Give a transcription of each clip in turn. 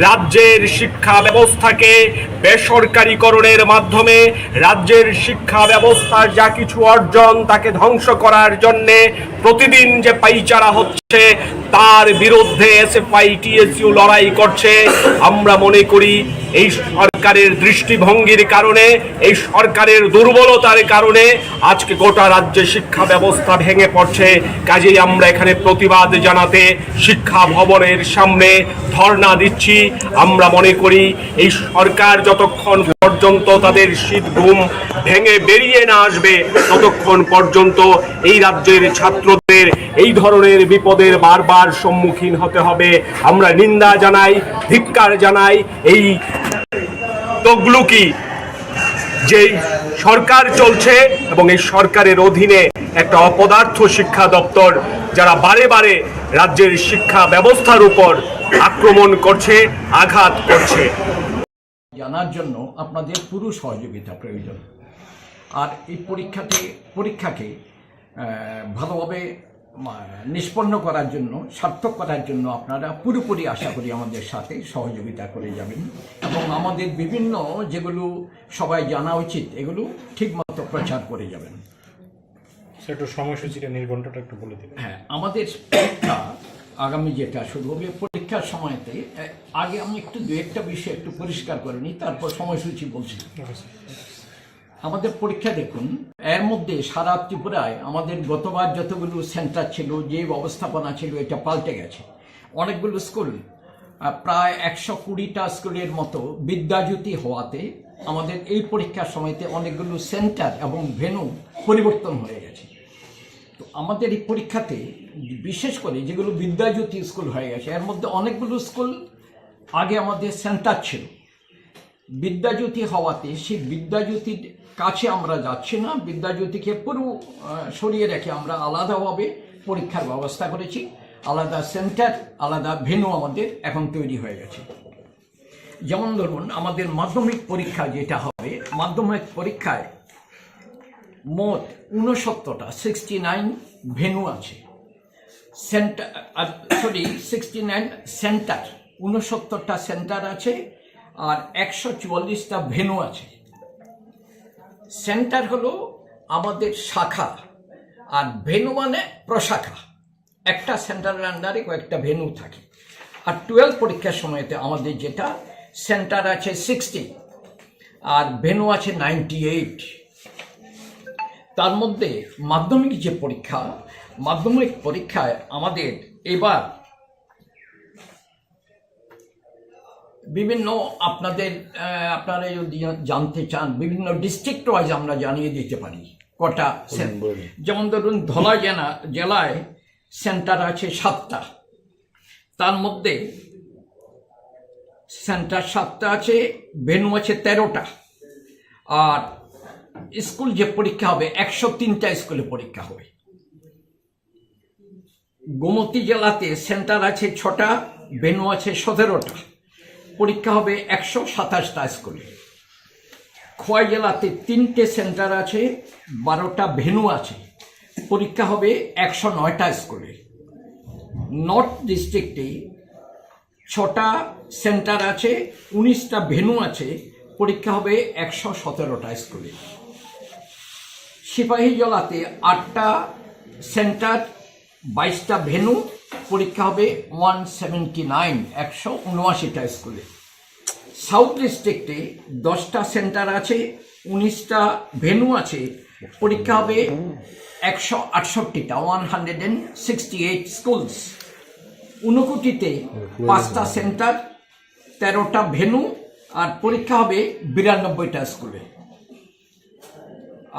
রাজ্যের শিক্ষা ব্যবস্থাকে বেসরকারীকরণের মাধ্যমে রাজ্যের শিক্ষা ব্যবস্থার যা কিছু অর্জন তাকে ধ্বংস করার জন্যে প্রতিদিন যে পাইচারা হচ্ছে তার বিরুদ্ধে এসএফআই টিএসইউ লড়াই করছে। আমরা মনে করি এই সরকারের দৃষ্টিভঙ্গির কারণে, এই সরকারের দুর্বলতার কারণে আজকে গোটা রাজ্যে শিক্ষা ব্যবস্থা ভেঙে পড়ছে। কাজেই আমরা এখানে প্রতিবাদ জানাতে শিক্ষা ভবনের সামনে ধর্ণা দিচ্ছি। আমরা মনে করি এই সরকার যতক্ষণ পর্যন্ত তাদের শীত ঘুম ভেঙে বেরিয়ে না আসবে ততক্ষণ পর্যন্ত এই রাজ্যের ছাত্রদের এই ধরনের বিপদের বারবার সম্মুখীন হতে হবে। আমরা নিন্দা জানাই, ধিক্কার জানাই এই তগলুকি যেই সরকার চলছে এবং এই সরকারের অধীনে একটা অপদার্থ শিক্ষা দপ্তর যারা বারে বারে রাজ্যের শিক্ষা ব্যবস্থার উপর আক্রমণ করছে, আঘাত করছে। জানার জন্য আপনাদের পুরো সহযোগিতা প্রয়োজন। আর এই পরীক্ষাকে ভালোভাবে নিষ্পন্ন করার জন্য, সার্থক করার জন্য আপনারা পুরোপুরি আশা করি আমাদের সাথে সহযোগিতা করে যাবেন এবং আমাদের বিভিন্ন যেগুলো সবাই জানা উচিত এগুলো ঠিকমতো প্রচার করে যাবেন। একটু সময়সূচিটা নির্ঘণ্টটা একটু বলে দিন। হ্যাঁ, আমাদের পরীক্ষা আগামী যেটা শুরু হবে, পরীক্ষার সময়তে আগে আমি একটু দু একটা বিষয় একটু পরিষ্কার করে নিই, তারপর সময়সূচি বলছি। আমাদের পরীক্ষা দেখুন, এর মধ্যে সারা ত্রিপুরায় আমাদের গতবার যতগুলো সেন্টার ছিল, যে ব্যবস্থাপনা ছিল, এটা পাল্টে গেছে। অনেকগুলো স্কুল, প্রায় 120টা স্কুলের মতো বিদ্যাজ্যোতি হওয়াতে আমাদের এই পরীক্ষার সময়তে অনেকগুলো সেন্টার এবং ভেন্যু পরিবর্তন হয়ে গেছে। তো আমাদের এই পরীক্ষাতে বিশেষ করে যেগুলো বিদ্যাজ্যোতি স্কুল হয়ে গেছে, এর মধ্যে অনেকগুলো স্কুল আগে আমাদের সেন্টার ছিল। বিদ্যাজ্যোতি হওয়াতে সেই বিদ্যাজ্যোতির কাছে আমরা যাচ্ছি না, বিদ্যাজ্যোতিকে পুরো সরিয়ে রেখে আমরা আলাদাভাবে পরীক্ষার ব্যবস্থা করেছি। আলাদা সেন্টার, আলাদা ভেন্যু আমাদের এখন তৈরি হয়ে গেছে। যেমন ধরুন, আমাদের মাধ্যমিক পরীক্ষা যেটা হবে, মাধ্যমিক পরীক্ষায় মোট 69টা 69 ভেন্যু আছে। সেন্টার 69 সেন্টার, 69টা সেন্টার আছে আর 144টা ভেন্যু আছে। সেন্টার হলো আমাদের শাখা আর ভেন্যু মানে প্রশাখা। একটা সেন্টারের আন্ডারে কয়েকটা ভেন্যু থাকে। আর 12 পরীক্ষার সময়তে আমাদের যেটা সেন্টার আছে 60 আর ভেন্যু আছে 98। তার মধ্যে মাধ্যমিক যে পরীক্ষা, মাধ্যমিক পরীক্ষায় আমাদের এবার বিভিন্ন আপনারা যদি জানতে চান, বিভিন্ন ডিস্ট্রিক্ট ওয়াইজ আমরা জানিয়ে দিতে পারি কটা। যেমন ধরুন, ধলাই জেলায় সেন্টার আছে 7টা, তার মধ্যে সেন্টার 7টা আছে, ভেন্যু আছে 13টা। আর স্কুল যে পরীক্ষা হবে 103টা স্কুলে পরীক্ষা হবে। গোমতী জেলাতে সেন্টার আছে 6টা, ভেন্যু আছে 17টা, পরীক্ষা হবে 127টা স্কুলে। খোয়াই জেলাতে 3টে সেন্টার আছে, 12টা ভেন্যু আছে, পরীক্ষা হবে 109টা স্কুলে। নর্থ ডিস্ট্রিক্টে 6টা সেন্টার আছে, 19টা ভেন্যু আছে, পরীক্ষা হবে 117টা স্কুলে। সিপাহী জেলাতে 8টা সেন্টার, 22টা ভেন্যু, পরীক্ষা হবে 179টা স্কুলে। সাউথ ডিস্ট্রিক্টে 10টা সেন্টার আছে, 19টা ভেন্যু আছে, পরীক্ষা হবে 168টা 168 স্কুলস। ঊনকোটিতে 5টা সেন্টার, 13টা ভেন্যু, আর পরীক্ষা হবে 92টা স্কুলে।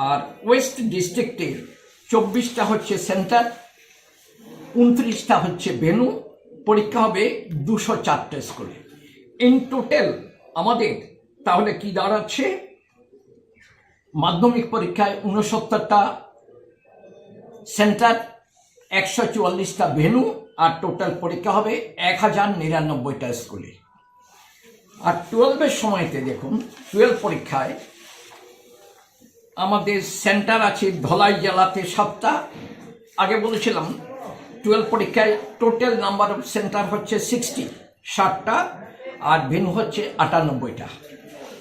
আর ওয়েস্ট ডিস্ট্রিক্টে 24টা হচ্ছে সেন্টার, 29টা হচ্ছে ভেন্যু, পরীক্ষা হবে 204টা স্কুলে। ইন টোটাল আমাদের তাহলে কি দাঁড়াচ্ছে, মাধ্যমিক পরীক্ষায় 69টা সেন্টার, 144টা ভেন্যু, আর টোটাল পরীক্ষা হবে 1099টা স্কুলে। আর 12-এর সময়তে দেখুন, 12 পরীক্ষায় আমাদের সেন্টার আছে ধলাই জেলাতে 7টা। আগে বলেছিলাম 12 পরীক্ষায় টোটাল নাম্বার অফ সেন্টার হচ্ছে 60টা, আর ভেন্যু হচ্ছে 98টা।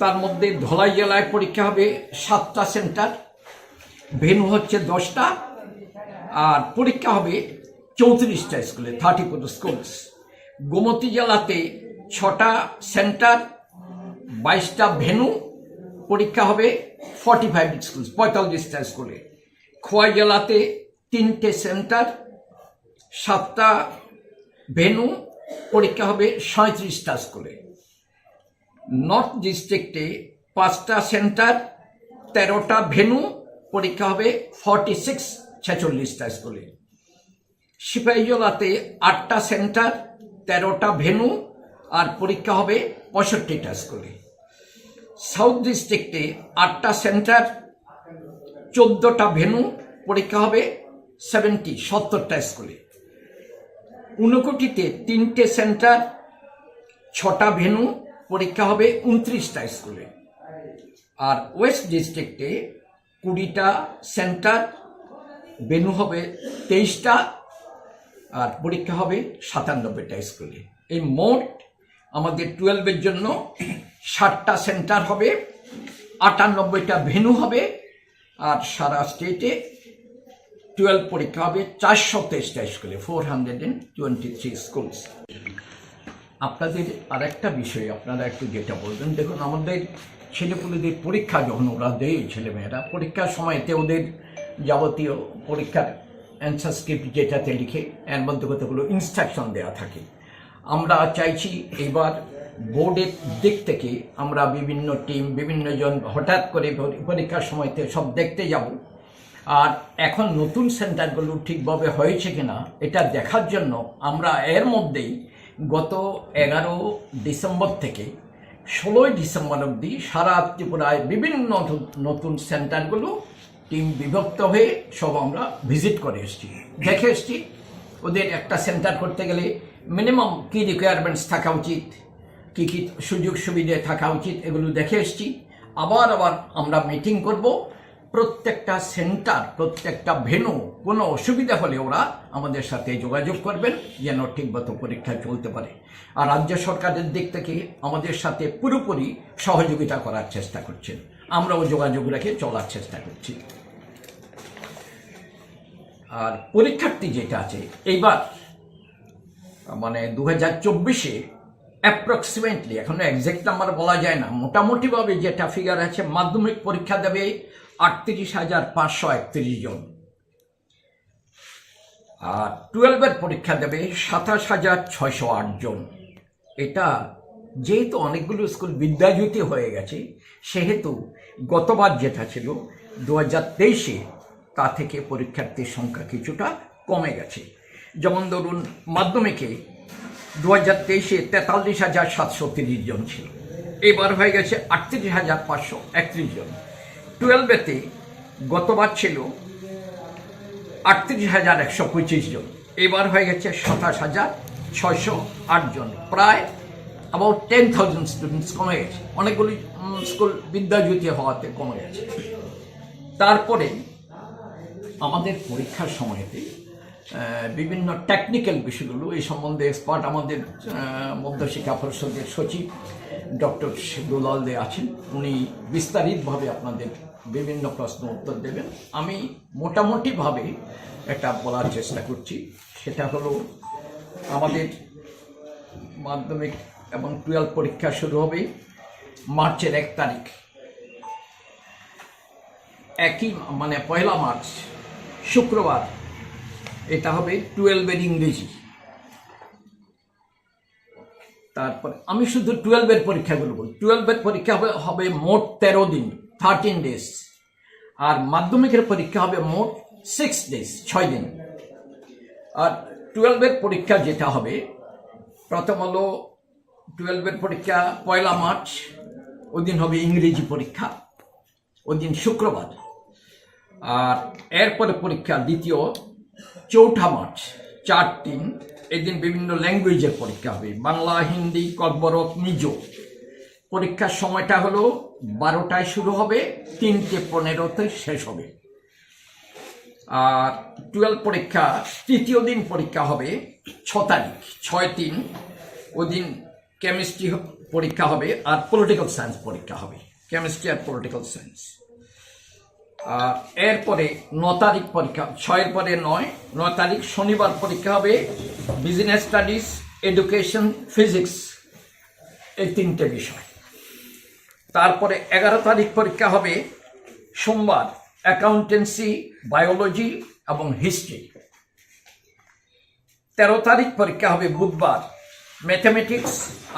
তার মধ্যে ধলাই জেলায় পরীক্ষা হবে 7টা সেন্টার, ভেন্যু হচ্ছে 10টা, আর পরীক্ষা হবে 34টা স্কুলে, 34 স্কুলস। গোমতী জেলাতে 6টা সেন্টার, 22টা ভেন্যু, পরীক্ষা হবে 45 স্কুলস, 45টা স্কুলে। খোয়াই জেলাতে 3টে সেন্টার, 7টা ভেন্যু, পরীক্ষা হবে 37টা স্কুলে। নর্থ ডিস্ট্রিক্টে 5টা সেন্টার, 13টা ভেন্যু, পরীক্ষা হবে 46টা স্কুলে। সিপাহীজলাতে 8টা সেন্টার, 13টা ভেন্যু, আর পরীক্ষা হবে 65টা স্কুলে। সাউথ ডিস্ট্রিক্টে 8টা সেন্টার, 14টা ভেন্যু, পরীক্ষা হবে 70টা স্কুলে। ঊনকোটিতে 3টে সেন্টার, 6টা ভেন্যু, পরীক্ষা হবে 29টা স্কুলে। আর ওয়েস্ট ডিস্ট্রিক্টে 20টা সেন্টার, ভেন্যু হবে 23টা, আর পরীক্ষা হবে 97টা স্কুলে। এই মোট আমাদের 12-এর জন্য 60টা সেন্টার হবে, 98টা ভেন্যু হবে, আর সারা স্টেটে 12 পরীক্ষা হবে 423টা স্কুলে, 423 স্কুলস। আপনাদের আর একটা বিষয় আপনারা একটু যেটা বলবেন, দেখুন আমাদের ছেলেপুলেদের পরীক্ষা যখন ওরা দেয়, ছেলেমেয়েরা পরীক্ষার সময়তে ওদের যাবতীয় পরীক্ষার অ্যান্সার স্ক্রিপ্ট যেটাতে লিখে এর মধ্যে কতগুলো ইনস্ট্রাকশন দেওয়া থাকে। আমরা চাইছি এবার বোর্ডের দিক থেকে আমরা বিভিন্ন টিম, বিভিন্ন জন হঠাৎ করে পরীক্ষার সময়তে সব দেখতে যাব, আর এখন নতুন সেন্টারগুলো ঠিকভাবে হয়েছে কিনা এটা দেখার জন্য আমরা এর মধ্যেই গত 11 ডিসেম্বর থেকে 16 ডিসেম্বর অবধি সারা ত্রিপুরায় বিভিন্ন নতুন সেন্টারগুলো টিম বিভক্ত হয়ে সব আমরা ভিজিট করে এসেছি, দেখে এসেছি। ওদের একটা সেন্টার করতে গেলে মিনিমাম কী রিকোয়ারমেন্টস থাকা উচিত, কী কী সুযোগ সুবিধে থাকা উচিত, এগুলো দেখে এসেছি। আবার আমরা মিটিং করব। প্রত্যেকটা সেন্টার, প্রত্যেকটা ভেন্যু কোনো অসুবিধা হলে ওরা আমাদের সাথে যোগাযোগ করবেন যেন ঠিকমতো পরীক্ষা চলতে পারে। আর রাজ্য সরকারের দিক থেকে আমাদের সাথে পুরোপুরি সহযোগিতা করার চেষ্টা করছেন, আমরাও যোগাযোগ রেখে চলার চেষ্টা করছি। আর পরীক্ষার্থী যেটা আছে এইবার মানে 2024-এ অ্যাপ্রক্সিমেটলি, এখনো এক্সাক্ট নাম্বার বলা যায় না, মোটামুটিভাবে যেটা ফিগার আছে, মাধ্যমিক পরীক্ষা দেবে 38,531 জন, আর 12-এর পরীক্ষা দেবে 27,608 জন। এটা যেহেতু অনেকগুলো স্কুল বিদ্যাজ্যোতি হয়ে গেছে, সেহেতু গতবার যেটা ছিল 2023-এ তা থেকে পরীক্ষার্থীর সংখ্যা কিছুটা কমে গেছে। যেমন ধরুন মাধ্যমিকে 2023-এ 43,730 জন ছিল, এবার হয়ে গেছে 38,531 জন। 12-এতে গতবার ছিল 38,125 জন, এবার হয়ে গেছে 27,608 জন, প্রায় অ্যাবাউট 10,000 স্টুডেন্টস কমে গেছে। অনেকগুলি স্কুল বিদ্যাজ্যোতি হওয়াতে কমে গেছে। তারপরে আমাদের পরীক্ষার সময়তে বিভিন্ন টেকনিক্যাল বিষয়গুলো, এই সম্বন্ধে এক্সপার্ট আমাদের মধ্যশিক্ষা পরিষদের সচিব ডক্টর দুলাল দে আছেন, উনি বিস্তারিতভাবে আপনাদের বিভিন্ন প্রশ্ন উত্তর দেবেন। আমি মোটামুটিভাবে এটা বলার চেষ্টা করছি, সেটা হলো আমাদের মাধ্যমিক এবং 12 পরীক্ষা শুরু হবে মার্চের 1 তারিখ, মানে 1 মার্চ শুক্রবার। এটা হবে 12-এর ইংরেজি। তারপর আমি শুধু 12-এর পরীক্ষাগুলো বলি। 12-এর পরীক্ষা হবে মোট 13 দিন, 13 ডেজ, আর মাধ্যমিকের পরীক্ষা হবে মোট 6 ডেজ, 6 দিন। আর 12-এর পরীক্ষা যেটা হবে, প্রথম হলো 12-এর পরীক্ষা 1 মার্চ, ওই দিন হবে ইংরেজি পরীক্ষা, ওই দিন শুক্রবার। আর এরপরে পরীক্ষা দ্বিতীয় 4 মার্চ, 4-3, এদিন বিভিন্ন ল্যাঙ্গুয়েজের পরীক্ষা হবে, বাংলা, হিন্দি, ককবরক, মিজো। পরীক্ষার সময়টা হলো 12টায় শুরু হবে, 3:15-তে শেষ হবে। আর 12 পরীক্ষা তৃতীয় দিন পরীক্ষা হবে 6 তারিখ, 6-3, ওই দিন কেমিস্ট্রি পরীক্ষা হবে আর পলিটিক্যাল সায়েন্স পরীক্ষা হবে, কেমিস্ট্রি আর পলিটিক্যাল সায়েন্স। এরপরে 9 তারিখ পরীক্ষা, 6-এর পরে 9 তারিখ শনিবার পরীক্ষা হবে বিজনেস স্টাডিজ, এডুকেশন, ফিজিক্স, এই 3টে বিষয়। তারপরে 11 তারিখ পরীক্ষা হবে সোমবার অ্যাকাউন্টেন্সি, বায়োলজি এবং হিস্ট্রি। 13 তারিখ পরীক্ষা হবে বুধবার ম্যাথমেটিক্স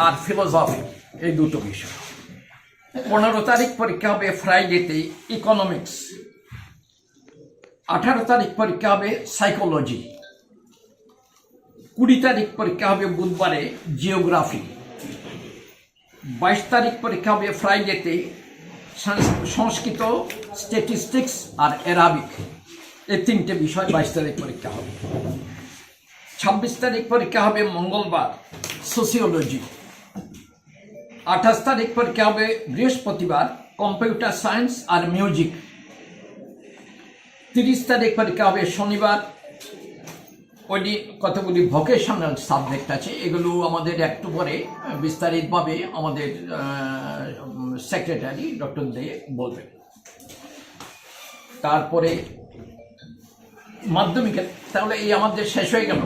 আর ফিলোসফি, এই 2টো বিষয়। 15 তারিখ পরীক্ষা হবে ফ্রাইডেতে ইকোনমিক্স। 18 তারিখ পরীক্ষা হবে সাইকোলজি। 20 তারিখ পরীক্ষা হবে বুধবারে জিওগ্রাফি। 22 তারিখ পরীক্ষা হবে ফ্রাইডেতে সংস্কৃত, স্ট্যাটিস্টিক্স আর অ্যারাবিক, এই 3টে বিষয় 22 তারিখ পরীক্ষা হবে। 26 তারিখ পরীক্ষা হবে মঙ্গলবার সোসিওলজি। 28 তারিখ পরীক্ষা হবে বৃহস্পতিবার কম্পিউটার সায়েন্স আর মিউজিক। 30 তারিখ পরীক্ষা হবে শনিবার, ওই কতগুলি ভোকেশনাল সাবজেক্ট আছে, এগুলো আমাদের একটু পরে বিস্তারিতভাবে আমাদের সেক্রেটারি ডক্টর দে বলবেন। তারপরে মাধ্যমিকের, তাহলে এই আমাদের শেষ হয়ে গেল।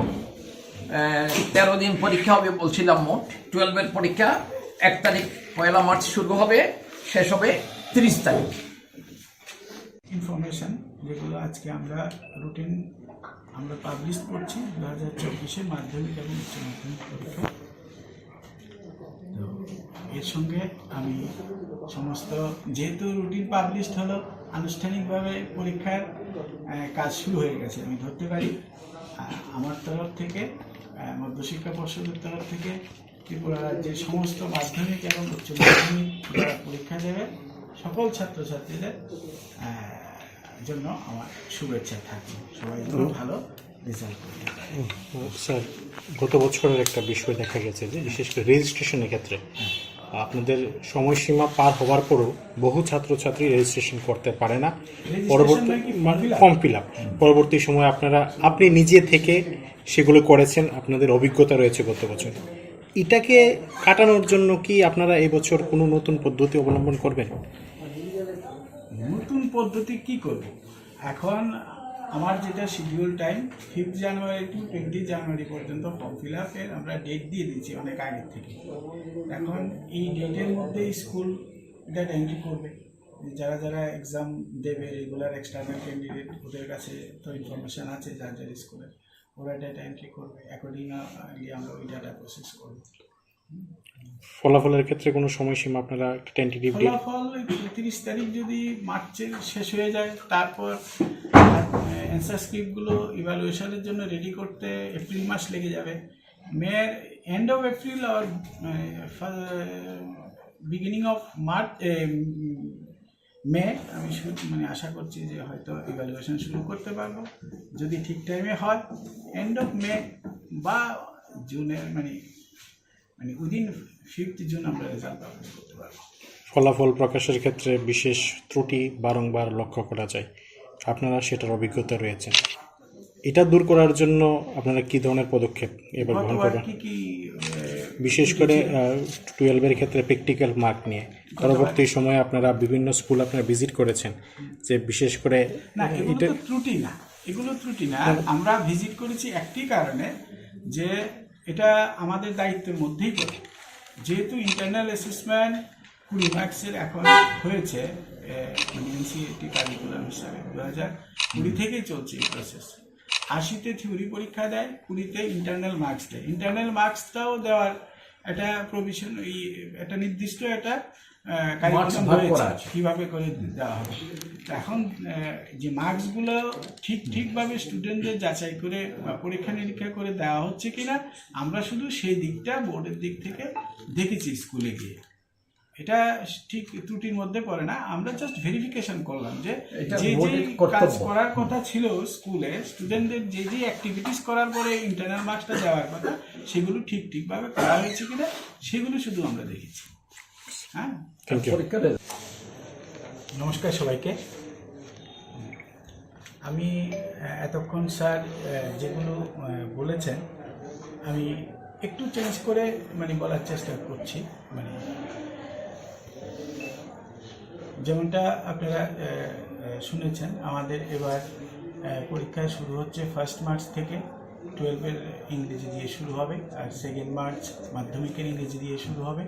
13 দিন পরীক্ষা হবে বলছিলাম মোট। 12-এর পরীক্ষা 1 তারিখ 1 মার্চ শুরু হবে, শেষ হবে 30 তারিখ। ইনফরমেশন যেগুলো আজকে আমরা রুটিন আমরা পাবলিশ করছি 2024-এর মাধ্যমিক এবং উচ্চ মাধ্যমিক পরীক্ষা। তো এর সঙ্গে আমি সমস্ত, যেহেতু রুটিন পাবলিশ হলো, আনুষ্ঠানিকভাবে পরীক্ষার কাজ শুরু হয়ে গেছে আমি ধরতে পারি। আমার তরফ থেকে, মধ্যশিক্ষা পর্ষদের তরফ থেকে ত্রিপুরা রাজ্যের সমস্ত মাধ্যমিক এবং উচ্চ মাধ্যমিক যারা পরীক্ষা দেবে সকল ছাত্রছাত্রীদের জন্য আমার শুভেচ্ছা থাকবে, সবাই ভালো রেজাল্ট করতে পারে। স্যার, গত বছরের একটা বিষয় দেখা গেছে যে বিশেষ করে রেজিস্ট্রেশনের ক্ষেত্রে আপনাদের সময়সীমা পার হওয়ার পরও বহু ছাত্রছাত্রী রেজিস্ট্রেশন করতে পারে না, পরবর্তী ফর্ম ফিল আপ, পরবর্তী সময়ে আপনি নিজে থেকে সেগুলো করেছেন, আপনাদের অভিজ্ঞতা রয়েছে গত বছর। এটাকে কাটানোর জন্য কি আপনারা এবছর কোনো নতুন পদ্ধতি অবলম্বন করবেন? নতুন পদ্ধতি কি করব? এখন আমার যেটা শিডিউল টাইম 5 জানুয়ারি টু 20 জানুয়ারি পর্যন্ত ফর্ম ফিল আপের আমরা ডেট দিয়ে দিচ্ছি অনেক আগে থেকে। এখন এই ডেটের মধ্যে স্কুল ডেট এন্ট্রি করবে, যারা যারা এক্সাম দেবে রেগুলার এক্সটার্নাল ক্যান্ডিডেট, ওদের কাছে তো ইনফরমেশান আছে যার যার স্কুলের, ওরা ডেটা এন্ট্রি করবে, অ্যাকর্ডিংলি আমরা ওই ডাটা প্রসেস করব। ফলাফলের ক্ষেত্রে কোনো সময়সীমা আপনারা টেন্টেটিভ ডেট? ফলাফল 30 তারিখ যদি মার্চের শেষ হয়ে যায়, তারপর অ্যান্সার স্ক্রিপ্টগুলো ইভ্যালুয়েশনের জন্য রেডি করতে এপ্রিল মাস লেগে যাবে। মের end of April R beginning of March মে আমি আশা করছি যে হয়তো ইভ্যালুয়েশন শুরু করতে পারবো, যদি ঠিক টাইমে হয়। এন্ড অফ মে বা জুনের মানে উইদিন 5th জুন আমরা রেজাল্ট পাবলিশ করতে পারবো। ফলাফল প্রকাশের ক্ষেত্রে বিশেষ ত্রুটি বারংবার লক্ষ্য করা যায়, আপনারা সেটার অভিজ্ঞতা রয়েছে। এটা দূর করার জন্য আপনারা কি ধরনের পদক্ষেপ এবার গ্রহণ করবেন? বিশেষ করে 12-এর ক্ষেত্রে প্র্যাকটিক্যাল মার্ক নিয়ে পরবর্তী সময়ে আপনারা বিভিন্ন স্কুল আপনারা ভিজিট করেছেন, যে বিশেষ করে না এগুলো ত্রুটি না, এগুলো ত্রুটি না। আমরা ভিজিট করেছি একটি কারণে, যে এটা আমাদের দায়িত্বের মধ্যেই পড়ে। যেহেতু ইন্টারনাল অ্যাসেসমেন্ট 20 মার্কসের এখন হয়েছে, এনসিইআরটি কারিকুলাম হিসাবে 2020 থেকেই চলছে এই প্রসেস। 80তে থিওরি পরীক্ষা দেয়, 20তে ইন্টারনাল মার্কস দেয়। ইন্টারনাল মার্কসটাও দেওয়ার একটা প্রভিশন, একটা নির্দিষ্ট একটা কারিকুলাম রয়েছে কীভাবে করে দেওয়া হবে। এখন যে মার্কসগুলো ঠিকভাবে স্টুডেন্টদের যাচাই করে বা পরীক্ষা নিরীক্ষা করে দেওয়া হচ্ছে কিনা, আমরা শুধু সেই দিকটা বোর্ডের দিক থেকে দেখেছি স্কুলে গিয়ে। এটা ঠিক ত্রুটির মধ্যে পড়ে না, আমরা জাস্ট ভেরিফিকেশন করলাম যে যে কাজ করার কথা ছিল স্কুলে, স্টুডেন্টদের যে যে অ্যাক্টিভিটিস করার পরে ইন্টারনাল মার্কসটা দেওয়ার কথা, সেগুলো ঠিকভাবে করা হয়েছে কিনা সেগুলো শুধু আমরা দেখেছি। হ্যাঁ, নমস্কার সবাইকে। আমি এতক্ষণ স্যার যেগুলো বলেছেন আমি একটু চেঞ্জ করে মানে বলার চেষ্টা করছি। মানে যেমনটা আপনারা শুনেছেন, আমাদের এবার পরীক্ষা শুরু হচ্ছে 1 মার্চ থেকে। 12-এর ইংরেজি দিয়ে শুরু হবে, আর 2 মার্চ মাধ্যমিকের ইংরেজি দিয়ে শুরু হবে।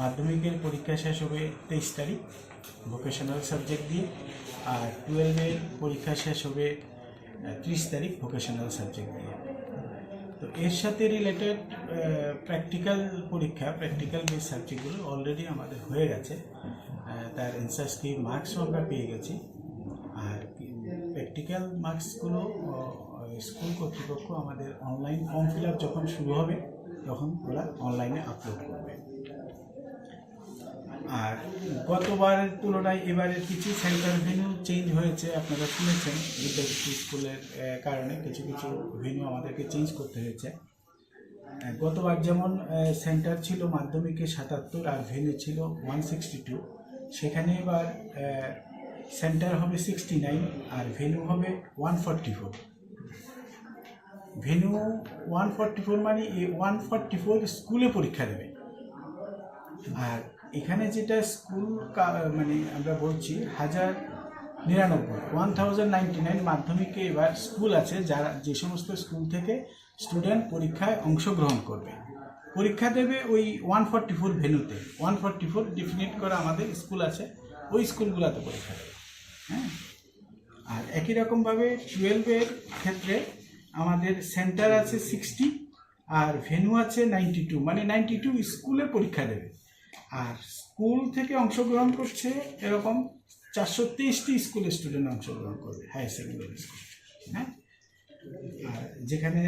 মাধ্যমিকের পরীক্ষা শেষ হবে 23 তারিখ ভোকেশনাল সাবজেক্ট দিয়ে, আর 12-এর পরীক্ষা শেষ হবে 30 তারিখ ভোকেশনাল সাবজেক্ট দিয়ে। তো এর সাথে রিলেটেড প্র্যাকটিক্যাল পরীক্ষা, প্র্যাকটিক্যাল বেস সাবজেক্টগুলো অলরেডি আমাদের হয়ে গেছে, তার অ্যান্সার কি মার্কসও আমরা পেয়ে গেছি। আর প্র্যাকটিক্যাল মার্কসগুলো স্কুল কর্তৃপক্ষ আমাদের অনলাইন ফর্ম ফিল আপ যখন শুরু হবে তখন ওরা অনলাইনে আপলোড করবে। আর গতবারের তুলনায় এবারের কিছু সেন্টার ভেন্যু চেঞ্জ হয়েছে, আপনারা শুনেছেন বিদ্যাপতি স্কুলের কারণে কিছু কিছু ভেন্যু আমাদেরকে চেঞ্জ করতে হয়েছে। গতবার যেমন সেন্টার ছিল মাধ্যমিকে 77 আর ভেন্যু ছিল 162, সেখানে এবার সেন্টার হবে 69 আর ভেন্যু হবে 144। ভেন্যু 144 মানে এই 144 স্কুলে পরীক্ষা দেবে। আর এখানে যেটা স্কুল মানে আমরা বলছি 1099 মাধ্যমিকে এবার স্কুল আছে, যারা যে সমস্ত স্কুল থেকে স্টুডেন্ট পরীক্ষায় অংশগ্রহণ করবে, পরীক্ষা দেবে ওই 144 ভেন্যুতে। 144 ডিফিনিট করা আমাদের স্কুল আছে, ওই স্কুলগুলোতে পরীক্ষা দেবে। হ্যাঁ, আর একই রকমভাবে 12-এর ক্ষেত্রে আমাদের সেন্টার আছে 60 আর ভেন্যু আছে 92, মানে 92 স্কুলে পরীক্ষা দেবে। আর স্কুল থেকে অংশগ্রহণ করছে এরকম 423টি স্কুলের স্টুডেন্ট অংশগ্রহণ করবে, হায়ার সেকেন্ডারি স্কুল। হ্যাঁ, আর যেখানে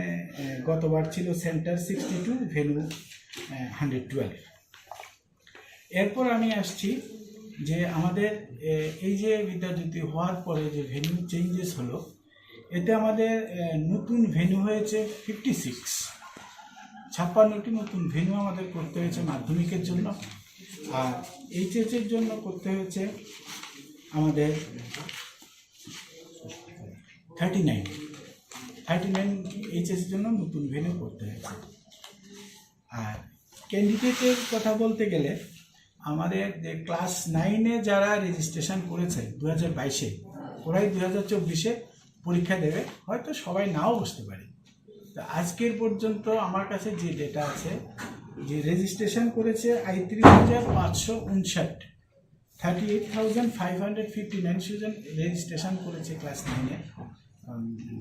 গতবার ছিল সেন্টার 62, ভেন্যু 112। এরপর আমি আসছি যে আমাদের এই যে বিদ্যাজ্যোতি হওয়ার পরে যে ভেন্যু চেঞ্জেস হলো, এতে আমাদের নতুন ভেন্যু হয়েছে 56। 56টি নতুন ভেন্যু আমাদের করতে হয়েছে মাধ্যমিকের জন্য, আর এইচএসের জন্য করতে হয়েছে আমাদের 39 এইচএসের জন্য নতুন ভেন্যু করতে হয়েছে। আর ক্যান্ডিডেটের কথা বলতে গেলে আমাদের যে ক্লাস 9-এ যারা রেজিস্ট্রেশন করেছে 2022-এ, ওরাই 2024-এ পরীক্ষা দেবে। হয়তো সবাই নাও বসতে পারে। তো আজকের পর্যন্ত আমার কাছে যে ডেটা আছে, যে রেজিস্ট্রেশন করেছে 38,559, 38,559 স্টুডেন্ট রেজিস্ট্রেশন করেছে ক্লাস 9-এ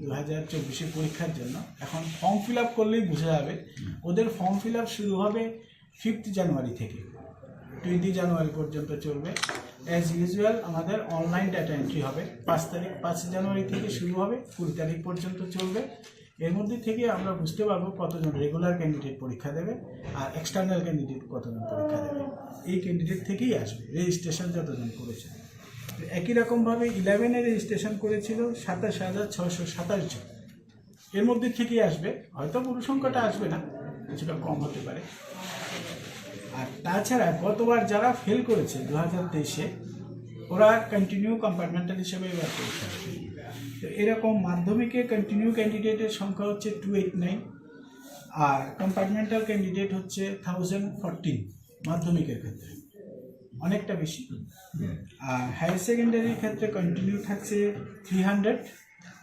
2024-এর পরীক্ষার জন্য। এখন ফর্ম ফিল আপ করলেই বোঝা যাবে, ওদের ফর্ম ফিল আপ শুরু হবে 5 জানুয়ারি থেকে 20 জানুয়ারি পর্যন্ত চলবে। অ্যাজ ইউজুয়াল আমাদের অনলাইন ডাটা এন্ট্রি হবে 5 জানুয়ারি থেকে শুরু হবে, 20 তারিখ পর্যন্ত চলবে। এর মধ্যে থেকে আমরা বুঝতে পারবো কতজন রেগুলার ক্যান্ডিডেট পরীক্ষা দেবে আর এক্সটার্নাল ক্যান্ডিডেট কতজন পরীক্ষা দেবে। এই ক্যান্ডিডেট থেকেই আসবে রেজিস্ট্রেশন যতজন করেছে। একই রকমভাবে 11-এ রেজিস্ট্রেশন করেছিল 27,627 জন, এর মধ্যে থেকেই আসবে। হয়তো পুরো সংখ্যাটা আসবে না, কিছুটা কম হতে পারে। আর তাছাড়া গতবার যারা ফেল করেছে 2023-এ, ওরা কন্টিনিউ কম্পার্টমেন্টাল হিসেবে এবার পরীক্ষা দেবে। তো এরকম মাধ্যমিকে কন্টিনিউ ক্যান্ডিডেটের সংখ্যা হচ্ছে 289 আর কম্পার্টমেন্টাল ক্যান্ডিডেট হচ্ছে 1014 মাধ্যমিকের ক্ষেত্রে, অনেকটা বেশি। আর হায়ার সেকেন্ডারির ক্ষেত্রে কন্টিনিউ থাকছে 300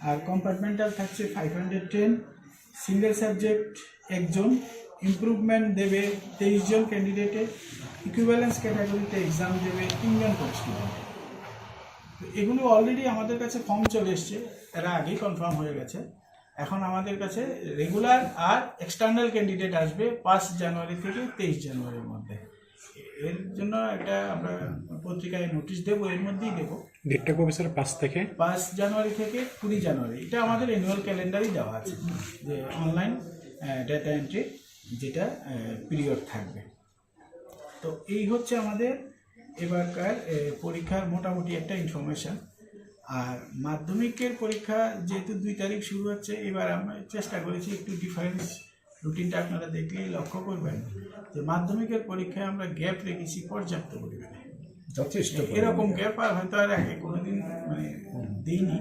আর কম্পার্টমেন্টাল থাকছে 510। সিঙ্গেল সাবজেক্ট 1 জন, ইমপ্রুভমেন্ট দেবে 23 জন ক্যান্ডিডেটে, ইকুইভ্যালেন্স ক্যাটাগরিতে এক্সাম দেবে 3 জন স্টুডেন্ট। তো এগুলো অলরেডি আমাদের কাছে ফর্ম চলে এসছে, এরা আগেই কনফার্ম হয়ে গেছে। এখন আমাদের কাছে রেগুলার আর এক্সটার্নাল ক্যান্ডিডেট আসবে 5 জানুয়ারি থেকে 23 জানুয়ারির মধ্যে। এর জন্য একটা আমরা পত্রিকায় নোটিশ দেবো, এর মধ্যেই দেবো। ডেটটা কবে স্যার? 5 জানুয়ারি থেকে 20 জানুয়ারি। এটা আমাদের অ্যানুয়াল ক্যালেন্ডারই দেওয়া আছে যে অনলাইন ডেটা এন্ট্রি যেটা পিরিয়ড থাকবে। তো এই হচ্ছে আমাদের এবারকার পরীক্ষার মোটামুটি একটা ইনফরমেশান। আর মাধ্যমিকের পরীক্ষা যেহেতু 2 তারিখ শুরু হচ্ছে, এবার আমরা চেষ্টা করেছি একটু ডিফারেন্স রুটিনটা আপনারা দেখলেই লক্ষ্য করবেন যে মাধ্যমিকের পরীক্ষায় আমরা গ্যাপ রেখেছি পর্যাপ্ত পরিমাণে, যথেষ্ট। এরকম গ্যাপ আর হয়তো আর আগে কোনোদিন মানে দিইনি।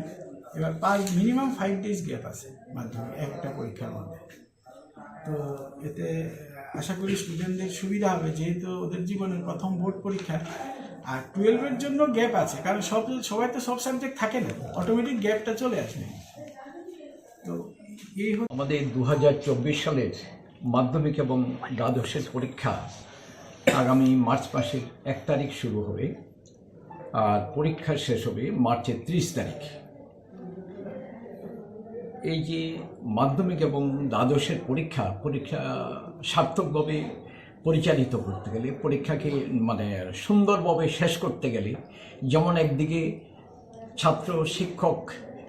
এবার মিনিমাম 5 ডেজ গ্যাপ আছে মাধ্যমিক একটা পরীক্ষার মধ্যে। তো এতে আশা করি স্টুডেন্টদের সুবিধা হবে, যেহেতু ওদের জীবনের প্রথম বোর্ড পরীক্ষা। আর 12-এর জন্য গ্যাপ আছে, কারণ সবাই তো সব সাবজেক্ট থাকে না, অটোমেটিক গ্যাপটা চলে আসবে। তো এই আমাদের 2024 সালের মাধ্যমিক এবং দ্বাদশের পরীক্ষা আগামী মার্চ মাসের 1 তারিখ শুরু হবে, আর পরীক্ষা শেষ হবে মার্চের 30 তারিখ। এই যে মাধ্যমিক এবং দ্বাদশের পরীক্ষা সার্থকভাবে পরিচালিত করতে গেলে, পরীক্ষাকে মানে সুন্দরভাবে শেষ করতে গেলে, যেমন একদিকে ছাত্র, শিক্ষক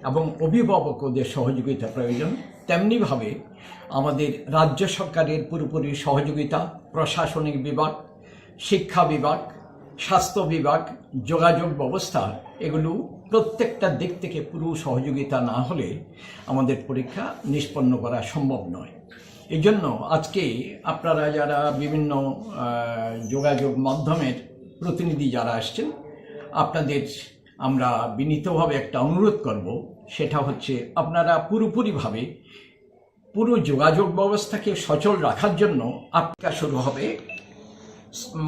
এবং অভিভাবকদের সহযোগিতা প্রয়োজন, তেমনিভাবে আমাদের রাজ্য সরকারের পুরোপুরি সহযোগিতা, প্রশাসনিক বিভাগ, শিক্ষা বিভাগ, স্বাস্থ্য বিভাগ, যোগাযোগ ব্যবস্থা, এগুলো প্রত্যেকটা দিক থেকে পুরো সহযোগিতা না হলে আমাদের পরীক্ষা নিষ্পন্ন করা সম্ভব নয়। এই জন্য আজকে আপনারা যারা বিভিন্ন যোগাযোগ মাধ্যমের প্রতিনিধি যারা আসছেন, আপনাদের আমরা বিনীতভাবে একটা অনুরোধ করব, সেটা হচ্ছে আপনারা পুরোপুরিভাবে পুরো যোগাযোগ ব্যবস্থাকে সচল রাখার জন্য পরীক্ষা শুরু হবে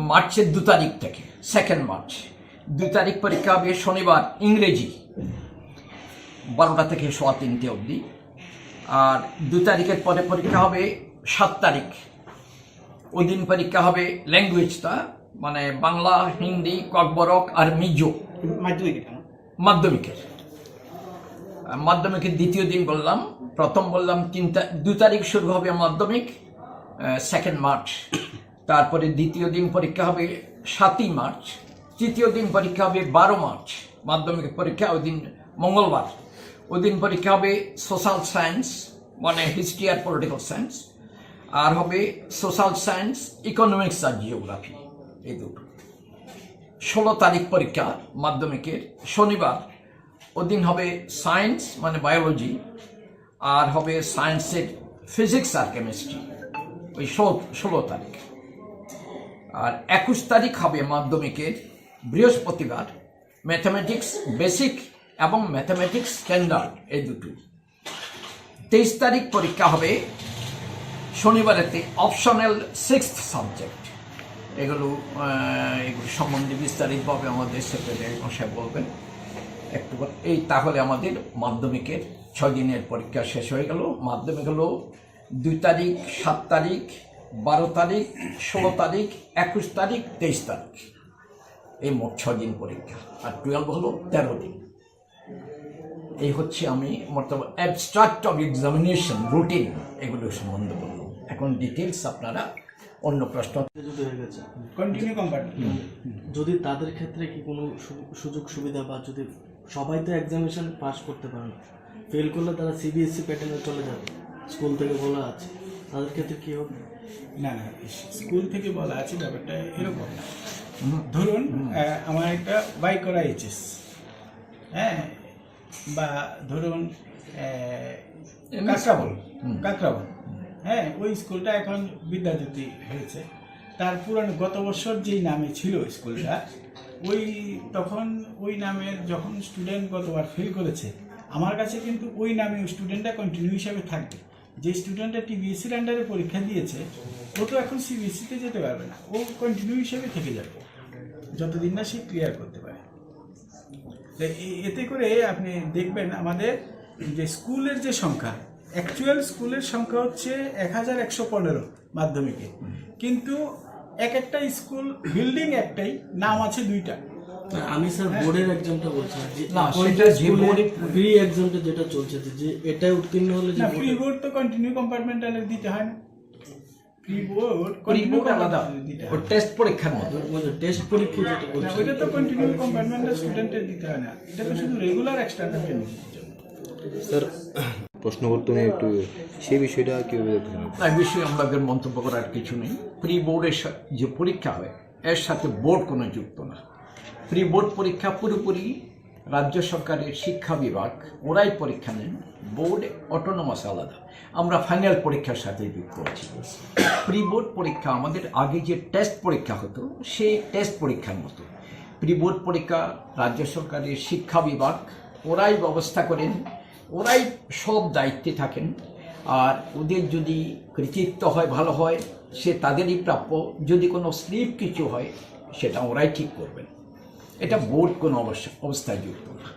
মার্চের 2 তারিখ থেকে, 2 মার্চ। 2 তারিখ পরীক্ষা হবে শনিবার, ইংরেজি 12টা থেকে 3:15 অবধি। আর 2 তারিখের পরে পরীক্ষা হবে 7 তারিখ, ওই দিন পরীক্ষা হবে ল্যাঙ্গুয়েজটা, মানে বাংলা, হিন্দি, ককবরক আর মিজো মাধ্যমিকের দ্বিতীয় দিন বললাম। প্রথম বললাম 2 তারিখ শুরু হবে মাধ্যমিক, 2 মার্চ। তারপরে দ্বিতীয় দিন পরীক্ষা হবে 7 মার্চ। তৃতীয় দিন পরীক্ষা হবে 12 মার্চ, মাধ্যমিক পরীক্ষা, ওই দিন মঙ্গলবার। ওই দিন পরীক্ষা হবে সোশ্যাল সায়েন্স, মানে হিস্ট্রি আর পলিটিক্যাল সায়েন্স, আর হবে সোশ্যাল সায়েন্স, ইকোনমিক্স আর জিওগ্রাফি, এই দুটো। 16 তারিখ পরীক্ষা মাধ্যমিকের, শনিবার। ওদিন হবে সায়েন্স মানে বায়োলজি, আর হবে সায়েন্সের ফিজিক্স আর কেমিস্ট্রি, ওই 16 তারিখ। আর 21 তারিখ হবে মাধ্যমিকের বৃহস্পতিবার, ম্যাথামেটিক্স বেসিক এবং ম্যাথামেটিক্স স্ট্যান্ডার্ড, এই দুটো। 23 তারিখ পরীক্ষা হবে শনিবারেতে, অপশনাল 6th সাবজেক্ট। এগুলো সম্বন্ধে বিস্তারিতভাবে আমাদের সেক্রেটারি মশাই বলবেন একটু। এই তাহলে আমাদের মাধ্যমিকের 6 দিনের পরীক্ষা শেষ হয়ে গেল। মাধ্যমিক হলো 2 তারিখ, 7 তারিখ, 12 তারিখ, 16 তারিখ, 21 তারিখ, 23 তারিখ, এই মোট 6 দিন পরীক্ষা। আর 12 হলো 13 দিন। এই হচ্ছে আমি মোটামুটি অ্যাবস্ট্রাক্ট অফ এক্সামিনেশন রুটিন এগুলো সম্বন্ধে বললাম। এখন ডিটেলস আপনারা অন্য প্রশ্ন যদি হয়ে গেছে কন্টিনিউ কম্পার্টমেন্ট, যদি তাদের ক্ষেত্রে কি কোনো সুযোগ সুবিধা, বা যদি সবাই তো এক্সামিনেশন পাস করতে পারে না, ফেল করলে তারা সিবিএসসি প্যাটার্নে চলে যাবে, স্কুল থেকে বলা আছে, তাদের ক্ষেত্রে কি হবে? না না, স্কুল থেকে বলা আছে ব্যাপারটা এরকম না। ধরুন আমার একটা বাই করা এইচএস, হ্যাঁ, বা ধরুন কাকরাবল, হ্যাঁ, ওই স্কুলটা এখন বিদ্যাজ্যোতি হয়েছে। তার পুরানো গত বছর যেই নামে ছিল স্কুলটা, তখন ওই নামের যখন স্টুডেন্ট গতবার ফেল করেছে, আমার কাছে কিন্তু ওই নামে ওই স্টুডেন্টটা কন্টিনিউ হিসাবে থাকবে। যে স্টুডেন্টটা টিবিএসসির আন্ডারে পরীক্ষা দিয়েছে, ও তো এখন সিবিএসসিতে যেতে পারবে না, ও কন্টিনিউ হিসাবে থেকে যাবে যতদিন না সে ক্লিয়ার করতে পারে। এতে করে আপনি দেখবেন আমাদের যে স্কুলের যে সংখ্যা, অ্যাকচুয়াল স্কুলের সংখ্যা হচ্ছে 1115 মাধ্যমিকে, কিন্তু একটা স্কুল বিল্ডিং একটাই, নাম আছে 2টা। আমি স্যার বোর্ডের এক্সামটা বলছি না, সেটা যে বোর্ডের প্রি এক্সামটা যেটা চলছে, যে এটা উত্তীর্ণ হলে যে প্রি বোর্ড তো কন্টিনিউ কম্পার্টমেন্টালে দিতে হয় না, প্রি বোর্ড আলাদা, ও টেস্ট পরীক্ষার মতো। টেস্ট পরীক্ষা যেটা বলছে, ওইটা তো কন্টিনিউ কম্পার্টমেন্টাল স্টুডেন্টের দিতে হয় না, এটা তো শুধু রেগুলার এক্সটার্নাল ট্রেনিং। স্যার প্রশ্ন করতে নেই একটু, সেই বিষয়টা কীভাবে দেখতে হবে? এই বিষয়ে আমাদের মন্তব্য করার কিছু নেই। প্রি বোর্ডের যে পরীক্ষা হয়, এর সাথে বোর্ড কোনো যুক্ত না। প্রি বোর্ড পরীক্ষা পুরোপুরি রাজ্য সরকারের শিক্ষা বিভাগ, ওরাই পরীক্ষা নেন, বোর্ড অটোনোমাস আলাদা। আমরা ফাইনাল পরীক্ষার সাথে যুক্ত আছি। প্রি বোর্ড পরীক্ষা আমাদের আগে যে টেস্ট পরীক্ষা হতো, সেই টেস্ট পরীক্ষার মতো। প্রি বোর্ড পরীক্ষা রাজ্য সরকারের শিক্ষা বিভাগ, ওরাই ব্যবস্থা করেন, ওরাই সব দায়িত্বে থাকেন। আর ওদের যদি কৃতিত্ব হয় ভালো হয় সে তাদেরই প্রাপ্য, যদি কোনো স্লিপ কিছু হয় সেটা ওরাই ঠিক করবেন, এটা বোর্ড কোনো অবস্থায় যুক্ত না।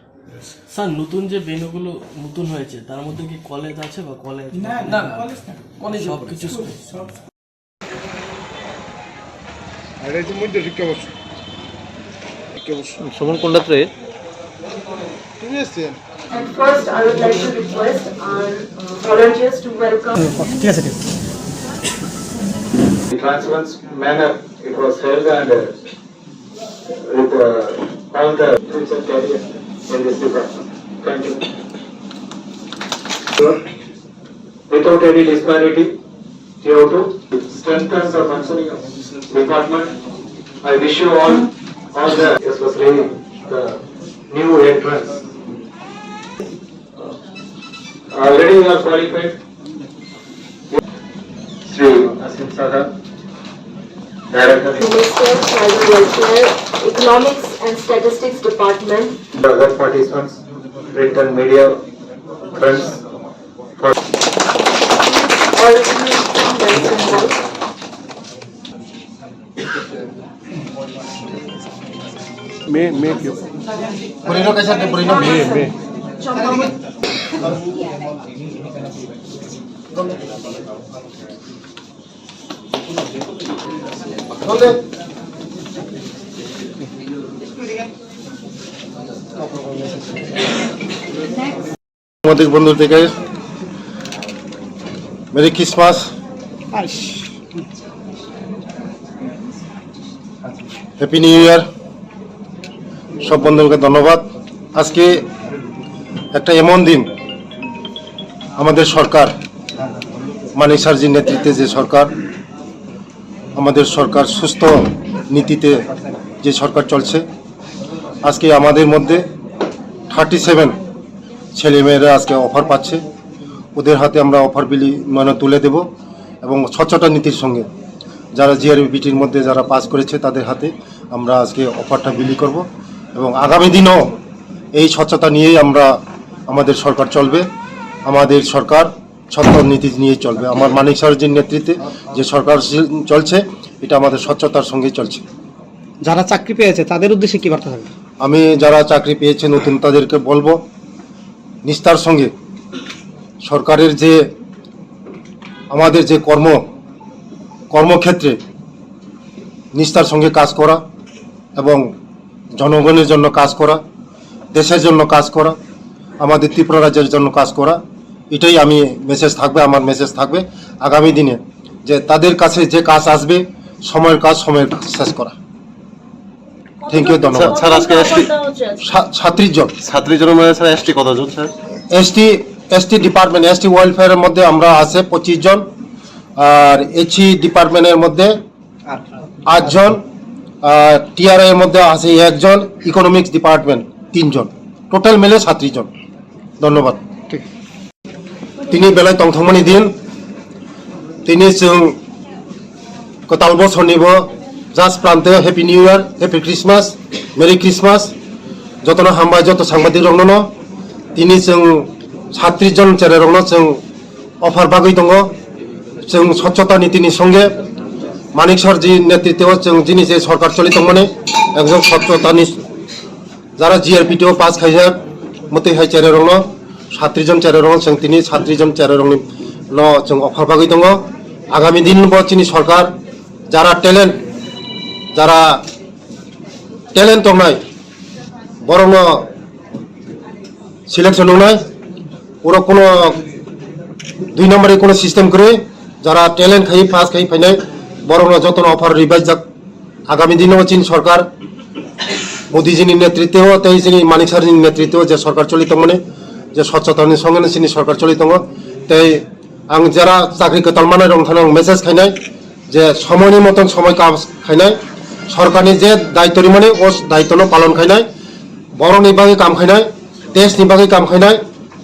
স্যার নতুন যে ভেন্যুগুলো নতুন হয়েছে তার মধ্যে কি কলেজ আছে বা কলেজ না না, না কলেজ না কলেজ সব কিছু সব Suman কোন্ডাত্রে And first, I would like to request our volunteers to welcome. In transparent manner it was held and with all the future career in this department. Thank you. Without any disparity, due to strengthen the functioning of department, I wish you all the, especially the new entrants. Already you are qualified. Sri Asim Sadha, Director, Minister, Child Welfare, Economics and Statistics Department. the other participants, print and media, friends, for All of you from Benson Hall. আমাদের বন্ধু থেকে merry Christmas, happy new ইয়ার। সব বন্ধুকে ধন্যবাদ। আজকে একটা এমন দিন, আমাদের সরকার মানিক স্যারজির নেতৃত্বে যে সরকার, আমাদের সরকার সুস্থ নীতিতে যে সরকার চলছে, আজকে আমাদের মধ্যে 37 ছেলেমেয়েরা আজকে অফার পাচ্ছে। ওদের হাতে আমরা অফার বিলি তুলে দেব এবং স্বচ্ছতা নীতির সঙ্গে যারা জিআরবিটির মধ্যে যারা পাস করেছে তাদের হাতে আমরা আজকে অফারটা বিলি করব এবং আগামী দিনও এই স্বচ্ছতা নিয়েই আমাদের সরকার চলবে। আমাদের সরকার স্বচ্ছ নীতি নিয়েই চলবে। আমার মানিক স্যারজির নেতৃত্বে যে সরকার চলছে এটা আমাদের স্বচ্ছতার সঙ্গেই চলছে। যারা চাকরি পেয়েছে তাদের উদ্দেশ্যে কি বার্তা থাকবে? আমি যারা চাকরি পেয়েছে নতুন তাদেরকে বলবো নিষ্ঠার সঙ্গে সরকারের যে আমাদের যে কর্মক্ষেত্রে নিষ্ঠার সঙ্গে কাজ করা এবং জনগণের জন্য কাজ করা, দেশের জন্য কাজ করা, আমাদের ত্রিপুরা রাজ্যের জন্য কাজ করা, এটাই আমার মেসেজ থাকবে আগামী দিনে, যে তাদের কাছে যে কাজ আসবে সময়ের কাজ শেষ করা। থ্যাংক ইউ, ধন্যবাদ। স্যার আজকে 37 জন। 37 জনের মধ্যে স্যার এসটি কতজন স্যার? এসটি ডিপার্টমেন্ট, এসটি ওয়েলফেয়ারের মধ্যে আমরা আছে 25 জন, আর এইচই ডিপার্টমেন্টের মধ্যে 8 জন, টিআরআই এর মধ্যে আছে 1 জন, ইকোনমিক্স ডিপার্টমেন্ট 3 জন, টোটাল মিলে 37 জন। ধন্যবাদ। তিনি বেলায় তংথমনি দিন, তিনি কতাল বছরনিব জাস্ট প্রান্তে happy new year, happy Christmas, merry Christmas. যতন হামবাय যত সাংবাদিक রংनो তিনি 36 জন চেরে রংनो অফার বাগै दङ। স্বচ্ছতা নীতিनि সঙ্গে মানিক স্যারজি নেতৃত্বেও যিনি যে সরকার চলিত মানে একজন স্বচ্ছতাनि যারা জিআরপিটিও পাস খাইছে মতে হাই চেরে রংनो 37 জন চেরে রং তিনি 37 জন চেরে রংनि অফার বাগै दङ। আগামী দিন তিনি সরকার যারা ট্যালেন্ট নাই বরং সিলেকশন নাই, ওরা কোনো 2 নম্বরে কোনো সিস্টেম করে যারা ট্যালেন্ট খাই পাস খাই ফাইনাই বরং যত অফার রিভাইজ যাক। আগামী দিনেও চীন সরকার মোদীজির নেতৃত্বেও তাই যিনি মানিক স্যারজির নেতৃত্বেও যে সরকার চলিত মানে যে স্বচ্ছতার সঙ্গে চিনি সরকার চলিত তাই आं যারা চাকরি কতালমানাय रं थानां मेसेज खायनाय যে সময়নি মতন সময় কাজ খাইনায় সরকারनि যে দায়িত্বनि মানে ও দায়িত্বनो পালন খাইনায় বরनि बागै काम खायनाय देशनि बागै काम खायनाय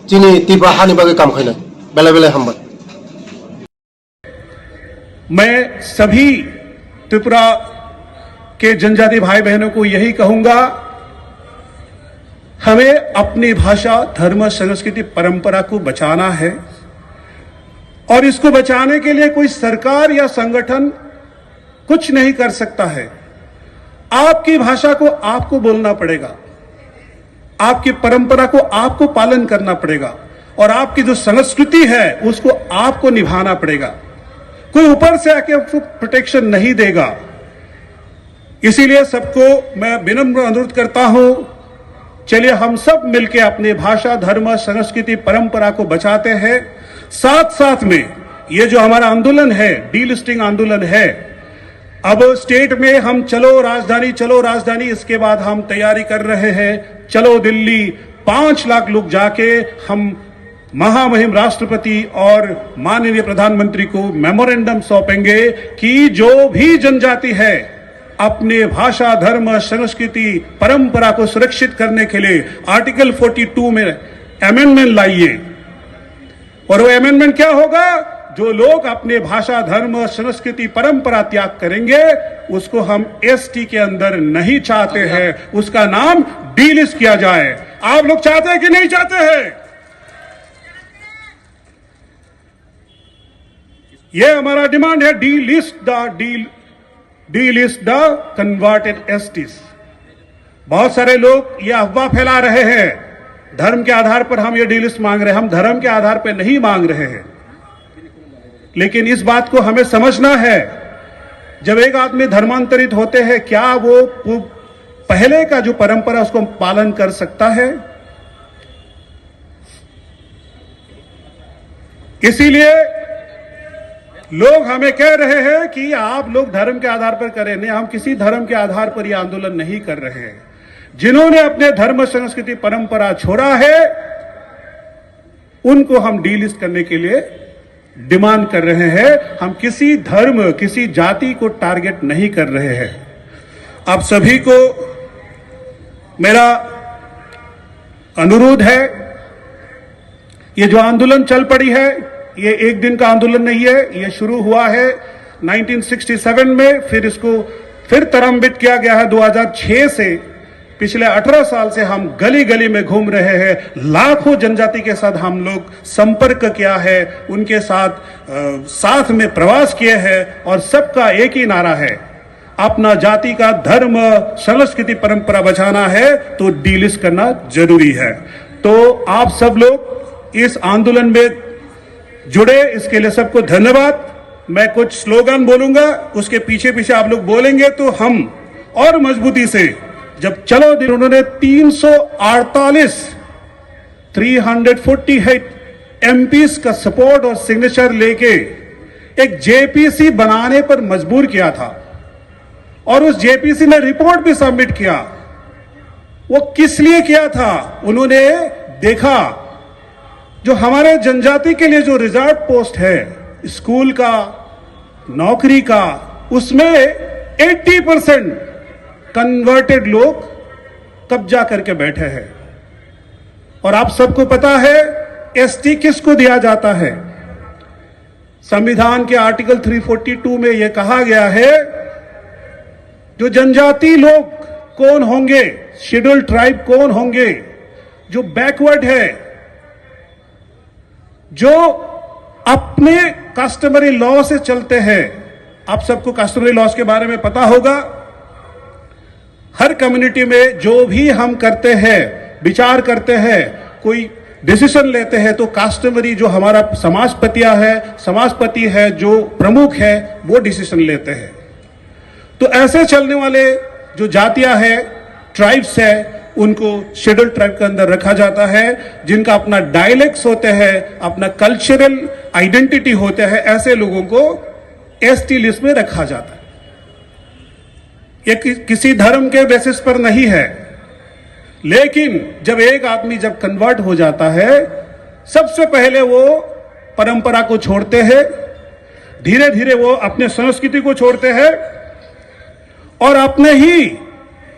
चिनि तीव्र हानि बागै काम खायनाय बेला बेला हामबाय। मैं सभी त्रिपुरा के जनजाति भाई बहनों को यही कहूंगा, हमें अपनी भाषा, धर्म, संस्कृति, परंपरा को बचाना है। और इसको बचाने के लिए कोई सरकार या संगठन कुछ नहीं कर सकता है। आपकी भाषा को आपको बोलना पड़ेगा, आपकी परंपरा को आपको पालन करना पड़ेगा, और आपकी जो संस्कृति है उसको आपको निभाना पड़ेगा। कोई ऊपर से आके आपको प्रोटेक्शन नहीं देगा। इसीलिए सबको मैं विनम्र अनुरोध करता हूं, चलिए हम सब मिलकर अपने भाषा, धर्म, संस्कृति, परंपरा को बचाते हैं। साथ साथ में ये जो हमारा आंदोलन है, डीलिस्टिंग आंदोलन है, अब स्टेट में हम चलो राजधानी, इसके बाद हम तैयारी कर रहे हैं चलो दिल्ली। 5 लाख लोग जाके हम महामहिम राष्ट्रपति और माननीय प्रधानमंत्री को मेमोरेंडम सौंपेंगे कि जो भी जनजाति है अपने भाषा, धर्म, संस्कृति, परंपरा को सुरक्षित करने के लिए आर्टिकल 42 में अमेंडमेंट लाइए। और वो अमेंडमेंट क्या होगा? जो लोग अपने भाषा, धर्म, संस्कृति, परंपरा त्याग करेंगे उसको हम एसटी के अंदर नहीं चाहते हैं, उसका नाम डीलिस्ट किया जाए। आप लोग चाहते हैं कि नहीं चाहते हैं? ये हमारा डिमांड है, डीलिस्ट द कन्वर्टेड एसटीज। बहुत सारे लोग ये अफवाह फैला रहे हैं, धर्म के आधार पर हम ये डीलिस्ट मांग रहे हैं। हम धर्म के आधार पर नहीं मांग रहे हैं, लेकिन इस बात को हमें समझना है, जब एक आदमी धर्मांतरित होते हैं, क्या वो पहले का जो परंपरा उसको पालन कर सकता है? इसीलिए लोग हमें कह रहे हैं कि आप लोग धर्म के आधार पर करें। नहीं, हम किसी धर्म के आधार पर यह आंदोलन नहीं कर रहे हैं। जिन्होंने अपने धर्म, संस्कृति, परंपरा छोड़ा है उनको हम डीलिस्ट करने के लिए डिमांड कर रहे हैं। हम किसी धर्म, किसी जाति को टारगेट नहीं कर रहे हैं। आप सभी को मेरा अनुरोध है, ये जो आंदोलन चल पड़ी है ये एक दिन का आंदोलन नहीं है। ये शुरू हुआ है 1967 में, फिर इसको फिर तरम्बित किया गया है 2006 से। पिछले 18 साल से हम गली गली में घूम रहे हैं, लाखों जनजाति के साथ हम लोग संपर्क किया है, उनके साथ में प्रवास किए हैं, और सबका एक ही नारा है, अपना जाति का धर्म, संस्कृति, परंपरा बचाना है तो डीलिस्ट करना जरूरी है। तो आप सब लोग इस आंदोलन में जुड़े, इसके लिए सबको धन्यवाद। मैं कुछ स्लोगन बोलूंगा, उसके पीछे पीछे आप लोग बोलेंगे तो हम और मजबूती से, जब चलो दिन उन्होंने 348 एमपीज का सपोर्ट और सिग्नेचर लेके एक जेपीसी बनाने पर मजबूर किया था, और उस जेपीसी ने रिपोर्ट भी सबमिट किया। वो किस लिए किया था? उन्होंने देखा जो हमारे जनजाति के लिए जो रिजर्व पोस्ट है, स्कूल का, नौकरी का, उसमें 80% कन्वर्टेड लोग कब्जा करके बैठे हैं। और आप सबको पता है एसटी किसको दिया जाता है? संविधान के आर्टिकल 342 में यह कहा गया है, जो जनजाति लोग कौन होंगे, शेड्यूल्ड ट्राइब कौन होंगे, जो बैकवर्ड है, जो अपने कस्टमरी लॉ से चलते हैं। आप सबको कस्टमरी लॉस के बारे में पता होगा। हर कम्युनिटी में जो भी हम करते हैं, विचार करते हैं, कोई डिसीजन लेते हैं, तो कस्टमरी जो हमारा समाजपति है, जो प्रमुख है, वो डिसीजन लेते हैं। तो ऐसे चलने वाले जो जातियां हैं, ट्राइब्स है, उनको शेड्यूल्ड ट्राइब के अंदर रखा जाता है, जिनका अपना डायलेक्ट्स होते हैं, अपना कल्चरल आइडेंटिटी होते हैं, ऐसे लोगों को एसटी लिस्ट में रखा जाता है। ये किसी धर्म के बेसिस पर नहीं है, लेकिन जब एक आदमी जब कन्वर्ट हो जाता है, सबसे पहले वो परंपरा को छोड़ते हैं, धीरे धीरे वो अपने संस्कृति को छोड़ते हैं, और अपने ही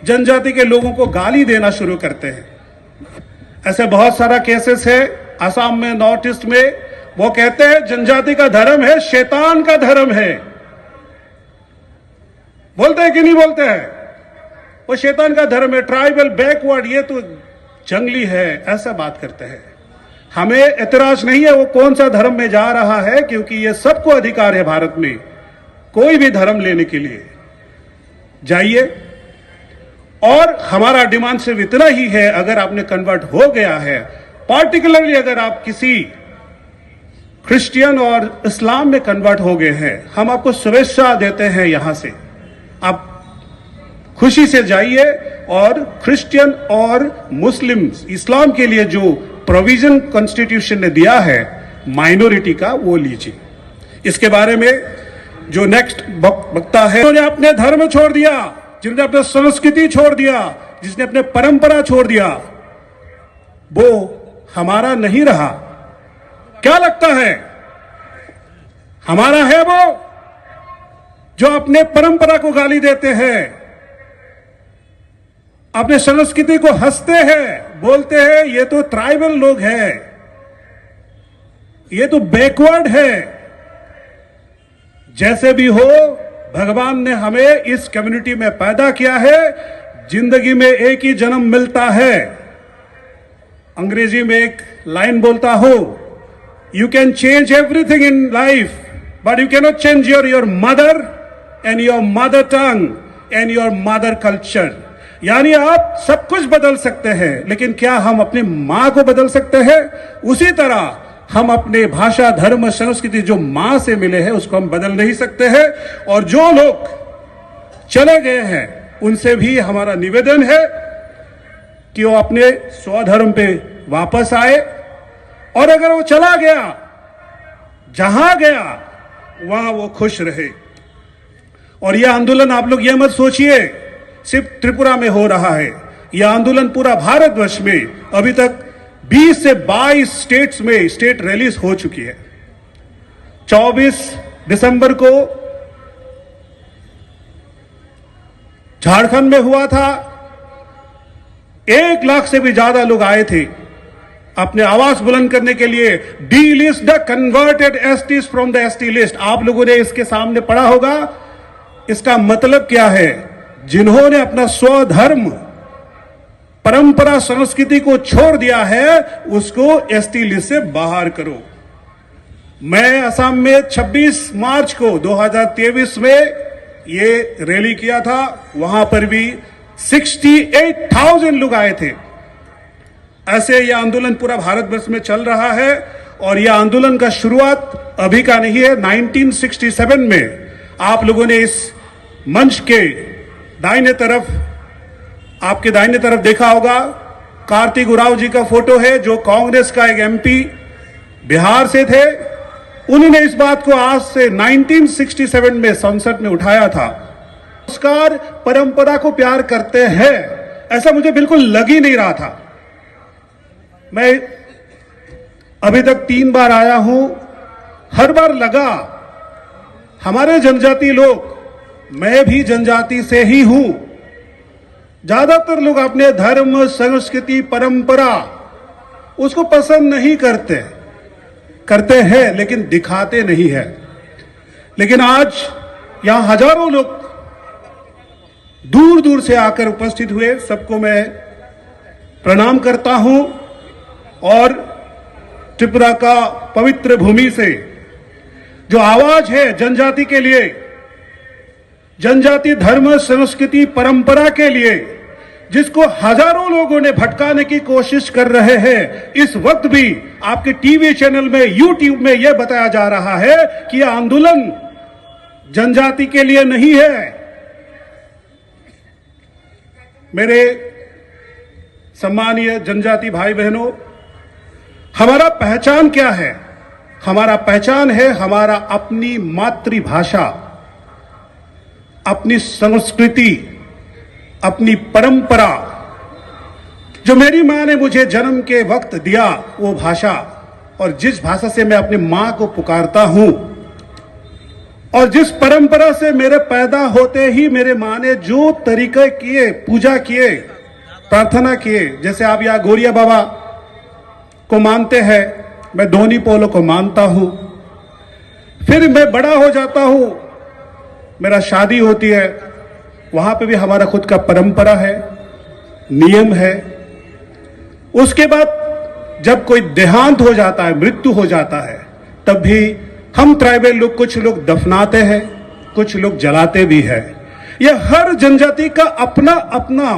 जनजाति के लोगों को गाली देना शुरू करते हैं। ऐसे बहुत सारा केसेस है असम में, नॉर्थ ईस्ट में। वो कहते हैं जनजाति का धर्म है, शैतान का धर्म है। बोलते हैं कि नहीं बोलते हैं? वो शैतान का धर्म है, ट्राइबल, बैकवर्ड, ये तो जंगली है, ऐसा बात करते हैं। हमें एतराज नहीं है वो कौन सा धर्म में जा रहा है, क्योंकि ये सबको अधिकार है भारत में कोई भी धर्म लेने के लिए जाइए। और हमारा डिमांड सिर्फ इतना ही है, अगर आपने कन्वर्ट हो गया है, पार्टिकुलरली अगर आप किसी क्रिश्चियन और इस्लाम में कन्वर्ट हो गए हैं, हम आपको शुभेच्छा देते हैं। यहां से आप खुशी से जाइए और क्रिश्चियन और मुस्लिम इस्लाम के लिए जो प्रोविजन कॉन्स्टिट्यूशन ने दिया है माइनॉरिटी का, वो लीजिए। इसके बारे में जो नेक्स्ट वक्ता है, उन्होंने अपने धर्म छोड़ दिया, जिन्होंने अपने संस्कृति छोड़ दिया, जिसने अपने परंपरा छोड़ दिया, वो हमारा नहीं रहा। क्या लगता है हमारा है वो जो अपने परंपरा को गाली देते हैं, अपने संस्कृति को हंसते हैं, बोलते हैं ये तो ट्राइबल लोग हैं, ये तो बैकवर्ड है। जैसे भी हो, भगवान ने हमें इस कम्युनिटी में पैदा किया है। जिंदगी में एक ही जन्म मिलता है। अंग्रेजी में एक लाइन बोलता हो, you can change everything in life but you can not change your mother and your mother tongue and your mother culture. यानी आप सब कुछ बदल सकते हैं, लेकिन क्या हम अपनी मां को बदल सकते हैं? उसी तरह हम अपने भाषा, धर्म, संस्कृति जो मां से मिले हैं उसको हम बदल नहीं सकते हैं। और जो लोग चले गए हैं उनसे भी हमारा निवेदन है कि वो अपने स्वधर्म पे वापस आए, और अगर वो चला गया, जहां गया वहां वो खुश रहे। और यह आंदोलन आप लोग यह मत सोचिए सिर्फ त्रिपुरा में हो रहा है, यह आंदोलन पूरा भारतवर्ष में अभी तक 20 से 22 स्टेट्स में स्टेट रैलीज हो चुकी है। 24 दिसंबर को झारखंड में हुआ था, 1 लाख से भी ज्यादा लोग आए थे अपने आवाज बुलंद करने के लिए। D list the converted STs from the ST list. आप लोगों ने इसके सामने पढ़ा होगा। इसका मतलब क्या है? जिन्होंने अपना स्वधर्म, परंपरा, संस्कृति को छोड़ दिया है, उसको एसटी लिस्ट से बाहर करो। मैं असम में 26 मार्च को 2023 में ये रैली किया था। वहां पर भी 68,000 लोग आए थे। ऐसे यह आंदोलन पूरा भारतवर्ष में चल रहा है। और यह आंदोलन का शुरुआत अभी का नहीं है। 1967 में आप लोगों ने इस मंच के दाहिने तरफ, आपके दाहिने तरफ देखा होगा, कार्तिक उरांव जी का फोटो है, जो कांग्रेस का एक एमपी बिहार से थे। उन्होंने इस बात को आज से 1967 में संसद में उठाया था। संस्कार, परंपरा को प्यार करते हैं, ऐसा मुझे बिल्कुल लग ही नहीं रहा था। मैं अभी तक 3 बार आया हूं, हर बार लगा हमारे जनजाति लोग, मैं भी जनजाति से ही हूं, ज्यादातर लोग अपने धर्म, संस्कृति, परंपरा उसको पसंद नहीं करते हैं, लेकिन दिखाते नहीं है। लेकिन आज यहां हजारों लोग दूर दूर से आकर उपस्थित हुए। सबको मैं प्रणाम करता हूं। और त्रिपुरा का पवित्र भूमि से जो आवाज है जनजाति के लिए, जनजाति धर्म, संस्कृति, परंपरा के लिए, जिसको हजारों लोगों ने भटकाने की कोशिश कर रहे हैं, इस वक्त भी आपके टीवी चैनल में, यूट्यूब में यह बताया जा रहा है कि यह आंदोलन जनजाति के लिए नहीं है। मेरे सम्मानीय जनजाति भाई बहनों, हमारा पहचान क्या है? हमारा पहचान है हमारा अपनी मातृभाषा, अपनी संस्कृति, अपनी परंपरा। जो मेरी मां ने मुझे जन्म के वक्त दिया, वो भाषा, और जिस भाषा से मैं अपनी मां को पुकारता हूं, और जिस परंपरा से मेरे पैदा होते ही मेरे मां ने जो तरीके किए, पूजा किए, प्रार्थना किए, जैसे आप यहाँ गोरिया बाबा को मानते हैं, मैं धोनी पोलो को मानता हूं। फिर मैं बड़ा हो जाता हूं, मेरा शादी होती है, वहां पे भी हमारा खुद का परंपरा है, नियम है। उसके बाद जब कोई देहांत हो जाता है, मृत्यु हो जाता है, तब भी हम ट्राइबल लोग, कुछ लोग दफनाते हैं, कुछ लोग जलाते भी हैं। यह हर जनजाति का अपना अपना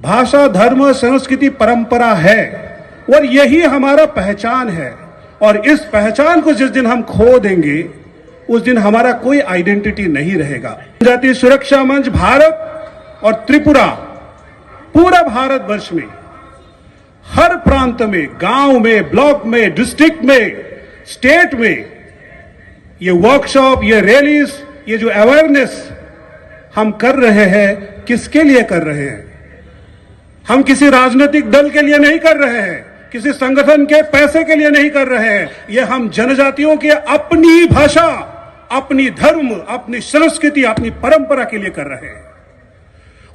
भाषा, धर्म, संस्कृति, परंपरा है और यही हमारा पहचान है। और इस पहचान को जिस दिन हम खो देंगे उस दिन हमारा कोई आइडेंटिटी नहीं रहेगा। जनजातीय सुरक्षा मंच भारत और त्रिपुरा, पूरा भारतवर्ष में हर प्रांत में, गांव में, ब्लॉक में, डिस्ट्रिक्ट में, स्टेट में ये वर्कशॉप, ये रैलीज, ये जो अवेयरनेस हम कर रहे हैं, किसके लिए कर रहे हैं? हम किसी राजनीतिक दल के लिए नहीं कर रहे हैं, किसी संगठन के पैसे के लिए नहीं कर रहे हैं। ये हम जनजातियों के अपनी भाषा, अपनी धर्म, अपनी संस्कृति, अपनी परंपरा के लिए कर रहे हैं।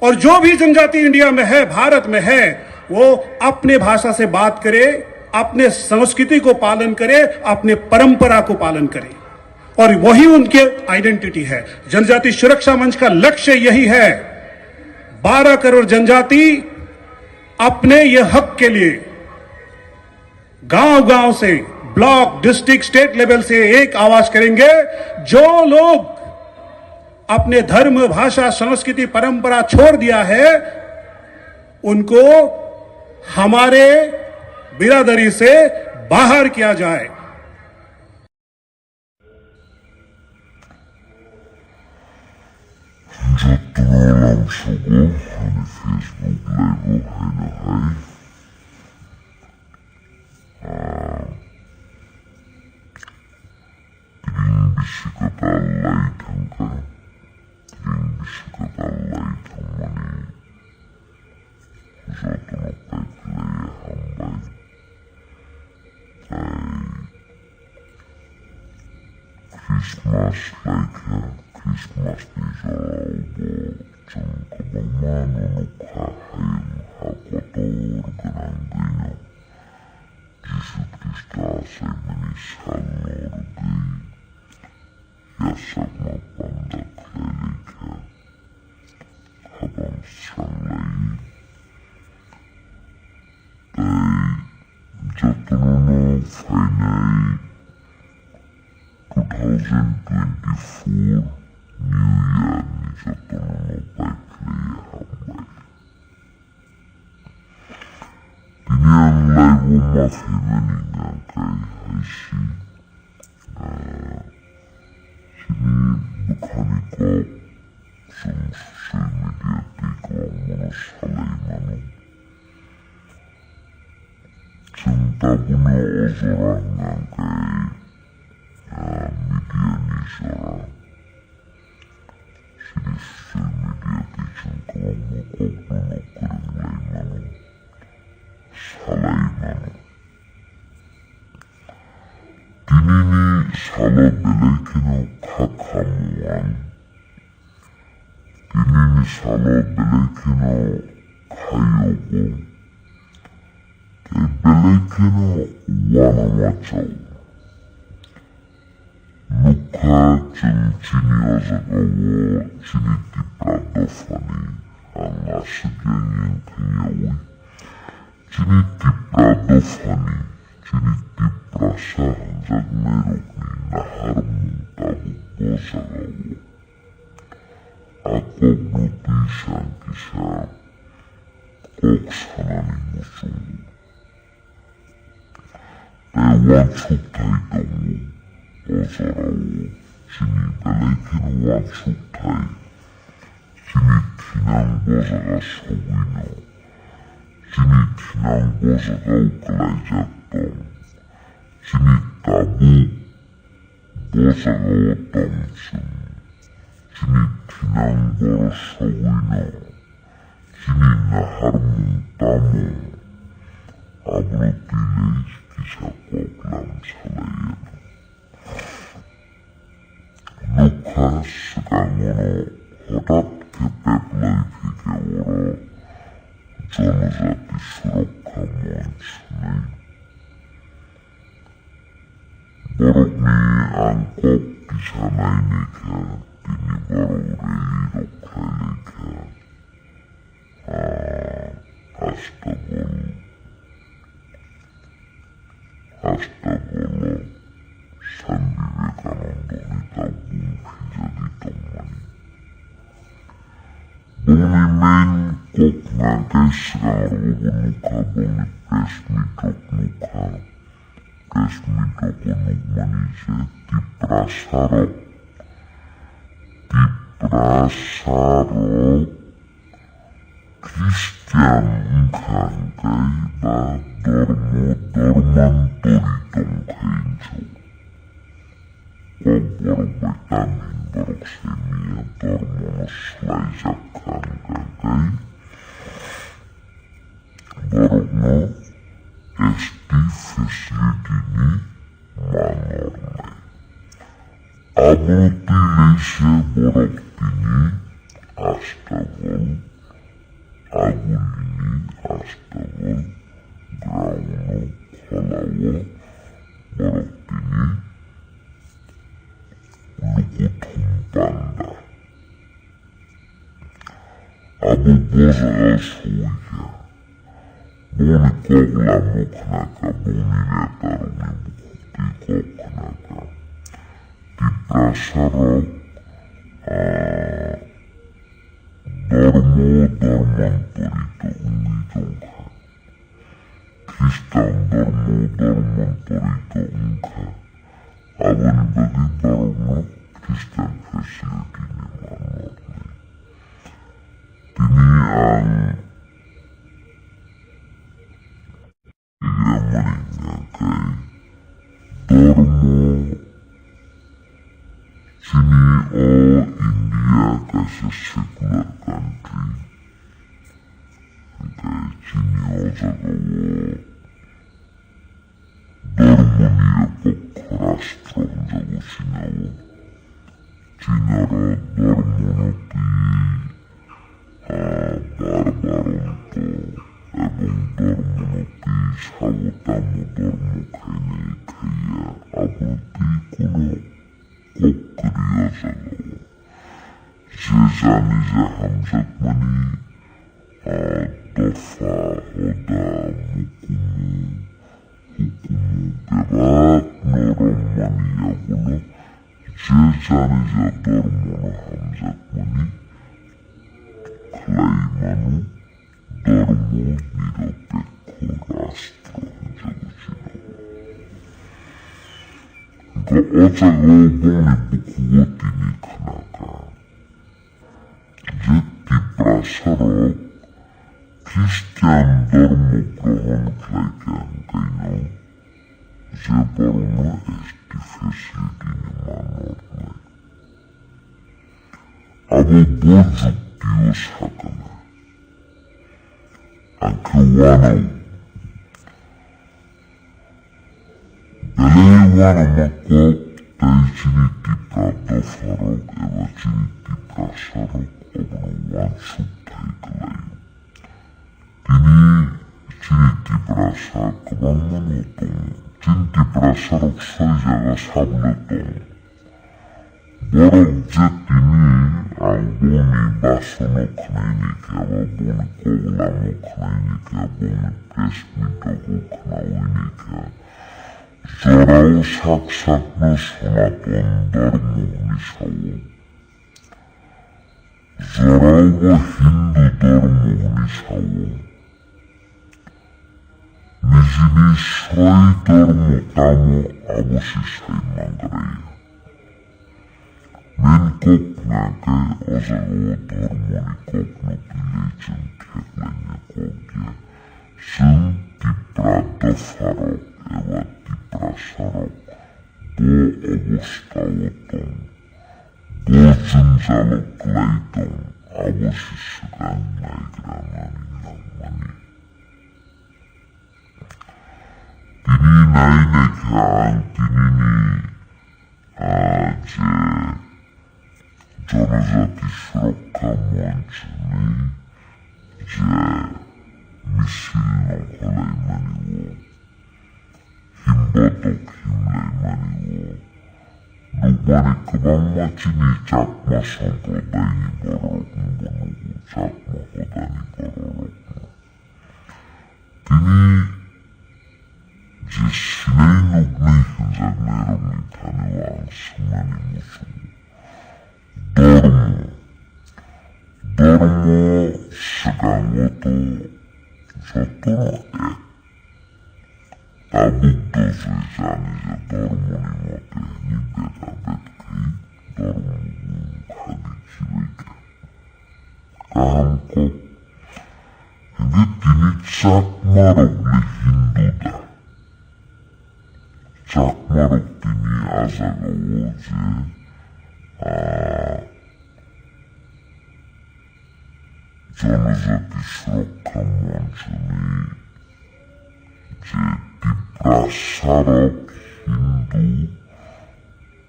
और जो भी जनजाति इंडिया में है, भारत में है, वो अपने भाषा से बात करे, अपने संस्कृति को पालन करे, अपने परंपरा को पालन करे, और वही उनके आइडेंटिटी है। जनजाति सुरक्षा मंच का लक्ष्य यही है। 12 करोड़ जनजाति अपने ये हक के लिए गांव गांव से, ब्लॉक, डिस्ट्रिक्ट, स्टेट लेवल से एक आवाज करेंगे। जो लोग अपने धर्म, भाषा, संस्कृति, परंपरा छोड़ दिया है, उनको हमारे बिरादरी से बाहर किया जाए। Bunimen koknaga srarugunuka buni pesmitoknuka pesmitokonukmanise tiprasarok Christian ngkangkai ba dormantoritong kainso Koborobitamin baroksemia dormonoslaisak kangkangkai Borogno esti facilitini manormai Abrutilese boroktini astavol agulini astavol grauno kholawo boroktini lukutumpanda abu bozaga suya boni kogla muknaka boni letaruni bukti koknaka Tiprasarok dormantorito ungitongka Kristan dormantorito ungka Abani bagi dormo Kristan facility ni manorni Tini ang igamaningakai dormo Sini India kasi secular country. Okay, sini Osagawa Dormonia Pokrastro jago sinawa. Sinara Dormonopi Barbaronto Ebong Dormonopi Sawatamu Dormo Kainai Kaya Abruti Kuno Kokriya Zagawa Zezani Zahamzat Mani Dofa Hoda Mukumu Hukumu Gerak Norom Mani Yagulo Zezani Zador Mono Hamzat Mani Klaimanu Dormo Nidopeko Rastro Jagusinawa Ozago boni bukuotini kanaka Jeti prasarok Christian dormo grohon klaikan kaino Zeborno esti facilitini manorne Abo bojuk Dios hakana Anke wanau Belewana makok tai sini tiprata farok eva sini tiprasarok obno wansuk tai kelayu. Tini sini tiprasa kebang manutong, sini tiprasarok sajaga sabletong. Borok jet ini ang boni basonok naini kaya boni koglamok naini kaya boni pesmitokok naini kaya. Zorau sak-sakna sonaton dormo nisawo. Zorau wa Hindu dormo nisawo. Nizini soy dormo tamo abosisay mangraya. Menkok nake ozago dormo nikok no pilechen keklanya kokya. Sen tiprata farok ewa tiprasarok bo obostawotong bo zunzalok laitong abosisigan naigranan ilang mani. Tini nainekhaan tinini je Jonazati Shrokka Monchini je misil nong kolay maniwo Himbotok himlay maniwo Nubari kebang macini cakma samprodayni borok Mbonugu cakma hodani borok Tini je sinay nugnay hinzag mayroong ni taniwaan sumani musugo Dormo sekangoto sotoro ek. Tabuk dosu jani je dormoni mote ni beta betki dormu khadichi wike. Kahamko hindi tini chakmarok le hinduda. Chakmarok tini azagawo je জনজাতি সুরক্ষা মঞ্চ নেই যে প্রসারক হিন্দু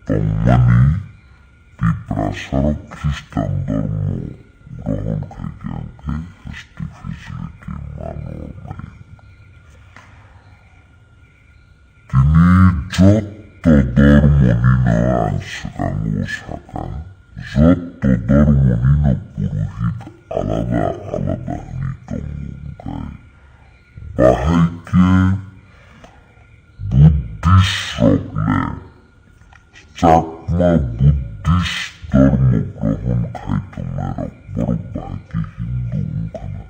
তম্মানি প্রসারক খ্রিস্টান ধর্ম গ্রহণ খাইকে ST facility মানো নাই তিনি যত ধর্ম নিন আংশিকাঙ্গ শাখা যত ধর্ম নিন পুরোহিত আলাদা আলাদা নিতমুখায় বাহাইকে বুদ্ধিস্ট রকলে চাকমা বুদ্ধিস্ট ধর্ম গ্রহণ খাইতো মেরক বড় বাহাইকে হিন্দু মুখানা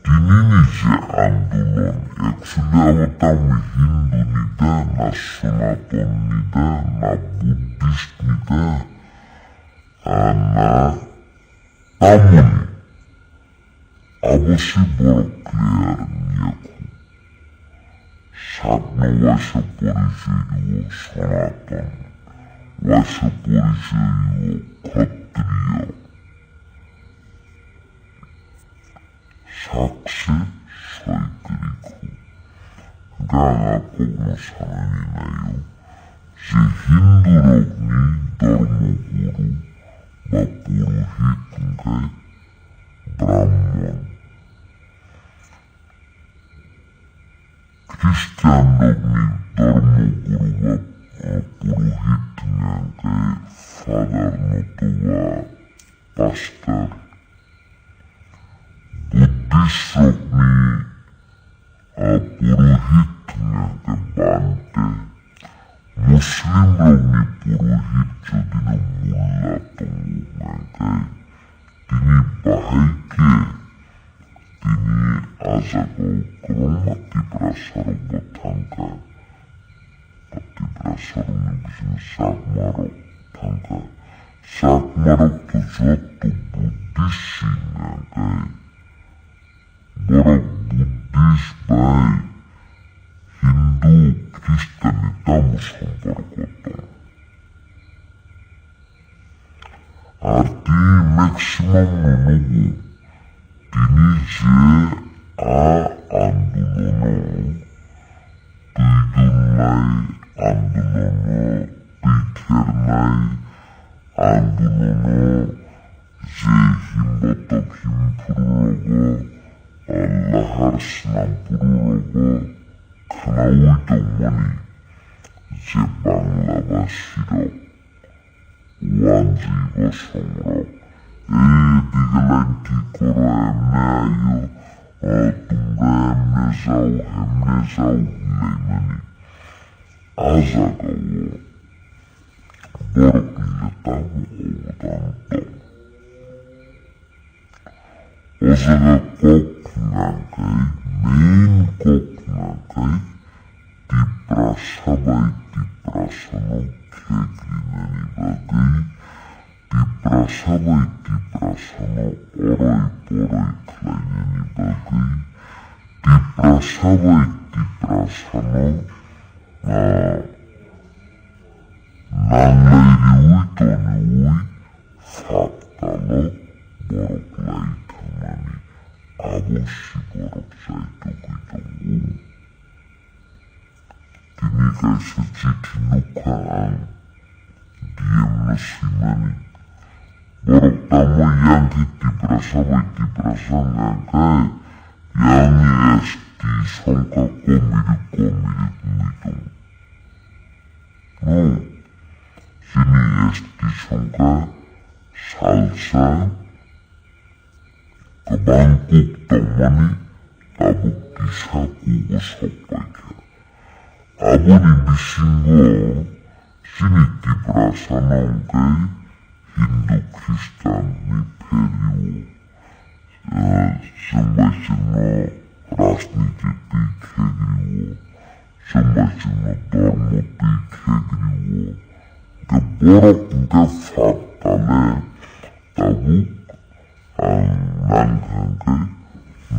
তিনি নিজে আন্দোলন একচুয়ালি আবতাম হিন্দু নিতে না সনাতন নিতে না বুদ্ধিস্ট নিতে না তামনি অবশ্যই বড় ক্লিয়ার নিয়ে সাগ্ন ওয়াস পরিচয় সনাতন ওয়াস পরিচয় ক্ষত্রিয় সাক্ষী সৈকরিকু গাঙা কর্মসারণী নায়ু যে হিন্দু রগ্নি ধর্মগুরু বা পুরোহিত গায় ব্রাহ্মণ খ্রিস্টান রগ্নি ধর্মগুরু বা পুরোহিত গায় ফাদার নতুবা পাস্টার বুদ্ধিস্টনি পুরোহিত নাকে বানতে মুসলিম রগ্নি পুরোহিত যদি না মূল্যাতম নাকে তিনি বাহাইকে তিনি আজাগো ক্রমাতি প্রাসারক থাঙ্কা অতি প্রাসারণ বিষ্ণু সাকমারক থাঙ্কা সাকমারক তো যত বুদ্ধিস্ট নাকে বড় বুদ্ধিস্ট ভাই হিন্দু খ্রিস্টানি তাম সম্পর্ক আর তিনি ম্যাক্সিমাম ননগু তিনি যে আন্দোলন দুইজন নাই আন্দোলন পিঠের নাই আন্দোলন যে হিমবতক হিমফুরগ আল্লাহর স্নাম পুরুরগ খানাউইত মনি যে বাংলাভাষীর ওয়ানজীব সংগ্রাম এই দিকে লাইন ঠিক করো এমনে আইও তোমরা এমনে যাও লেমানি আজাগাও বড় নিলেতাম অবদান ওজাগা কক নাগাই মেইন কক নাগাই tiprasabai tiprasano kegrinani bagai tiprasabai tiprasano oroi poroi klainani bagai tiprasabai tiprasano nanlairi ui toni ui faktalo borok lai thamani aboshi borok saito kuitongu তিনি কাছে চিঠি নুখান ডিএম নসিমানি বরক তামো ইয়াঙ্কি তিপ্রাসাবাই তিপ্রাসাঙ্গাঙ্কায় ইয়াঙ্গি এসটি সংখ্যা কমিরি মুইতং যিনি এসটি সংখ্যা সালসা গোবাংকুক তমানি তাবুক দিশা কুগো সব্বাইকা 아버리 미신고 신이 띠브라사나온게 Hindu, Christian, Nepali, Sambhajana, Rasniti, Khegriwo, Sambhajana, Dharma, Khegriwo, Geborok, Gefatale, Tabuk, ang Nanghangke,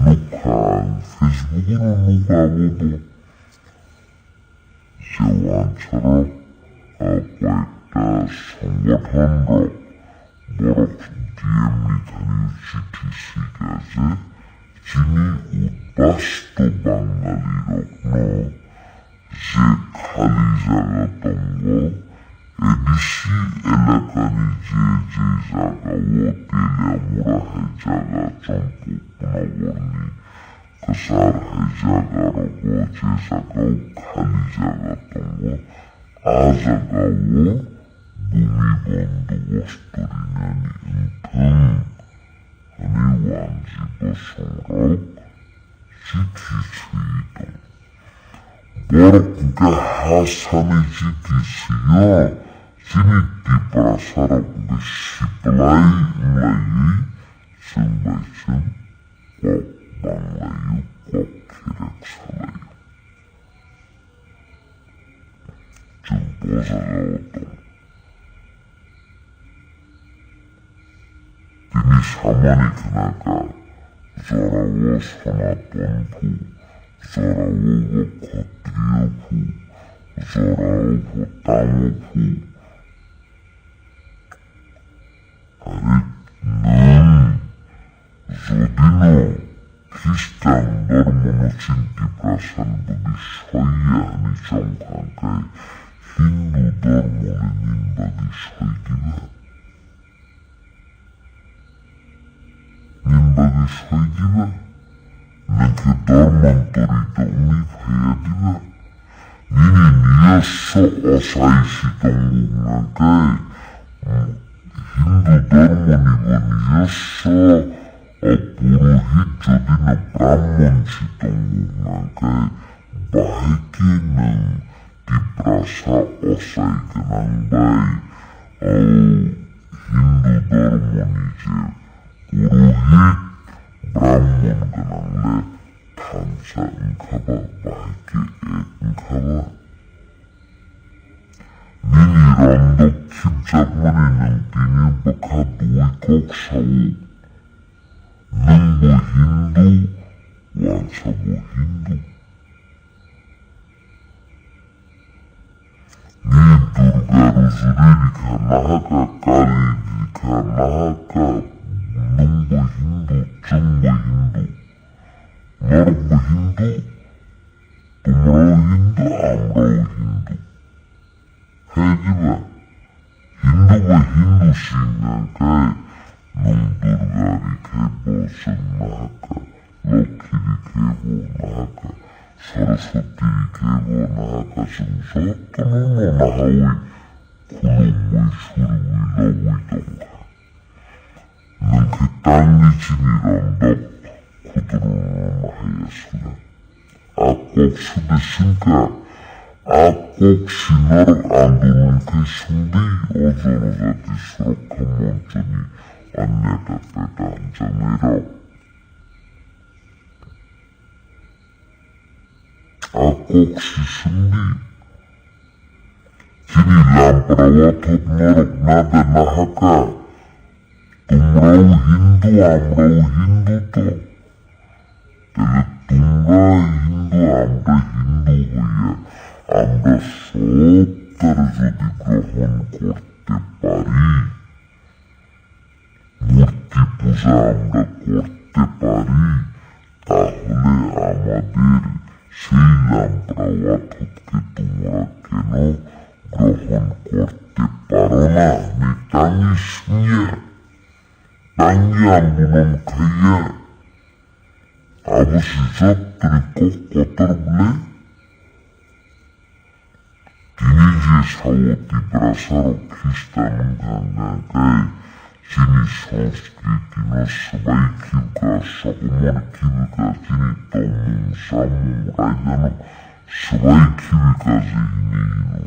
Nukhan, Facebook, Nukabodo, Sewansarok, Akweta, Sangwathandra, Borok, DMI Thani, CTC Gaze, Chini, Udbasto, Bangali, Rokno, Ze Khali Jagatongo, ADC এলাকানি যে যে জায়গা ও তেলিয়ামুড়া হে জায়গা চম্পকনগরনি কসার হে জায়গা রব যে জায়গাও খালি জায়গা তঙ্গ আ জায়গা ও ভূমি বন্দোবস্ত রিনানি ইনথং হানি ওয়ানজিব সংরক চিঠি ছুইতং বরকুকে হাসানি চিঠি সিয়া Siniti prasarok besiplay melayu sembacem kok banglayu kok kirek salayu jumpo zagawato Tini samani kenaka zorawo sanatonpu zorawo wakotriyopu zorawo tamopu Zodino, Christian, Dormono, Cinti, Prasan, Budi, Soya, Ni Chongkangkai, Hindu, Dormono, Nimbadi, Soydiba. Nimbadi, Soydiba. Nake Dorman, Torito, Uni, Fayadiba. Nini, Niyaso, Osai, Sitongu, Nangkai. Hindu Dharma Nibaniyaso Purohit Jodina Brahman Sitongu Nangkai Bahiki Nang Diprasa Osai Kenangbai Hindu Dharma Nije Purohit Brahman Kenangle Tansa Engkaba Bahiki Engkaba Nini randok kibjagmani nang tini baka duwi kok sawo nang bo Hindu wansa bo Hindu Ni Durga Ruzuri dika nahaka Kali dika nahaka nang bo Hindu jang bo Hindu nar bo Hindu tumraw Hindu amraw Hindu Hejiba, Hindu ba Hindu sinangkai, nung Durga rikebo sumaka, Loki rikebo naka, Saraswati rikebo naka, Sumsoto nono nahawi, kulungwi surwi lawi tongka. Nang kitangi cinirandak, kuturuno mahayasuna. Akok sudah singkat, Akok sinar andungan kesundi ozor-ozati suruk kemoncani anyata petan jamirau. Akok sisundi kini lamprawatot norok nada nahaka tumrau Hindu amrau Hindu to telet tumra Hindu amra Hindu hoya আমরা সব তার যদি গ্রহণ করতে পারি মূর্তি পূজা আমরা করতে পারি তাহলে আমাদের সেই লাম্প্রাওয়াতকে তোমরা কেন গ্রহণ করতে পারো না নিতাঙ্গিস নিয়ে তাঙ্গি আন্দোলন খাইয়া আবশ্যি যত্রে কতর বলে Kini je sawati prasaro Kristan Nangkai Sini Sanskriti no sebaiki ka sakumar kibika Sini tomong samung raidano sebaiki bika zihini ino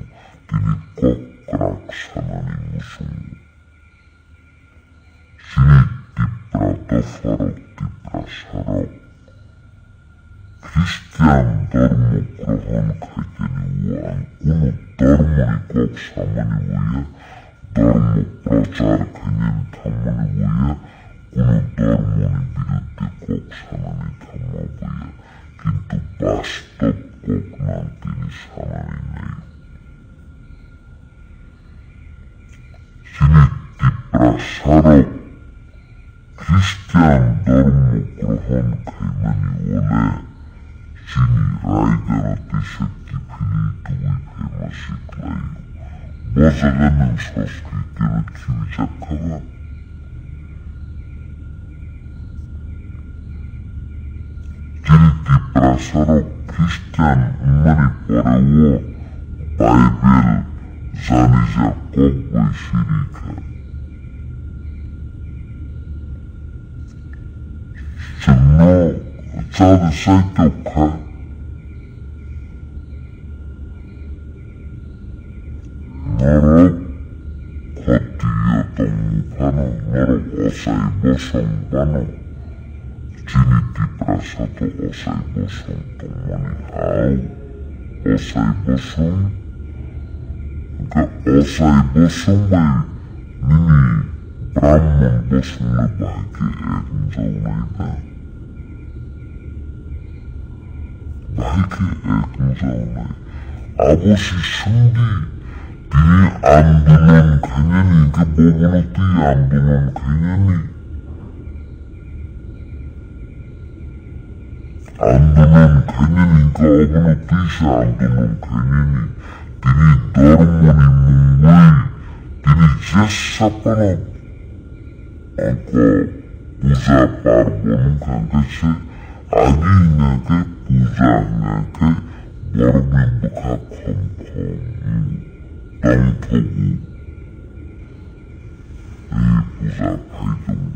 Kini kok raksanani musungu দফার তীব্র সড়ক খ্রিস্টান ধর্ম গ্রহণ খাইতে নিওয়ান কোন ধর্মনি কক সামানি বইয়া ধর্ম প্রচার খাইনেন থামানি বইয়া কোন ধর্মনি বিরুদ্ধে কক সামানি থামা বইয়া কিন্তু বাস্তব কক নাম তিনি সামানি নাই তিনি তীব্রাসারক খ্রিস্টান ধর্ম গ্রহণ খাইমানি বলে যিনি রায়দারাতে শক্তি ফিরি তুমি ফেমাসি ক্লাই বজাগানের সংস্কৃতির খিমিচাক খাবার যিনি তীব্রাসারক খ্রিস্টান মানে পরেও বাইবেল জানি যা কক বই সিঁড়ি খায় জন্য যাদের সাইতেও খায় নরক ক্ষত্রিয়তম মুখানো নরক অসাইব সম্পানো যিনি তীব্রাসাত অসাইব সন্তম মানে হাও অসাইব সম অসাইব সময় মিনি ব্রাহ্মণ বসুনে বাহাকে এক যাওনাই না বাহাকে এক যাওনাই আবশী সঙ্গী তিনি আন্দোলন খাইনি কে ববনতি আন্দোলন খাইনি আন্দোলন খাইনি কে অবনতি সে আন্দোলন খাইনি তিনি ধর্মনি মুঙ্গই তিনি চেষ্টাপন অঙ্ক পূজা পার্বণ খাইছে আগেই নাকে পূজা নাকে বড়বিন্দু খা খম খম দংথগু এই পূজা খাইদমু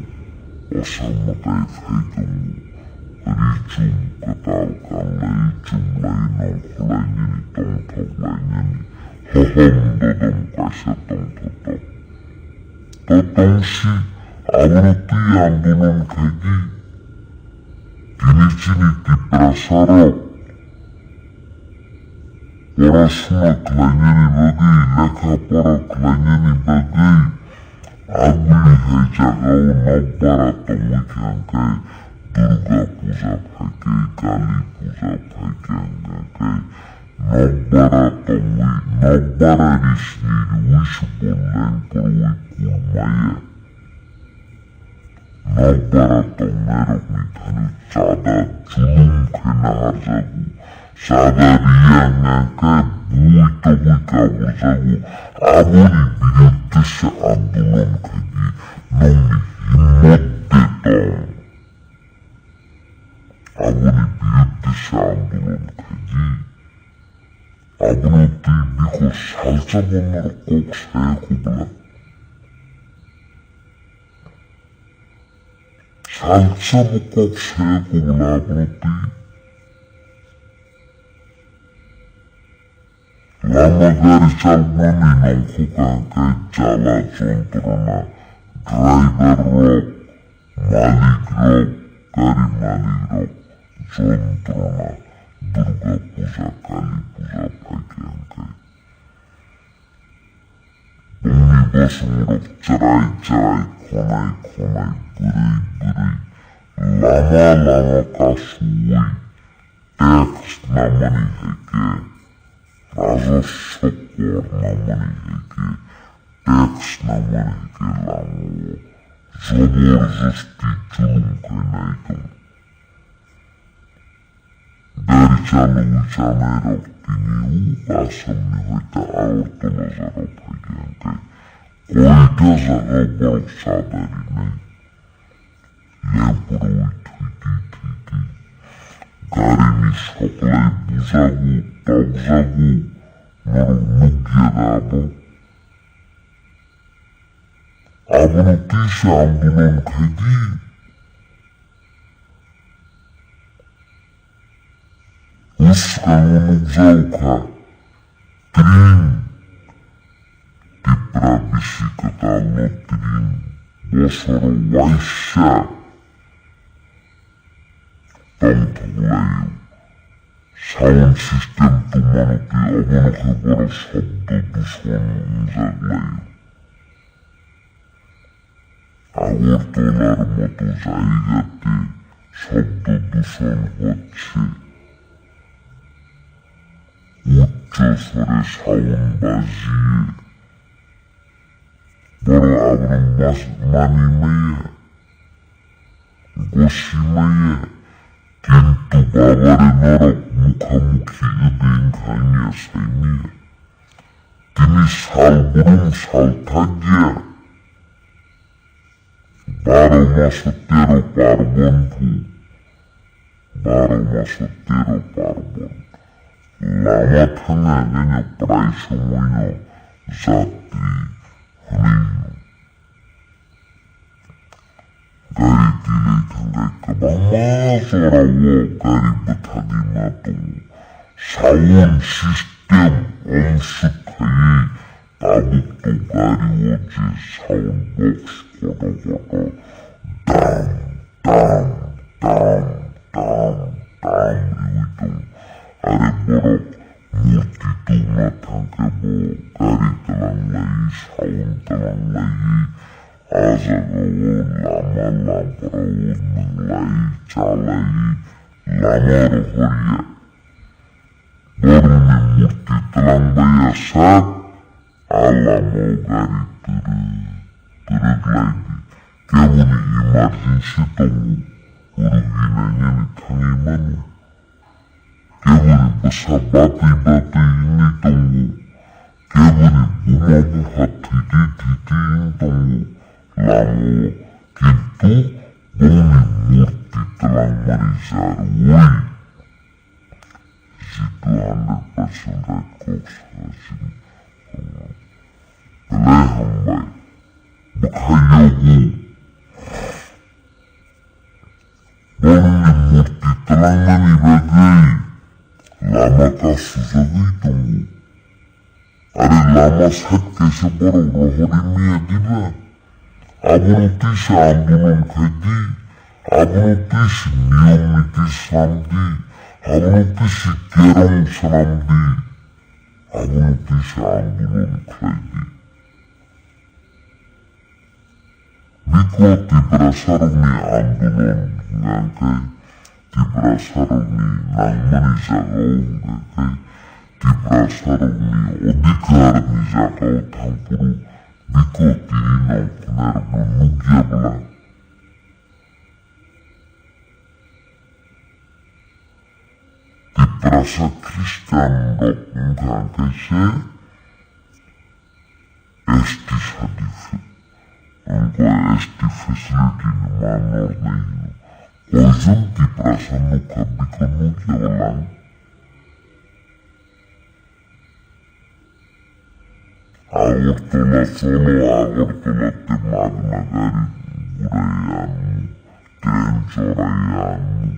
অসামতায় খাইদমু রিচুম কাতাল কালাই চুমলাই নখলাই নিনি দংথগলাই নিনি হহম দদম কাশা দংথত ততংশী আবরতি আন্দোলন খাইদি তিনি চিনি তীব্রাসারক পড়াশোনা ক্লাইনি বাগেই লেখাপড়া ক্লাইনি বাগেই আগুলি হয়ে জাগাও নব্বারা তমুখাঙ্কায় দুর্গা পূজা ফাঁকে কালী পূজা ফাঁকে আঙ্গাকায় নব্বারা তমুই নব্বারা ঋষির উইশ বললেন পড়ুই কুলমাইয়া নব্বারা তমের মিঠানি চাঁদা চুলুম খেনাহার যাবু চাঁদা রিয়া নাকায় বুই টবুই কাবুর যাবু আবরি বিরুদ্ধে সে আন্দোলন খাইদি নমি হিম্মত দেতম আবরি বিরুদ্ধে সে আন্দোলন খাইদি আবনতি বিকো সালচা বন্যার কক সায়া কুবলা সালচা কক সায়া কুবলা আবনতি লামাগাড়ি চালমানি নৌকাঙ্কায় জ্বালা যন্ত্রণা ড্রাইভার রক মালিক রক গাড়ি মালিক রক যন্ত্রণা দুর্গা পূজা কালী পূজা ফাঁকে আঙ্কায় বমি বসমরক চড়াই চড়াই খনায় খনায় বুড়াই বুড়াই লামা লামা কাশুই ট্যাক্স নামানি হেকে রাজস্ব কর নামানি হেকে ট্যাক্স নামানি হেকে লামো জবরদস্তি জুলুম খাই নাইকম গাড়ি চালু চামেরক তিনিও আসামনি হইতে আওরতলা জায়গা ফাঁকে আঙ্কায় কয়টা জায়গা বরফ সাদারি নাই লেপড় ওই থুইতি থুইতি গাড়ি নি সকলাই বুঝাবো তবজাবো নর মুগিয়ে দাবো আবনতি সে আন্দোলন খাইদি উস্কানো জৌখা ত্রিন তীব্রা বিশিকতা লত্রিন বছর ওয়াইশা tangtuglayo. Sound system tumanoti অবনতি বড় শব্দ দূষণ জাগলাyo. আগরতলার মতো জায়গাতে শব্দ দূষণ হচ্ছে। উচ্চ স্বরে সাউন্ড বাজিয়ে বড় আবরণ মানি মাইয়া বসি মাইয়া কিন্তু বাবারে নরক মুখামুখি এদিন খাইয়া সাইমিয়া তিনি শাল বরুণ শাল থাকিয়া 12 মাস 13 পার্বণ ভূ 12 মাস 13 পার্বণ লামা থাঙা গেনে প্রায় সময় যাত্রী হরিণ গাড়ি দিলে থাঙ্গাই কাবা মাসরাও গাড়ি বেথাগি মাতো সাউন্ড সিস্টেম অংশ খাইয়ে তাবুক তো গাড়ি হচ্ছে সাউন্ড বক্স কত কত দাম দাম দাম দাম দাম ইউতো আরে বড় মূর্তি তো না থাকে বো গাড়ি তালাং লাই সাউন্ড তালাং লাই আজাগাও লামা লাম্পরাও নংলাই চালাই লামার হরিয়া বরুণে মূর্তি তালাং বাইয়া সাক আলামো গাড়ি তুরে গ্লাইবি কেবনি ইমার্জেন্সি তমু পুরুগিনা ইয়ানি থাঙি মানু কেবনি বসা বাতি বাতি ইনি তমু কেবনি বুমা বুহা থিতি থিতি ইন তমু লামো কিন্তু বৌনি মূর্তি তালাং মারি যার ওই জিতু 100% রাইট কোক্স হাসিনি Belehambay, bakayago. Bonni murti talangan ibagay. Lama ka susagay tungo. Ari lama sakit kaysa baro rohorin niya diba? Abunuti sa andulon kadi. Abunuti si niyong niti samdi. Abunuti si kerong sanamdi. Abunuti sa andulon kadi. Biko tibrasaruni andulon ngangkay, tibrasaruni nangmani zagaw ngangkay, tibrasaruni odikar ni zagaw tangpuru, biko tininaw kunerno nugyabla. Tibrasa Christian dok ngangkay se, estis hadifit. Engkau esti facility naman ordaino. Ozon ti prasano kabikono kyawalan. Agortola solo agortola te magnagari burayanu, trenchorayanu.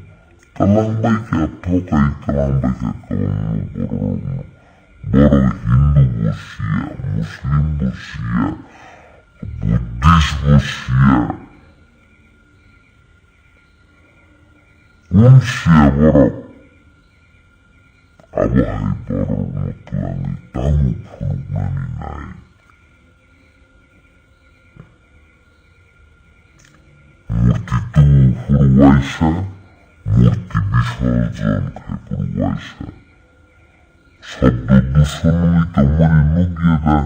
Talambay kaya tokay talambay kaya kawamu borono. Boro Hindu Busia, Muslim Busia, Buddhismo siya. Siya baro. Abahay baro mutlangi tamu punugmani nai. Murti tu Purwaisa, murti Biswarjan kay Purwaisa. Sabdo dusun ito marinog yada.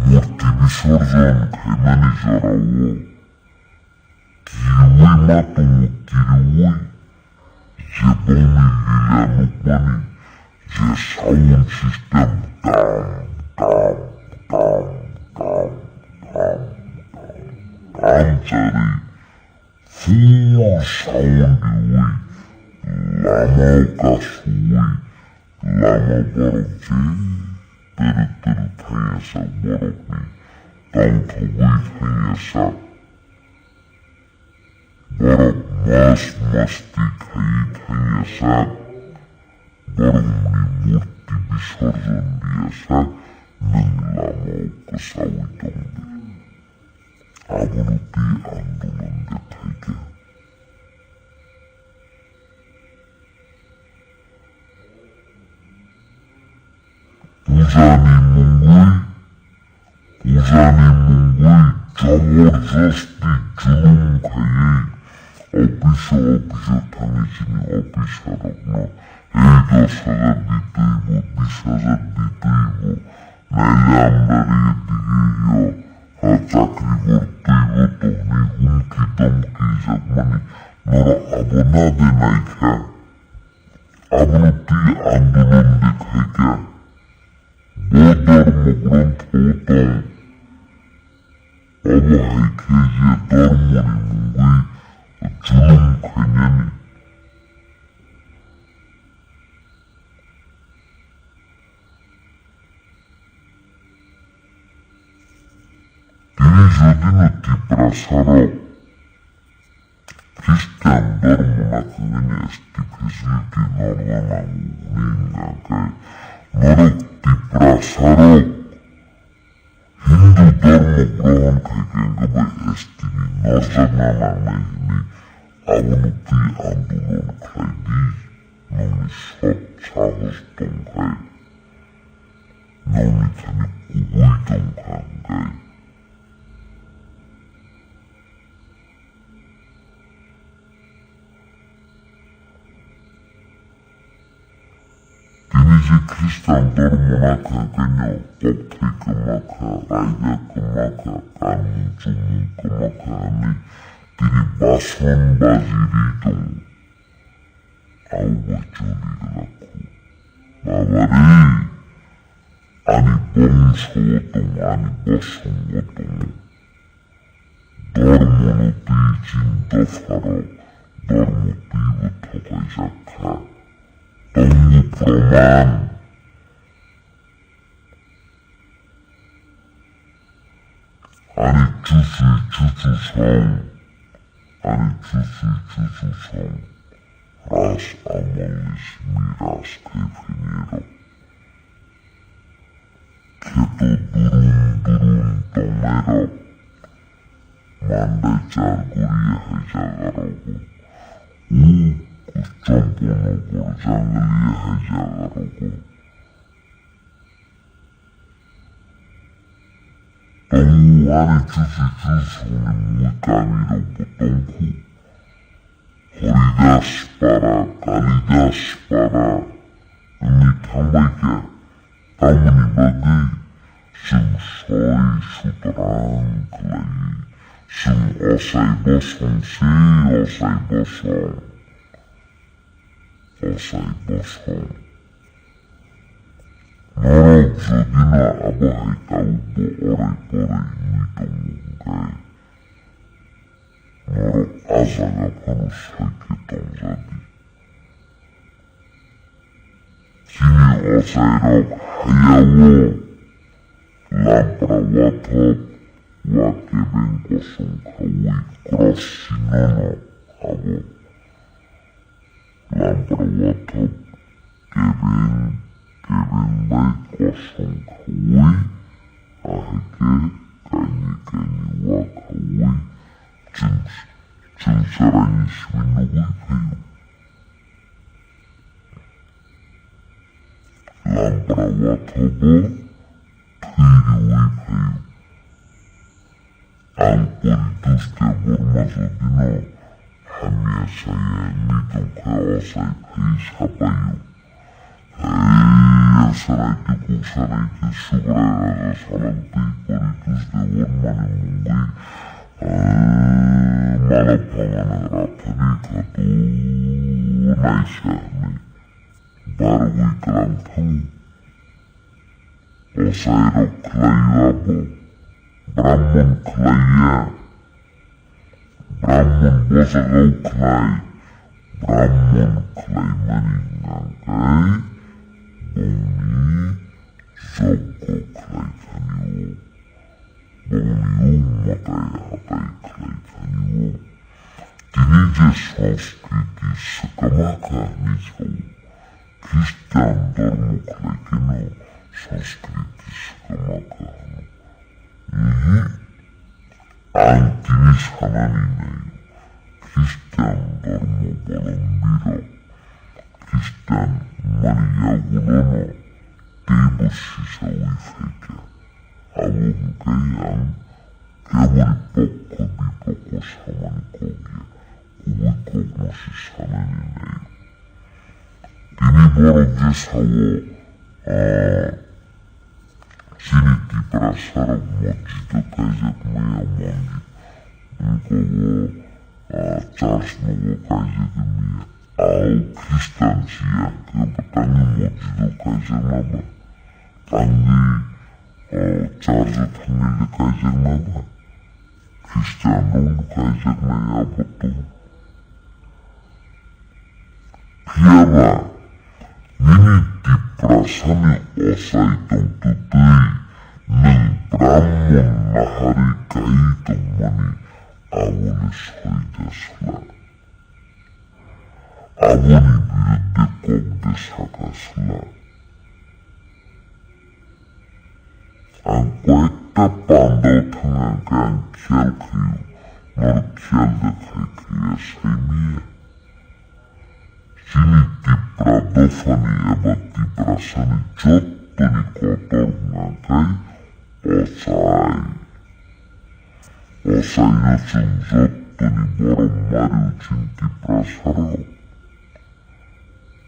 Murti Biswarjan kay Manijarawo. Kiriwi matungo kiriwi. Jebong nililanok mani. Je sound system dam, dam, dam, dam, dam, dam. Cari full sound iwi. Lama kasui. Lama baroki. Teri-teri thayasa baroki. Tangkawi thayasa. Barok mas masti khayi thayasa. Barok ni murti Biswarjan biasa. Nang lama kasawi tongdi. Abunuti andulan জবরদস্তি জুলুম খাইয়ে অফিসে থামিয়েছিনি অফিসারক না এই 10,000 দিতেইব 20,000 দিতেইব নাইলে আমরা এদিকে চাকরি করতেইব তখনই হুমকি টমকি যাক মানে নরা আবনাদে নাই খা আবনতি আন্দোলন দেখাই কা ধর্মগ্রন্থ তং অবহাই খেয়ে ধর্মনি মুঙ্গই জুলুম খাইনি তিনি যদি ত্রিপুরা সড়ক খ্রিস্টান ধর্ম না খাইনি এসটি ফেসিলিটি নর্দানা নিঙ্গাকায় নরক ত্রিপুরা সড়ক হিন্দু ধর্ম গ্রহণ থেকে এসটিনি নর্দানা নামাইনি অবনতি আন্দোলন খাইনি নমি সৎ সাহস টঙ্কায় নমি খানি কুবুই টঙ্কাঙ্গায় তিনি যে খ্রিস্টান ধর্ম না খাইনি পপ থেকে মাখা রায়গাকে মাখা কানুন চুমুকে মাখা আনি তিনি বাসনবাজিরই দৌ আউবা চলি রাখু বাবারে আনি বংশগতম আনি বসঙ্গতম ধর্মনতি চিন্তা ফারক ধর্মতীব ঠকাই যাক্ষা তঙ্গ প্রমাণ আনি চুচু চুচু সং আনি চুচু চুচু সং রাস আমলিস মিরাস খেফিনির খেত দুরুন দুরুন তমের মান্ডায় চার গড়িয়ে হাজাগারগু উ চম্পনগর জাঙ্গলিয়ে হাজাগারগু তঙ্গু আনি চুচু চুচু মুই কামির তঙ্কু হরিদাস পাড়া কালিদাস পাড়া ini थांबायखा गावनि बागै जों सय सुतरां खालायो जों असाय बसंसै असाय बसं नरक जदिना आबहाय गावबो अराय बराय मिदंगाय नरक आजागा फानु सयखे दंजादि Kini osairok hayawo labra watop wakeben kosong kawi cross sinono abo labra watop keben bay kosong kawi ahike kanyi wakawi jeng sarani sminogui kayu labra watobo tuiriwi payu angkoritustia bormazodino hamia saya nidongka osai payu sapayu sarai tuku sarai ke subrai raja salantai koritustia bormani munggi malapangana ratani katu naisahni Barwi kelantang Osairo kelayu Brahman kelaya Brahman bosagau kelai Brahman kelai meningangkai Bumi Zoko kelai kaniwo Bumi matai hatai kelai kaniwo Kini je sanskriti sekamaka nijau Kristen धर्म खाइकिनो संस्कृति सेकामाकानो आंतिनि सानानि नाय ख्रिस्टान धर्म बलम्बिर ख्रिस्टान मानियागुलोनो देव शिशौ 사워 진이티 브라사라 모지도 가이작마야 몽기 이거 짜스노고 가이작마야 아우 크리스탄시야 그 땅이 모지도 가이작마봐 땅이 짜르 탕밀리 가이작마봐 크리스탄으로 가이작마야 보통 비아바 Nini di prasani osai tong tutui nang brahmon nahari kai tong mani awoni soidasla. Awoni biruddhe kogde sakasla. Ang koekta pandau thanganke ang khiyal khiyu nor khiyal dekhai khiya saimiya. Sini tipradofani eba tiprasani jottoni kotor ngakai osai. Osai yocun jottoni borom mari ucin tiprasaro.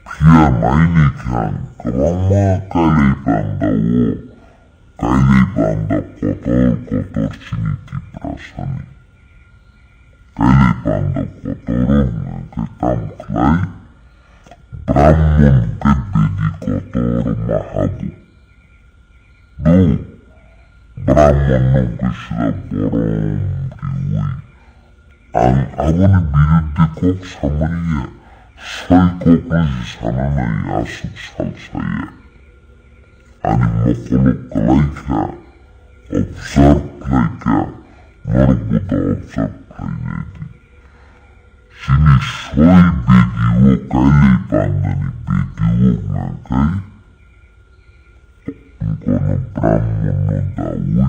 Pia maini kan krama kali banda wo. Kali banda kotor sini tiprasani. Kali banda kotor ngakai tamklai. Brahmon kebedi kotor mahabu. Do Brahmon nongkisla borom riwi. Ang awoni biruddhe kok samaniya soy koklisi sananai asuk salsaya. Ani mokolok kalaika observe kalaika norbuda observe kalainedi. Sini soy bedi wo kaile pandani bedi wo ngakai Ngono Brahmon no dawi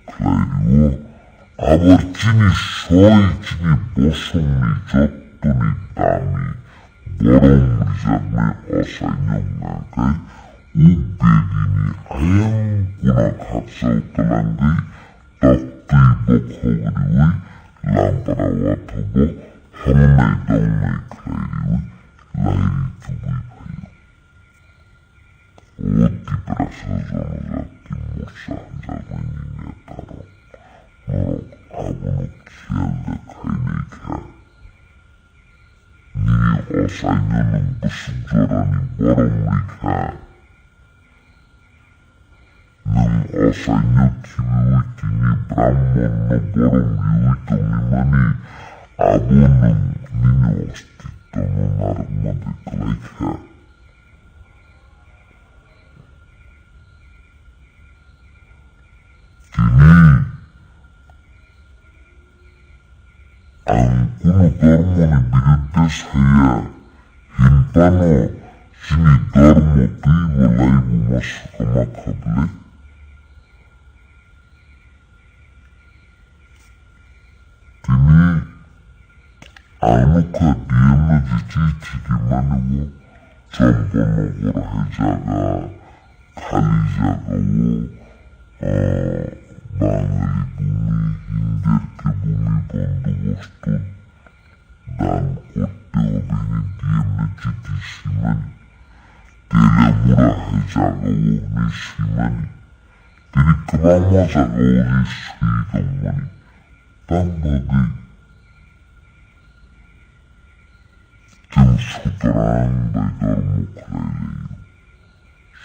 klairi wo awar sini soy sini bosong ni jottoni dami borom rizagme osai nyong ngakai bedi ni ayang kuna khatsau talangai taktui bokhogriwi Lamparawatabo hamnai daunai klairiwi lairi tubui bhayu. Oti prasa zanazati musa jagani netaro. Norok abono khiyal dekhai nei kya. Nini osai nyanong besujorani borom rikha. Nang osai nyotimi tini Brahmon no borom riwito mimani abonong nini ostito no narmade kalaika. Kini ang kuno dharma ni biruddhe saya himpano sini dharma tiwa laibu masukamakhable. Kini anuka diemna jijiji di mana wo jambono gorhai jaga khali jaga wo bangali bumi hindir ke bumi bandobosto dan korte obini diemna jiji simani tele murahai jaga wo ne simani tini krama jaga wo ne sui mani Tambagai Tim sutarang bai dharma klailiyu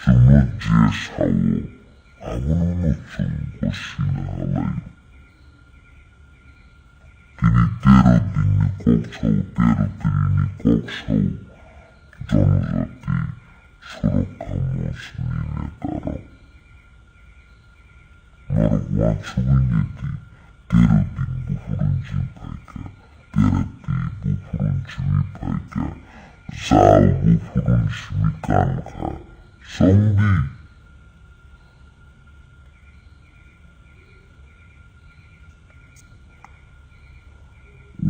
Sumajya sawo Awanono chungko sinahalayu Tini tero dini koksau tero tini koksau Janjati surokamos ninetaro Narwachu wineti Tero din bufurunci paika, terati bufurunci mi paika, zal bufurunci mi kanka, songdi.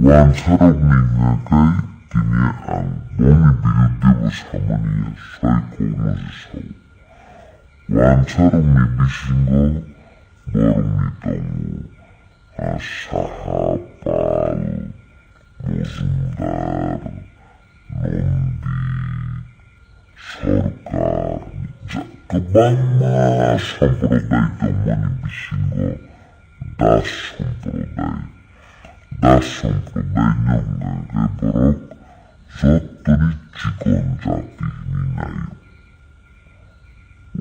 Wansarog ni ngakai kini ang bomi biruddhe wasamaniya soy kognosi sawo. Wansarog ni bisingo boromi tomo. Sahapal, Muzundar, Nondi, সরকার বাংলা সম্প্রদায় তেমন বিশৃঙ্গ দাস সম্প্রদায় নঙ্গে বরক যত্তরি চিকন জাতি নিনায়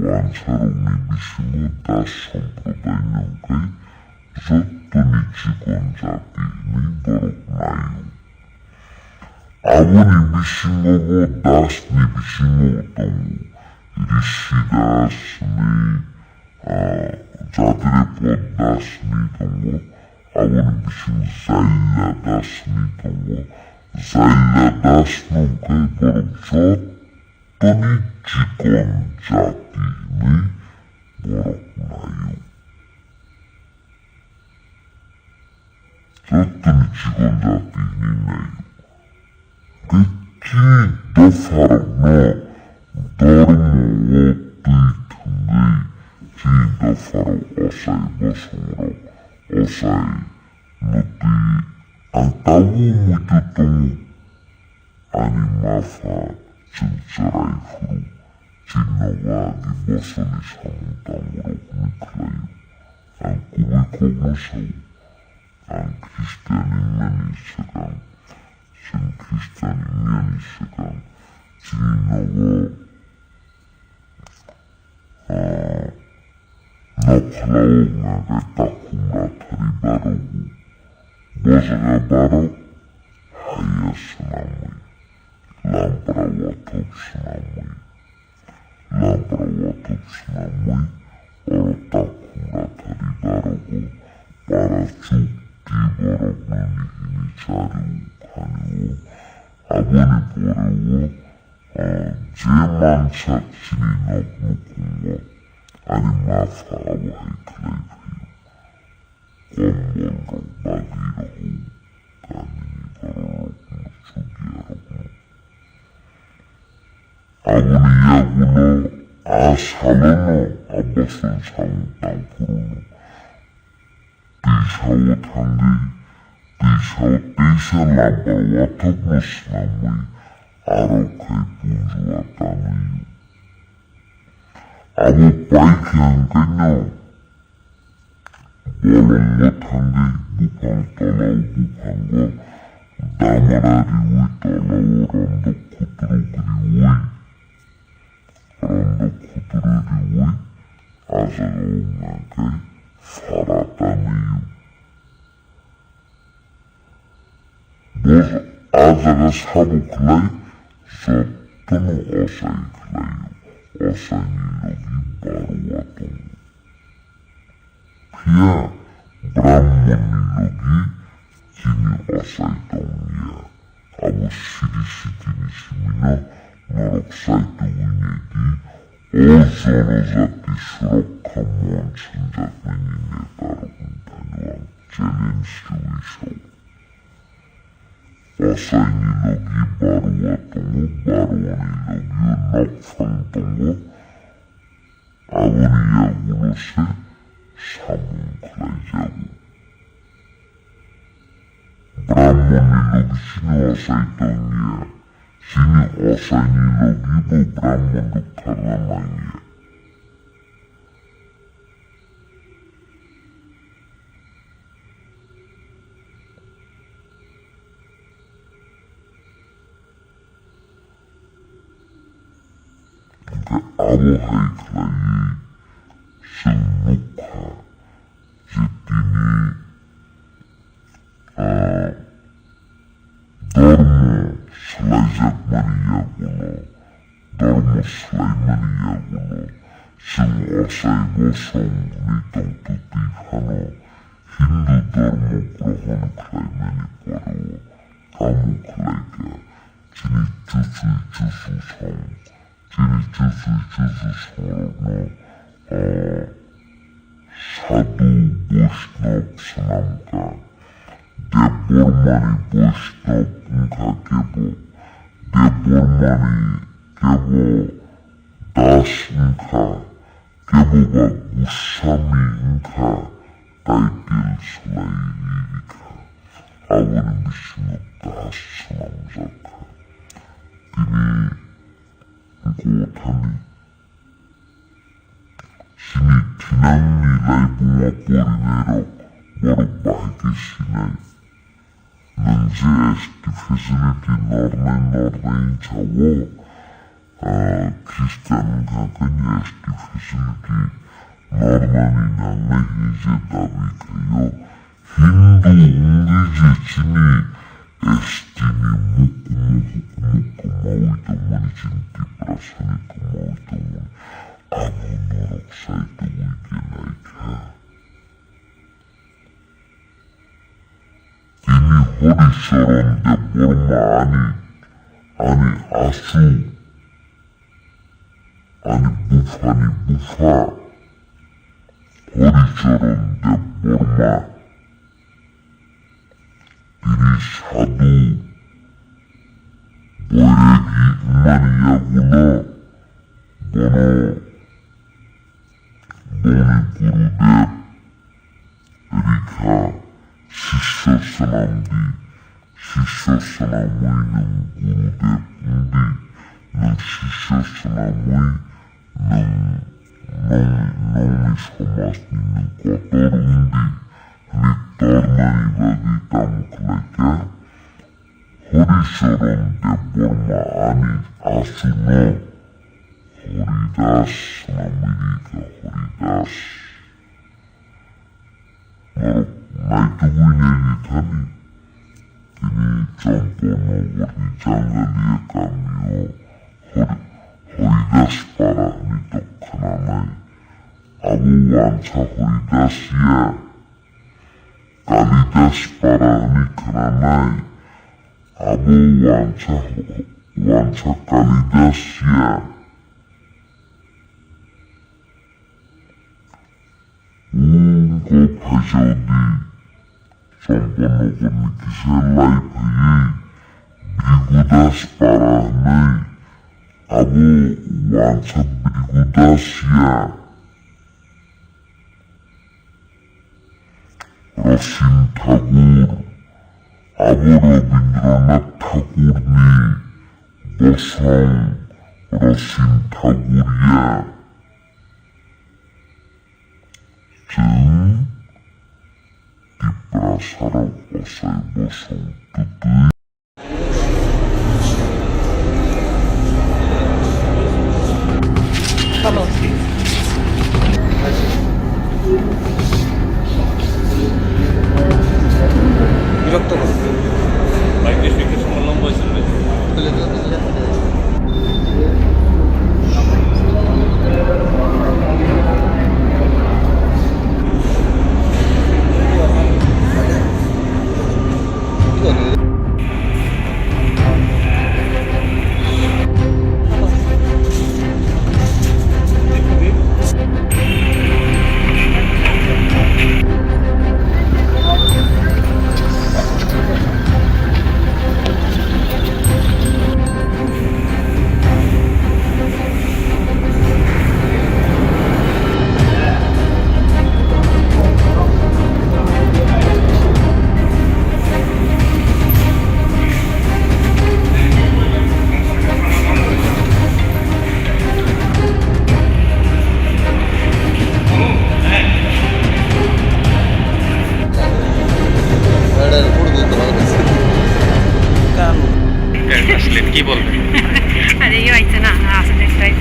ওয়ানসারুনি বিশৃঙ্গ দাস সম্প্রদায় নঙ্গে যত্তরি চিকন জাতি নি বরক নায়ু আবনি বিশৃঙ্গ দাস নি বিশৃঙ্গ তম ঋষি দাস নেই যাদের পদ দাস নেই তঙ্গ আবন বিষ্ণু জাইলা দাস নেই তঙ্গ জাইলা দাস নৌকে বড় যতনি চিকন জাতি নেই বড় নায়ু যতনি চিকন জাতি নেই নায়ু কি দফার ন ধর্ম ও তুই ঠুঙ্গি কি দফার অসাই বসমর অসাই নতি antawu mutu temu ani mafa cincerai furu cinawa di bosoni samuntamurok niklayu an kuwi kognosau an kristani manisakan sin kristani manisakan cinawa noklau ngagai takumra taribarogu Bozaga baro haya senamui, lampra watub senamui, orotakura tari barogo, para cukti borok nani ini cari kaniwo, aboni borewo, jeman sakini nok nukungo, ani mafa awo haiklai Kombol bagi kami berorok sugiarok Agunia guno asalono abasun samutang puruno Tisau tanggi Tisau tisa labar watuk musnamui Arokai punju atanayu Abu baik yang kenyo bolong watanggi bukan tolau bukan go damarariwi tolau rondok kuturu riwi azalo ngagai farataniyu bos azaga sabuk lai zotono osai klayu osai nilogi baru watung Pia Brahmanilogi kini osai taunia Abu sidi ni simina norok saitu winegi Ozoro zati surok kamon senjat menine taruh untanuang challenge suwisho Osai nilogi baru watungu baru nilogi nokfang tungu Abu niya gulose Samungklayawu Brahmanilogi sini osai taunia Sini osai nilogi bu Brahmanuk taramanya Ke awo haiklayi Semukha Jitini Dormo Selajak Maria Guno Dormo Selai Maria Guno Sing osai bosong nitong tutihano Hindu Dormo Grohon Klai Maniporo Kamu Klai Ka Cini cucu song Cini cucu sorno Sadu Bosnov senamka Depormani Bosnov ngka kebo Depormani kebo Das ngka Kebo ba Usami ngka Taitil selaini ngka Awan bisnu Das senam zaka Kini 고탄이 신이 디낭니 라이브와 꼬리내로 머룩 마이게 신이 능지 에스티 페시리티 노르멘 자워 크리스탄 가까니 에스티 페시리티 노르멘이 낭나 이제 다비크요 힌두 웅리지 진이 에스티니 묵고 마오이도 머니 진티 프라사니 마오이도 머니 아무 노력 사이도 우이게 나이카 이미 허리처럼 내 보르마 아니 아수 아니 무파니 무파 허리처럼 내 보르마 이리 사두 뭐래기 이만이야구나 뭐너 너니 구르대 에리카 시쇼사람디 시쇼사람의 구르대 분디 넌 시쇼사람의 넌이 소마스니는 꼬떠룬디 리tornani bagitamuklaka horisoron de forma ani asuno horidas namirika horidas marok naituguinegi tani kini campono warni jangalia kamio horidas parahni tokkananai abu wanca horidas ya Kalidas parahni kranai abu wanca kalidas ya ungo phajodi sampono korni kiselai bhaye brigudas parahni abu wanca brigudas ya রসীন ঠাকুর আবু রবীন্দ্রনাথ ঠাকুরনি বসং রসীন ঠাকুরিয়া जों 디프라사라고 살고서 뜻이 বিরক্ত করে কি বলবেন? আরে এই আইছে না আসলে একটাই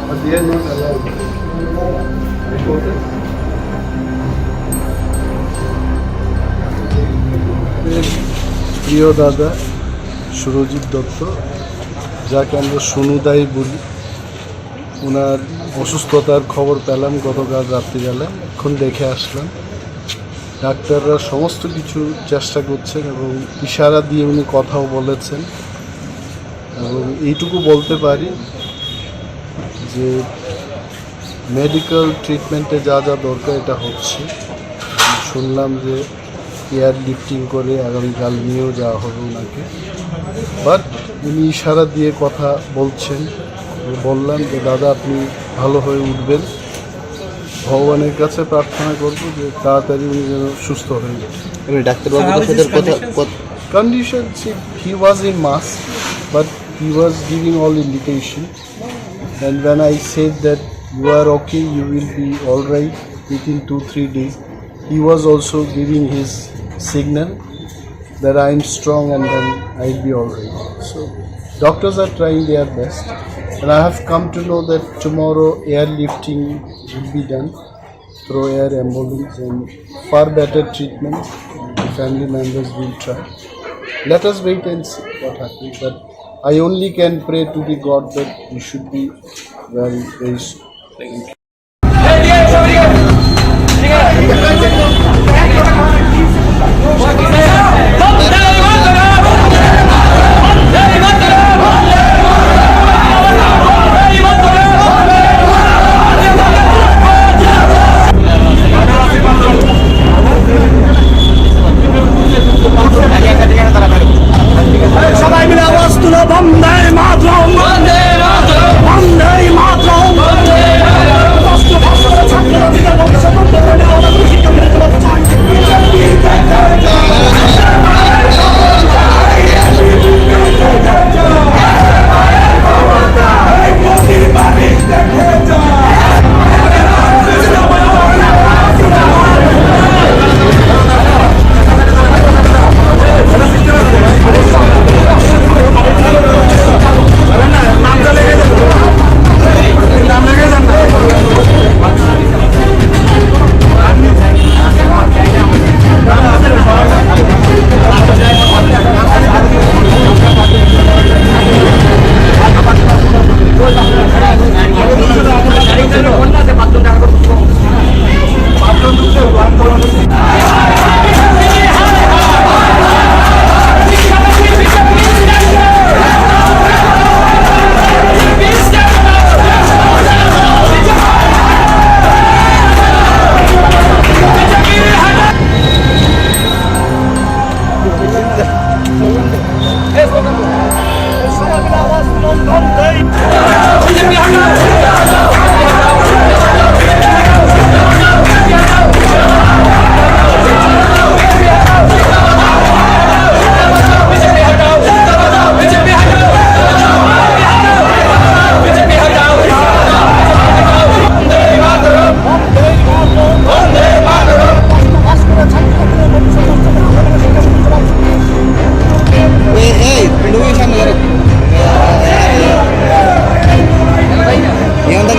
But they are not allowed. প্রিয় দাদা সুরজিৎ দত্ত, যাকে আমরা সোনুদাই বলি, ওনার অসুস্থতার খবর পেলাম গতকাল রাত্রিবেলা। এখন দেখে আসলাম। ডাক্তাররা সমস্ত কিছু চেষ্টা করছেন এবং ইশারা দিয়ে উনি কথাও বলেছেন। এবং এইটুকু বলতে পারি যে মেডিকেল ট্রিটমেন্টে যা যা দরকার এটা হচ্ছে। শুনলাম যে এয়ার লিফটিং করে আগামীকাল নিয়েও যাওয়া হবে ওনাকে। বাট উনি ইশারা দিয়ে কথা বলছেন, বললেন যে দাদা আপনি ভালো হয়ে উঠবেন, ভগবানের কাছে প্রার্থনা করব যে তাড়াতাড়ি উনি যেন সুস্থ হয়ে যায়। এমনি ডাক্তারবাবুদের সাথে কথা Conditions, he was in mass, but he was giving all indication. And when I said that you are okay, you will be all right within 2-3 days, he was also giving his signal that I am strong and then I'll be all right. So doctors are trying their best, and I have come to know that tomorrow airlifting will be done through air ambulance, and far better treatment the family members will try. Let us wait and see what happens, but I only can pray to the God that we should be very, very soon. Thank you. সবাই মিলে আওয়াজ তুলো, বন্দে মাতরম, বন্দে মাতরম, বন্দে মাতরম, বন্দে মাতরম। কষ্ট কষ্ট করে ছাত্ররা দিকে ভবিষ্যৎ উন্নয়নে আমরা শিক্ষা মেনে চলতে চাই। ఏమంతా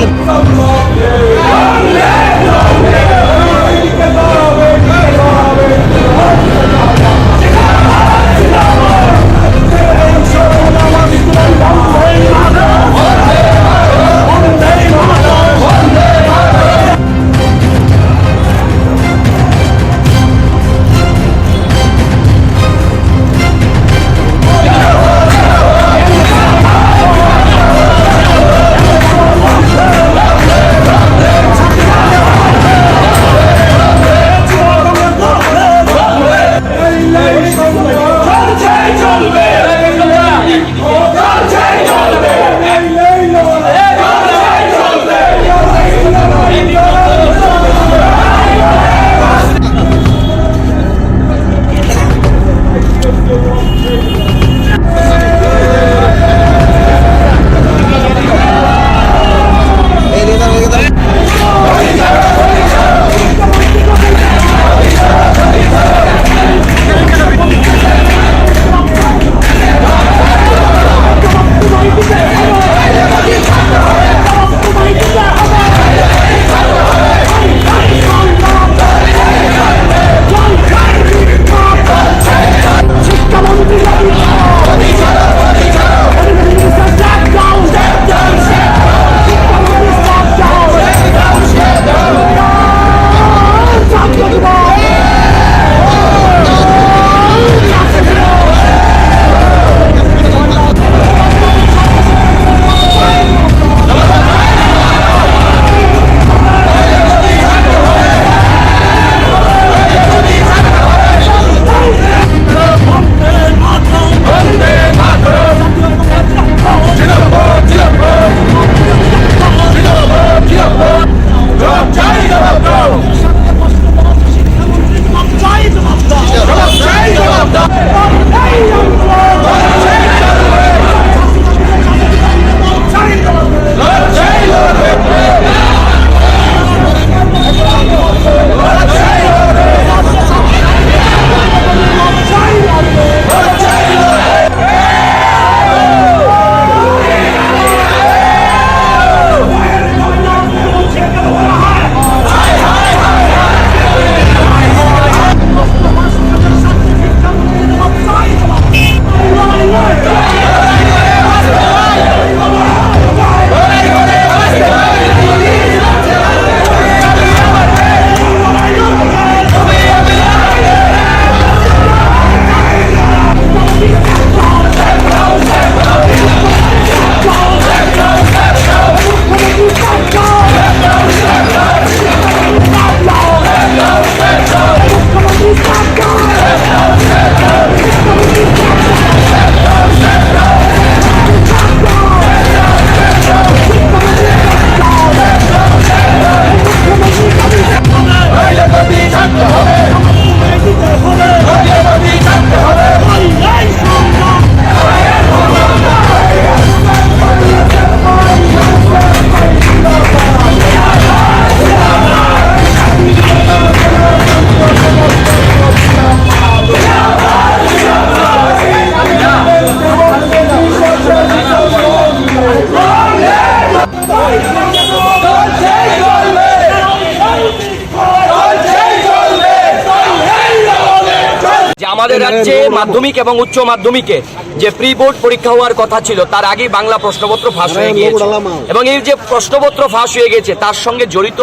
আমাদের রাজ্যে মাধ্যমিক এবং উচ্চ মাধ্যমিকে যে প্রি বোর্ড পরীক্ষা হওয়ার কথা ছিল তার আগেই বাংলা প্রশ্নপত্র ফাঁস হয়ে গিয়েছে এবং এই যে প্রশ্নপত্র ফাঁস হয়ে গেছে তার সঙ্গে জড়িত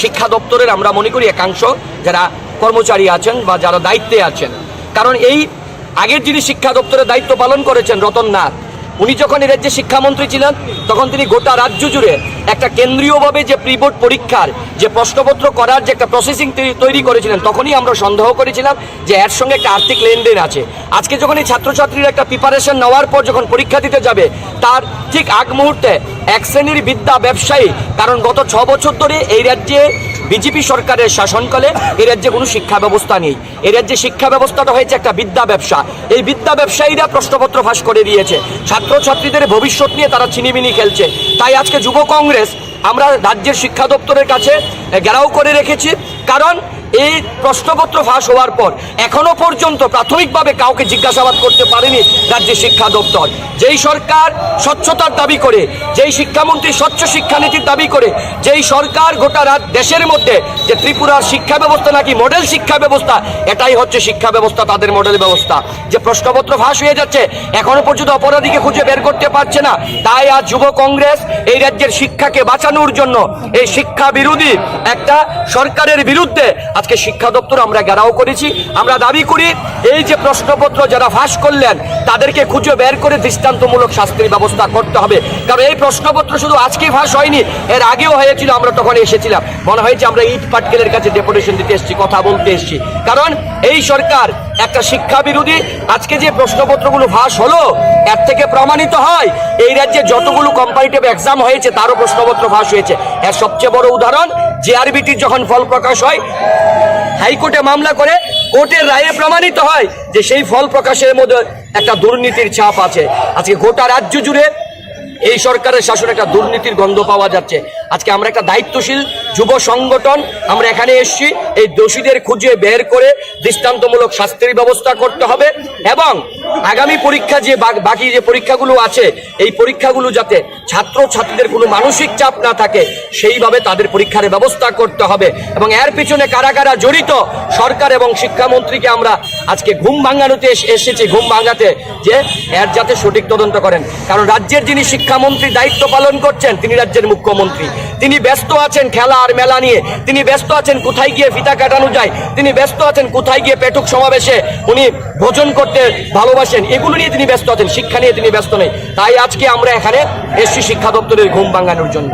শিক্ষা দপ্তরের আমরা মনে করি একাংশ যারা কর্মচারী আছেন বা যারা দায়িত্বে আছেন। কারণ এই আগের যিনি শিক্ষা দপ্তরের দায়িত্ব পালন করেছেন রতন নাথ, উনি যখন এই রাজ্যে শিক্ষামন্ত্রী ছিলেন তখন তিনি গোটা রাজ্য জুড়ে একটা কেন্দ্রীয়ভাবে যে প্রি বোর্ড পরীক্ষার যে প্রশ্নপত্র করার যে একটা প্রসেসিং তৈরি করেছিলেন, তখনই আমরা সন্দেহ করেছিলাম যে এর সঙ্গে একটা আর্থিক লেনদেন আছে। আজকে যখন এই ছাত্রছাত্রীরা একটা প্রিপারেশন নেওয়ার পর যখন পরীক্ষা দিতে যাবে তার ঠিক আগ মুহূর্তে এক শ্রেণীর বিদ্যা ব্যবসায়ী, কারণ গত 6 বছর ধরে এই রাজ্যে বিজেপি সরকারের শাসনকালে এই রাজ্যে কোনো শিক্ষা ব্যবস্থা নেই। এই রাজ্যে শিক্ষা ব্যবস্থাটা হয়েছে একটা বিদ্যা ব্যবসা। এই বিদ্যা ব্যবসায়ীরা প্রশ্নপত্র ফাঁস করে দিয়েছে, ছাত্রছাত্রীদের ভবিষ্যৎ নিয়ে তারা ছিনিমিনি খেলছে। তাই আজকে যুব কংগ্রেস আমরা রাজ্যের শিক্ষা দপ্তরের কাছে ঘেরাও করে রেখেছি, কারণ এই প্রশ্নপত্র ফাঁস হওয়ার পর এখনো পর্যন্ত প্রাথমিকভাবে কাউকে জিজ্ঞাসাবাদ করতে পারেনি রাজ্যের শিক্ষা দপ্তর। যেই সরকার স্বচ্ছতার দাবি করে, যেই শিক্ষামন্ত্রী স্বচ্ছ শিক্ষানীতির দাবি করে, যেই সরকার গোটা দেশের মধ্যে যে ত্রিপুরার শিক্ষা ব্যবস্থা নাকি মডেল শিক্ষা ব্যবস্থা, এটাই হচ্ছে শিক্ষা ব্যবস্থা, তাদের মডেল ব্যবস্থা। যে প্রশ্নপত্র ফাঁস হয়ে যাচ্ছে এখনো পর্যন্ত অপরাধীকে খুঁজে বের করতে পারছে না। তাই আজ যুব কংগ্রেস এই রাজ্যের শিক্ষাকে বাঁচানোর জন্য এই শিক্ষা বিরোধী একটা সরকারের বিরুদ্ধে আজকে শিক্ষা দপ্তর আমরা ঘেরাও করেছি। আমরা দাবি করি এই যে প্রশ্নপত্র যারা ফাঁস করলেন তাদেরকে খুঁজে বের করে দৃষ্টান্তমূলক শাস্তির ব্যবস্থা করতে হবে। কারণ এই প্রশ্নপত্র শুধু আজকে ফাঁস হয়নি, এর আগেও হয়েছিল, আমরা তখন এসেছিলাম, মনে হয়েছে আমরা ইট পাটকেলের কাছে ডেপুটেশন দিতে এসেছি, কথা বলতে এসেছি। কারণ এই সরকার একটা শিক্ষা বিরোধী। আজকে যে প্রশ্নপত্রগুলো ফাঁস হলো এর থেকে প্রমাণিত হয় এই রাজ্যে যতগুলো কম্পারেটিভ এক্সাম হয়েছে তারও প্রশ্নপত্র ফাঁস হয়েছে। এর সবচেয়ে বড় উদাহরণ জেআরবিটির যখন ফল প্রকাশ হয়, হাইকোর্টে মামলা করে কোর্টের রায়ে প্রমাণিত হয় যে সেই ফল প্রকাশের মধ্যে একটা দুর্নীতির ছাপ আছে। আজকে গোটা রাজ্য জুড়ে এই সরকারের শাসনে একটা দুর্নীতির গন্ধ পাওয়া যাচ্ছে। আজকে আমরা একটা দায়িত্বশীল যুব সংগঠন আমরা এখানে এসেছি, এই দোষীদের খুঁজে বের করে দৃষ্টান্তমূলক শাস্তির ব্যবস্থা করতে হবে এবং আগামী পরীক্ষা যে বাকি যে পরীক্ষাগুলো আছে এই পরীক্ষাগুলো যাতে ছাত্রছাত্রীদের কোনো মানসিক চাপ না থাকে সেইভাবে তাদের পরীক্ষার ব্যবস্থা করতে হবে। এবং এর পিছনে কারা কারা জড়িত সরকার এবং শিক্ষামন্ত্রীকে আমরা আজকে ঘুম ভাঙানোতে এসেছি, ঘুম ভাঙাতে যে এর যাতে সঠিক তদন্ত করেন। কারণ রাজ্যের যিনি শিক্ষামন্ত্রী দায়িত্ব পালন করছেন তিনি রাজ্যের মুখ্যমন্ত্রী, তিনি ব্যস্ত আছেন খেলা আর মেলা নিয়ে, তিনি ব্যস্ত আছেন কোথায় গিয়ে ফিতা কাটানো যায়, তিনি ব্যস্ত আছেন কোথায় গিয়ে পেটুক সমাবেশে উনি ভোজন করতে ভালোবাসেন, এগুলো নিয়ে তিনি ব্যস্ত আছেন, শিক্ষা নিয়ে তিনি ব্যস্ত নেই। তাই আজকে আমরা এখানে এসছি শিক্ষা দপ্তরের ঘুম ভাঙানোর জন্য।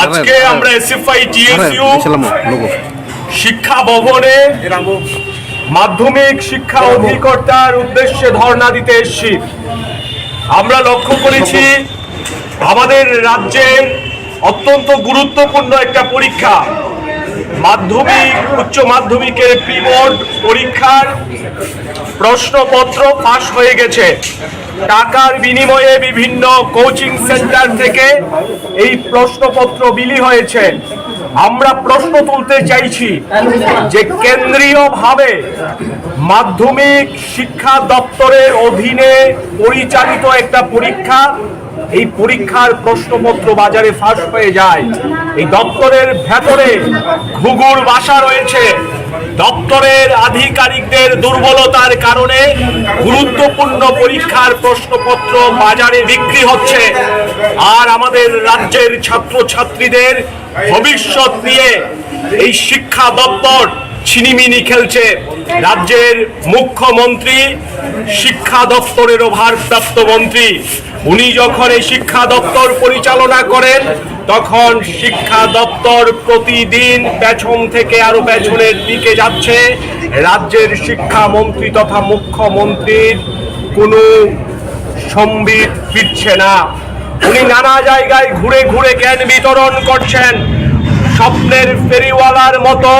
আজকে আমরা এসএফআই টিএসইউ শিক্ষা ভবনে মাধ্যমিক শিক্ষা অধিকর্তার উদ্দেশ্যে ধর্ণা দিতে এসেছি। আমরা লক্ষ্য করেছি আমাদের রাজ্যের অত্যন্ত গুরুত্বপূর্ণ একটা পরীক্ষা মাধ্যমিক উচ্চ মাধ্যমিকের প্রি বোর্ড পরীক্ষার প্রশ্নপত্র ফাঁস হয়ে গেছে। টাকার বিনিময়ে বিভিন্ন কোচিং সেন্টার থেকে এই প্রশ্নপত্র বিলি হয়েছে। আমরা প্রশ্ন তুলতে চাইছি যে কেন্দ্রীয়ভাবে মাধ্যমিক শিক্ষা দপ্তরের অধীনে পরিচালিত একটা পরীক্ষা, এই পরীক্ষার প্রশ্নপত্র বাজারে ফাঁস হয়ে যায়। এই দপ্তরের ভেতরে ঘুঘুর বাসা রয়েছে। দপ্তরের আধিকারিকদের দুর্বলতার কারণে গুরুত্বপূর্ণ পরীক্ষার প্রশ্নপত্র বাজারে বিক্রি হচ্ছে। আর আমাদের রাজ্যের ছাত্রছাত্রীদের ভবিষ্যৎ নিয়ে এই শিক্ষা দপ্তর ছিনিমিনি খেলছে। রাজ্যের মুখ্যমন্ত্রী শিক্ষা দপ্তরেরও ভারপ্রাপ্ত মন্ত্রী, উনি যখন এই শিক্ষা দপ্তর পরিচালনা করেন তখন শিক্ষা দপ্তর প্রতিদিন পেছন থেকে আরো পেছনের দিকে যাচ্ছে। রাজ্যের শিক্ষামন্ত্রী তথা মুখ্যমন্ত্রীর কোনো সম্বিত ফিরছে না। উনি নানা জায়গায় ঘুরে ঘুরে জ্ঞান বিতরণ করছেন। স্বপ্নের ফেরিওয়ালার মতো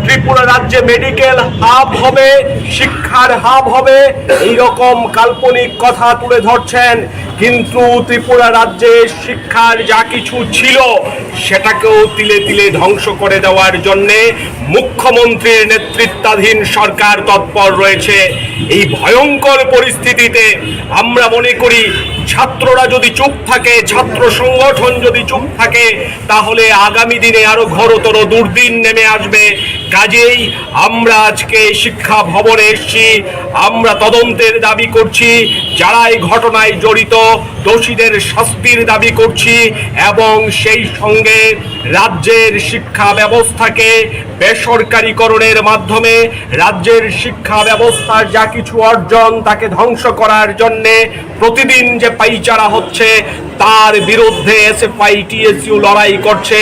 ত্রিপুরা রাজ্যে মেডিকেল হাব হবে, শিক্ষার হাব হবে, এইরকম কাল্পনিক কথা তুলে ধরছেন। কিন্তু ত্রিপুরা রাজ্যে শিক্ষার যা কিছু ছিল সেটাকেও তিলে তিলে ধ্বংস করে দেওয়ার জন্যে মুখ্যমন্ত্রীর নেতৃত্বাধীন সরকার তৎপর রয়েছে। এই ভয়ঙ্কর পরিস্থিতিতে আমরা মনে করি ছাত্ররা যদি চুপ থাকে, ছাত্র সংগঠন যদি চুপ থাকে, তাহলে আগামী দিনে আরো ঘোরতর দুর্দিন নেমে আসবে। কাজেই আমরা আজকে শিক্ষা ভবনে এসেছি। আমরা তদন্তের দাবি করছি, যারা এই ঘটনায় জড়িত দোষীদের শাস্তির দাবি করছি, এবং সেই সঙ্গে রাজ্যের শিক্ষা ব্যবস্থাকে বেসরকারীকরণের মাধ্যমে রাজ্যের শিক্ষা ব্যবস্থার যা কিছু অর্জন তাকে ধ্বংস করার জন্যে প্রতিদিন যে পাইচারা হচ্ছে তার বিরুদ্ধে এসএফআই টিএসইউ লড়াই করছে।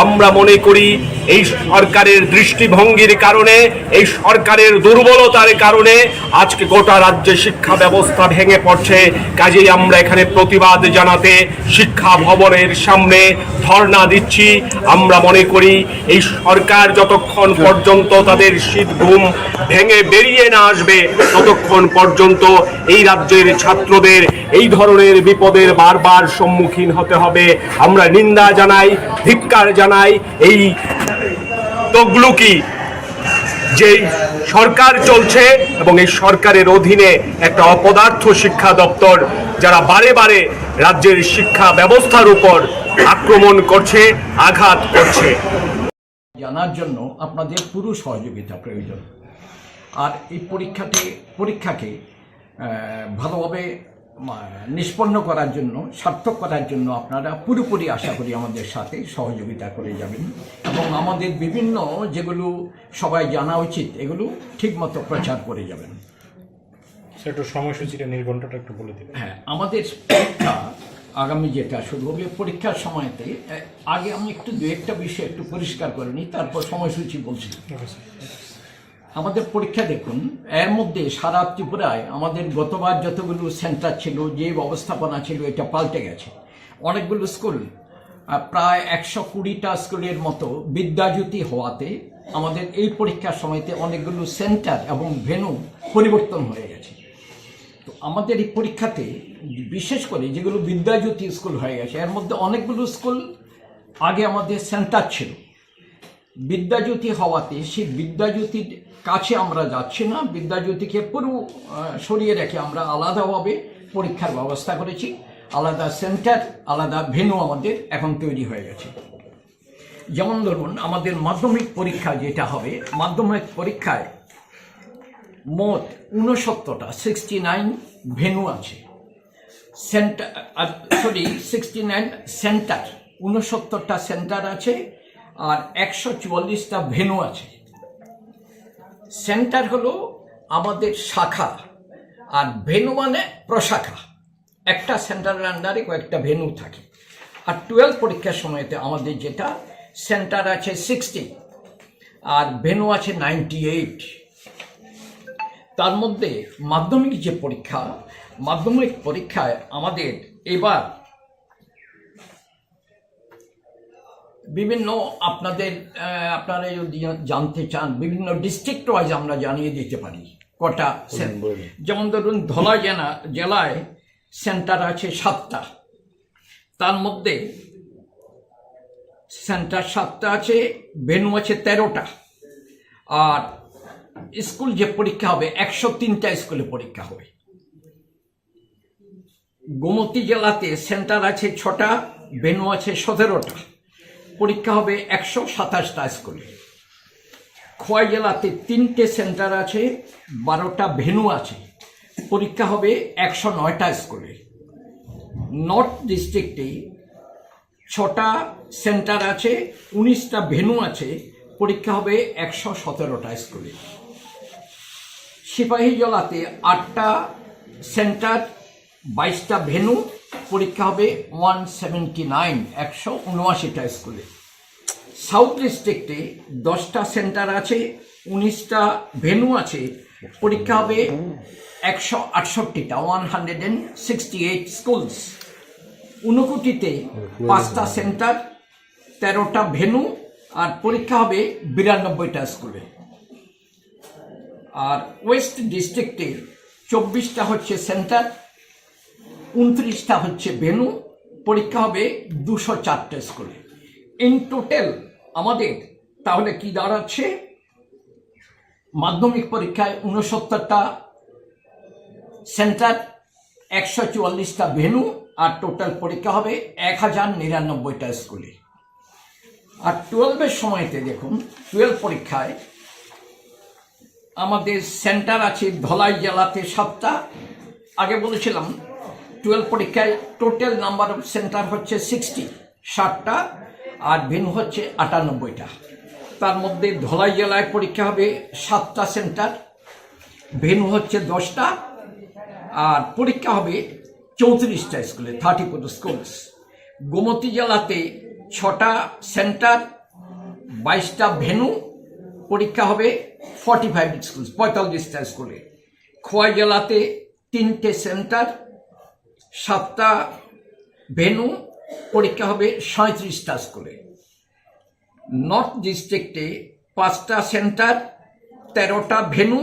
আমরা মনে করি এই সরকারের দৃষ্টিভঙ্গির কারণে, এই সরকারের দুর্বলতার কারণে আজকে গোটা রাজ্যে শিক্ষা ব্যবস্থা ভেঙে পড়ছে। কাজেই আমরা এখানে প্রতিবাদ জানাতে শিক্ষা ভবনের সামনে ধর্ণা দিচ্ছি। আমরা মনে করি এই সরকার যতক্ষণ পর্যন্ত তাদের শীত ঘুম ভেঙে বেরিয়ে না আসবে ততক্ষণ পর্যন্ত এই রাজ্যের ছাত্রদের এই ধরনের বিপদের বারবার সম্মুখীন হতে হবে। আমরা নিন্দা জানাই, ধিক্কার জানাই এই তগলুকি যে সরকার চলছে এবং এই সরকারের অধীনে একটা অপদার্থ শিক্ষা দপ্তর যারা বারে বারে রাজ্যের শিক্ষা ব্যবস্থার উপর আক্রমণ করছে, আঘাত করছে। জানার জন্য আপনাদের পুরো সহযোগিতা প্রয়োজন। আর এই পরীক্ষাকে ভালোভাবে নিষ্পন্ন করার জন্য, সার্থক করার জন্য আপনারা পুরোপুরি আশা করি আমাদের সাথে সহযোগিতা করে যাবেন এবং আমাদের বিভিন্ন যেগুলো সবাই জানা উচিত এগুলো ঠিকমতো প্রচার করে যাবেন। একটু সময়সূচিটা নির্ঘণ্টটা একটু বলে দিন। হ্যাঁ, আমাদের পরীক্ষা আগামী যেটা শুরু হবে, পরীক্ষার সময়তে আগে আমি একটু দু একটা বিষয় একটু পরিষ্কার করে নিই, তারপর সময়সূচি বলছি। আমাদের পরীক্ষা দেখুন, এর মধ্যে সারা ত্রিপুরায় আমাদের গতবার যতগুলো সেন্টার ছিল, যে ব্যবস্থাপনা ছিল, এটা পাল্টে গেছে। অনেকগুলো স্কুল, প্রায় 120টা স্কুলের মতো বিদ্যাজ্যোতি হওয়াতে আমাদের এই পরীক্ষার সময়তে অনেকগুলো সেন্টার এবং ভেন্যু পরিবর্তন হয়ে গেছে। তো আমাদের এই পরীক্ষাতে বিশেষ করে যেগুলো বিদ্যাজ্যোতি স্কুল হয়ে গেছে, এর মধ্যে অনেকগুলো স্কুল আগে আমাদের সেন্টার ছিল। বিদ্যাজ্যোতি হওয়াতে সেই বিদ্যাজ্যোতির কাছে আমরা যাচ্ছি না, বিদ্যাজ্যোতিকে পুরো সরিয়ে রেখে আমরা আলাদাভাবে পরীক্ষার ব্যবস্থা করেছি। আলাদা সেন্টার, আলাদা ভেন্যু আমাদের এখন তৈরি হয়ে গেছে। যেমন ধরুন আমাদের মাধ্যমিক পরীক্ষা যেটা হবে, মাধ্যমিক পরীক্ষায় মোট 69টা 69 ভেন্যু আছে। সেন্টার 69 সেন্টার, 69টা সেন্টার আছে আর 144টা ভেন্যু আছে। সেন্টার হলো আমাদের শাখা আর ভেন্যু মানে প্রশাখা। একটা সেন্টারের আন্ডারে কয়েকটা ভেন্যু থাকে। আর 12 পরীক্ষার সময়তে আমাদের যেটা সেন্টার আছে 60 আর ভেনু আছে 98। তার মধ্যে মাধ্যমিক যে পরীক্ষা, মাধ্যমিক পরীক্ষায় আমাদের এবার বিভিন্ন আপনারা যদি জানতে চান বিভিন্ন ডিস্ট্রিক্ট ওয়াইজ আমরা জানিয়ে দিতে পারি কটা। যেমন ধরুন ধলাই জেলায় সেন্টার আছে 7টা, তার মধ্যে সেন্টার 7টা আছে, ভেনু আছে 13টা। আর স্কুল যে পরীক্ষা হবে 103টা স্কুলে পরীক্ষা হবে। গোমতী জেলাতে সেন্টার আছে 6টা, ভেনু আছে 17টা, পরীক্ষা হবে 127টা স্কুলে। খোয়াই জেলাতে 3টে সেন্টার আছে, 12টা ভেনু আছে, পরীক্ষা হবে 109টা স্কুলে। নর্থ ডিস্ট্রিক্টে 6টা সেন্টার আছে, 19টা ভেনু আছে, পরীক্ষা হবে 117টা স্কুলে। সিপাহী জেলাতে 8টা সেন্টার, 22টা ভেনু, পরীক্ষা হবে 179টা স্কুলে। সাউথ ডিস্ট্রিক্টে 10টা সেন্টার আছে, 19টা ভেনু আছে, পরীক্ষা হবে 168টা 168 স্কুলস। ঊনকোটিতে 5টা সেন্টার, 13টা ভেনু, আর পরীক্ষা হবে 92টা স্কুলে। আর ওয়েস্ট ডিস্ট্রিক্টে 24টা হচ্ছে সেন্টার, 29টা হচ্ছে ভেনু, পরীক্ষা হবে 204টা স্কুলে। ইন টোটাল আমাদের তাহলে কি দাঁড়াচ্ছে, মাধ্যমিক পরীক্ষায় 69টা সেন্টার, 144টা ভেনু, আর টোটাল পরীক্ষা হবে 1099টা স্কুলে। আর 12-এর সময়তে দেখুন, 12 পরীক্ষায় আমাদের সেন্টার আছে ধলাই জেলাতে 7টা। আগে বলেছিলাম 12 পরীক্ষায় টোটাল নাম্বার অফ সেন্টার হচ্ছে 60টা, আর ভেনু হচ্ছে 98টা। তার মধ্যে ধলাই জেলায় পরীক্ষা হবে 7টা সেন্টার, ভেনু হচ্ছে 10টা, আর পরীক্ষা হবে 34টা স্কুলে 34 স্কুলস। গোমতী জেলাতে 6টা সেন্টার, 22টা ভেনু, পরীক্ষা হবে 45 স্কুলস 45টা স্কুলে। খোয়াই জেলাতে 3টে সেন্টার, 7টা ভেনু, পরীক্ষা হবে 37টা স্কুলে। নর্থ ডিস্ট্রিক্টে 5টা সেন্টার, 13টা ভেনু,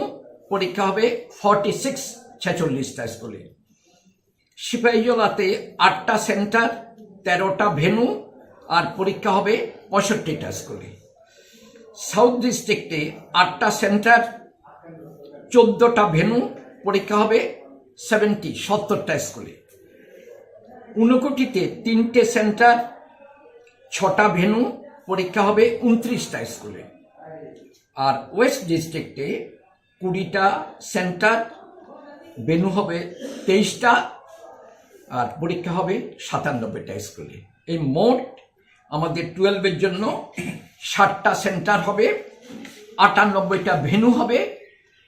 পরীক্ষা হবে 46টা স্কুলে। সিপাহী জেলাতে 8টা সেন্টার, 13টা ভেনু, আর পরীক্ষা হবে 65টা স্কুলে। সাউথ ডিস্ট্রিক্টে 8টা সেন্টার, 14টা ভেনু, পরীক্ষা হবে 70টা স্কুলে। ঊনকোটিতে 3টে সেন্টার, 6টা ভেনু, পরীক্ষা হবে 29টা স্কুলে। আর ওয়েস্ট ডিস্ট্রিক্টে 20টা সেন্টার, ভেনু হবে 23টা, আর পরীক্ষা হবে 97টা স্কুলে। এই মোট আমাদের 12-এর জন্য 60টা সেন্টার হবে, 98টা ভেনু হবে,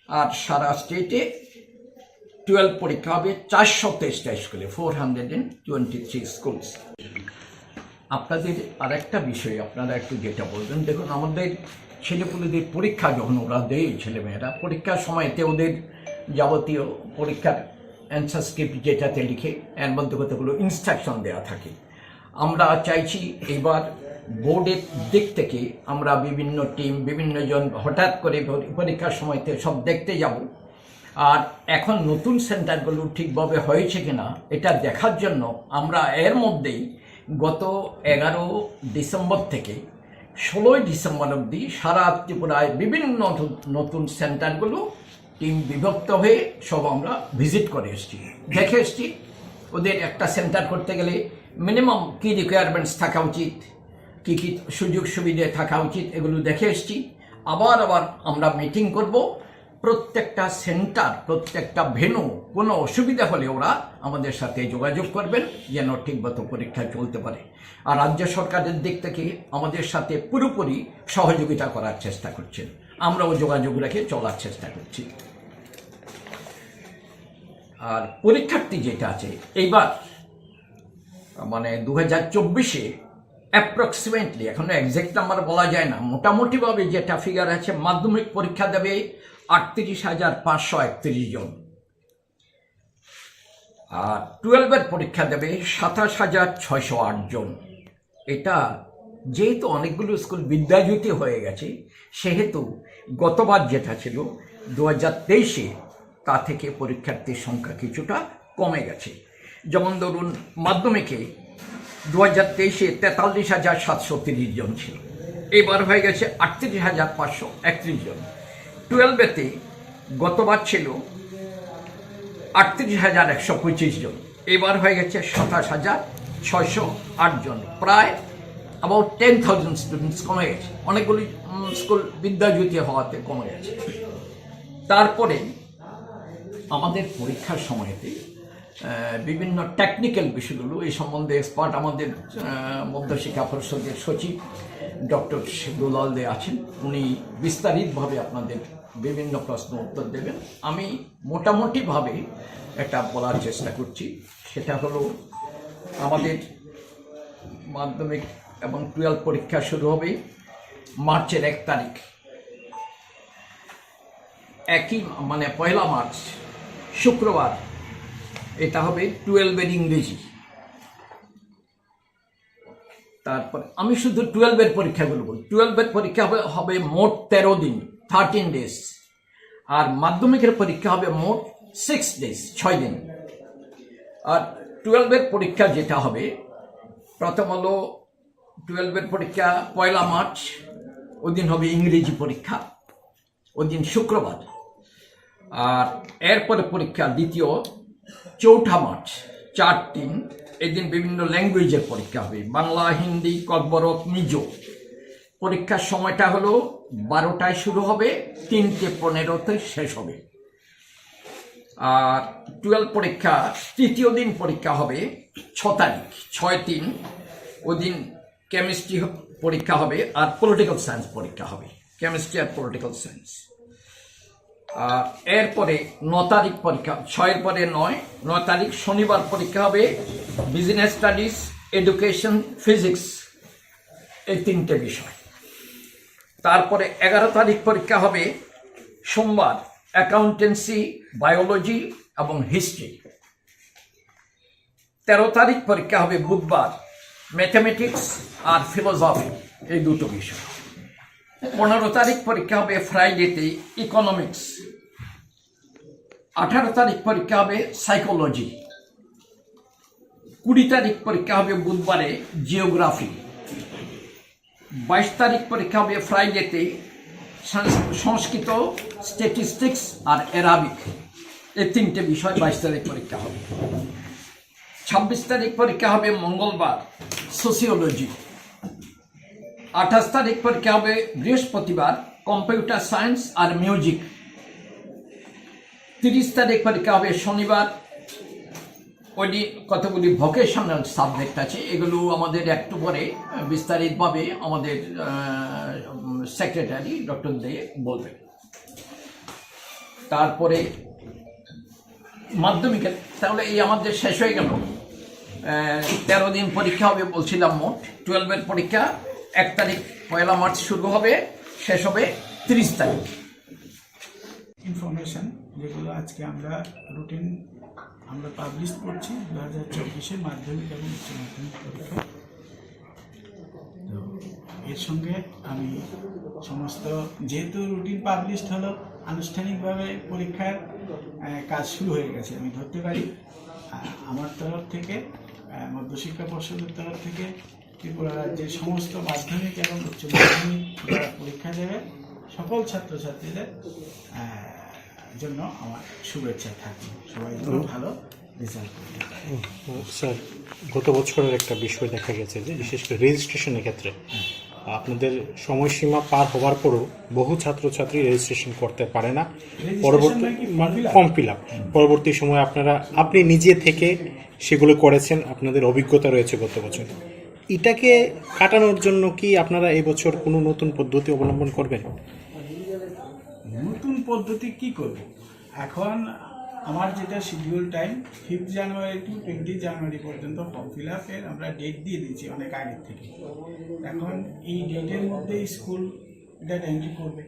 আর সারা স্টেটে 12 পরীক্ষা হবে 423টা স্কুলে 423 স্কুলস। আপনাদের আরেকটা বিষয় আপনারা একটু যেটা বলবেন, দেখুন আমাদের ছেলেপুলেদের পরীক্ষা যখন ওরা দেয়, ছেলেমেয়েরা পরীক্ষার সময়তে ওদের যাবতীয় পরীক্ষার অ্যান্সার স্ক্রিপ্ট যেটাতে লিখে এর মধ্যে কতগুলো ইনস্ট্রাকশন দেওয়া থাকে। আমরা চাইছি এবার বোর্ডের দিক থেকে আমরা বিভিন্ন টিম বিভিন্ন জন হঠাৎ করে পরীক্ষার সময়তে সব দেখতে যাব, আর এখন নতুন সেন্টারগুলো ঠিকভাবে হয়েছে কিনা এটা দেখার জন্য আমরা এর মধ্যেই গত 11 ডিসেম্বর থেকে 16 ডিসেম্বর অবধি সারা ত্রিপুরায় বিভিন্ন নতুন সেন্টারগুলো টিম বিভক্ত হয়ে সব আমরা ভিজিট করে এসেছি, দেখে এসেছি। ওদের একটা সেন্টার করতে গেলে মিনিমাম কী রিকোয়ারমেন্টস থাকা উচিত, কী কী সুযোগ সুবিধে থাকা উচিত, এগুলো দেখে এসেছি। আবার আমরা মিটিং করব। প্রত্যেকটা সেন্টার, প্রত্যেকটা ভেনু কোনো অসুবিধা হলে ওরা আমাদের সাথে যোগাযোগ করবেন যেন ঠিকমতো পরীক্ষা চলতে পারে। আর রাজ্য সরকারের দিক থেকে আমাদের সাথে পুরোপুরি সহযোগিতা করার চেষ্টা করছেন, আমরাও যোগাযোগ রেখে চলার চেষ্টা করছি। আর পরীক্ষার্থী যেটা আছে, এইবার মানে 2024-এ অ্যাপ্রক্সিমেটলি, এখনো এক্সাক্ট নাম্বার বলা যায় না, মোটামুটিভাবে যেটা ফিগার আছে, মাধ্যমিক পরীক্ষা দেবে 38,531 জন, আর 12-এর পরীক্ষা দেবে 27,608 জন। এটা যেহেতু অনেকগুলো স্কুল বিদ্যাজ্যোতি হয়ে গেছে, সেহেতু গতবার যেটা ছিল 2023-এ তা থেকে পরীক্ষার্থীর সংখ্যা কিছুটা কমে গেছে। যেমন ধরুন, মাধ্যমিকে 2023-এ 43,730 জন ছিল, এবার হয়ে গেছে 38,531 জন। 12-এতে গতবার ছিল 38,125 জন, এবার হয়ে গেছে 27,608 জন, প্রায় অ্যাবাউট 10,000 স্টুডেন্টস কমে গেছে। অনেকগুলি স্কুল বিদ্যাজ্যোতি হওয়াতে কমে গেছে। তারপরে আমাদের পরীক্ষার সময়তে বিভিন্ন টেকনিক্যাল বিষয়গুলো, এই সম্বন্ধে এক্সপার্ট আমাদের মধ্যশিক্ষা পরিষদের সচিব ডক্টর দুলাল দে আছেন, উনি বিস্তারিতভাবে আপনাদের বিভিন্ন প্রশ্ন উত্তর দেবেন। আমি মোটামুটিভাবে এটা বলার চেষ্টা করছি। সেটা হলো, আমাদের মাধ্যমিক এবং 12 পরীক্ষা শুরু হবে মার্চের 1 তারিখ, মানে 1 মার্চ শুক্রবার। এটা হবে 12-এর ইংরেজি। তারপর আমি শুধু 12-এর পরীক্ষাগুলো বলি। 12-এর পরীক্ষা হবে মোট 13 দিন, 13 ডেজ, আর মাধ্যমিকের পরীক্ষা হবে মোট 6 ডেজ, 6 দিন। আর 12-এর পরীক্ষা যেটা হবে, প্রথম হলো 12-এর পরীক্ষা 1 মার্চ, ওই দিন হবে ইংরেজি পরীক্ষা, ওই দিন শুক্রবার। আর এরপরে পরীক্ষা দ্বিতীয় 4 মার্চ, 4-3, এদিন বিভিন্ন ল্যাঙ্গুয়েজের পরীক্ষা হবে, বাংলা, হিন্দি, ককবরক, মিজো। পরীক্ষার সময়টা হলো 12টায় শুরু হবে, 3:15-তে শেষ হবে। আর 12 পরীক্ষা তৃতীয় দিন পরীক্ষা হবে 6 তারিখ, 6-3, ওই দিন কেমিস্ট্রি পরীক্ষা হবে আর পলিটিক্যাল সায়েন্স পরীক্ষা হবে, কেমিস্ট্রি আর পলিটিক্যাল সায়েন্স। আর এরপরে 9 তারিখ পরীক্ষা, 6-এর পরে 9 তারিখ শনিবার পরীক্ষা হবে বিজনেস স্টাডিজ, এডুকেশন, ফিজিক্স, এই 3টে বিষয়। তারপরে 11 তারিখ পরীক্ষা হবে সোমবার, অ্যাকাউন্টেন্সি, বায়োলজি এবং হিস্ট্রি। 13 তারিখ পরীক্ষা হবে বুধবার, ম্যাথমেটিক্স আর ফিলোসফি, এই 2টো বিষয়। 15 তারিখ পরীক্ষা হবে ফ্রাইডেতে ইকোনমিক্স। 18 তারিখ পরীক্ষা হবে সাইকোলজি। 20 তারিখ পরীক্ষা হবে বুধবারে জিওগ্রাফি। 22 তারিখ পরীক্ষা হবে ফ্রাইডেতে সংস্কৃত, স্ট্যাটিস্টিক্স আর অ্যারাবিক, এই 3টে বিষয় 22 তারিখ পরীক্ষা হবে। 26 তারিখ পরীক্ষা হবে মঙ্গলবার, সোসিওলজি। 28 তারিখ পরীক্ষা হবে বৃহস্পতিবার, কম্পিউটার সায়েন্স আর মিউজিক। 30 তারিখ পরীক্ষা হবে শনিবার, ওই কতগুলি ভোকেশনাল সাবজেক্ট আছে, এগুলো আমাদের একটু পরে বিস্তারিতভাবে আমাদের সেক্রেটারি ডক্টর দে বলবেন। তারপরে মাধ্যমিকের, তাহলে এই আমাদের শেষ হয়ে গেল। 13 দিন পরীক্ষা হবে বলছিলাম মোট। 12-এর পরীক্ষা 1 তারিখ 1 মার্চ শুরু হবে, শেষ হবে 30 তারিখ। ইনফরমেশন যেগুলো আজকে আমরা রুটিন পাবলিশ করছি 2024-এর মাধ্যমিক এবং উচ্চ মাধ্যমিক পরীক্ষা। তো এর সঙ্গে আমি সমস্ত, যেহেতু রুটিন পাবলিশ হলো, আনুষ্ঠানিকভাবে পরীক্ষার কাজ শুরু হয়ে গেছে আমি ধরতে পারি। আমার তরফ থেকে, মধ্যশিক্ষা পর্ষদের তরফ থেকে ত্রিপুরা রাজ্যের সমস্ত মাধ্যমিক এবং উচ্চ মাধ্যমিক যারা পরীক্ষা দেবে সকল ছাত্রছাত্রীদের জন্য আমার শুভেচ্ছা থাকবে। সবাই ভালো রেজাল্ট করবে। স্যার, গত বছরের একটা বিষয় দেখা গেছে যে বিশেষ করে রেজিস্ট্রেশনের ক্ষেত্রে আপনাদের সময়সীমা পার হওয়ার পরও বহু ছাত্রছাত্রী রেজিস্ট্রেশন করতে পারে না। পরবর্তী ফর্ম ফিল আপ, পরবর্তী সময়ে আপনি নিজে থেকে সেগুলো করেছেন, আপনাদের অভিজ্ঞতা রয়েছে গত বছর। এটাকে কাটানোর জন্য কি আপনারা এই বছর কোনো নতুন পদ্ধতি অবলম্বন করবেন? নতুন পদ্ধতি কি করব? এখন আমার যেটা শিডিউল টাইম 5 জানুয়ারি টু 20 জানুয়ারি পর্যন্ত ফর্ম ফিল আপের আমরা ডেট দিয়ে দিয়েছি অনেক আগের থেকে। এখন এই ডেটের মধ্যে স্কুল এটা এন্ট্রি করবে,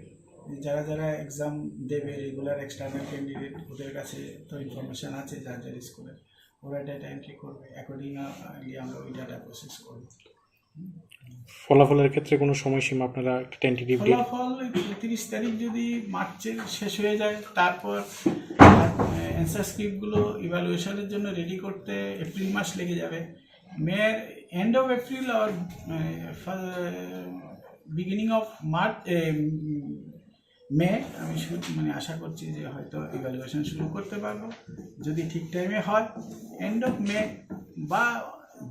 যারা যারা এক্সাম দেবে রেগুলার এক্সটার্নাল ক্যান্ডিডেট, ওদের কাছে তো ইনফরমেশান আছে যার যার স্কুলের, ওরা ডাটা এন্ট্রি করবে, অ্যাকর্ডিংলি আমরা ওই ডাটা প্রসেস করব। ফলাফলের ক্ষেত্রে কোনো সময়সীমা আপনারা টেন্টেটিভ ডেট? ফলাফল 30 তারিখ যদি মার্চের শেষ হয়ে যায়, তারপর অ্যান্সার স্ক্রিপ্টগুলো ইভ্যালুয়েশনের জন্য রেডি করতে এপ্রিল মাস লেগে যাবে। মের end of April R beginning of March মে আমি আশা করছি যে হয়তো ইভ্যালুয়েশন শুরু করতে পারবো, যদি ঠিক টাইমে হয় এন্ড অফ মে বা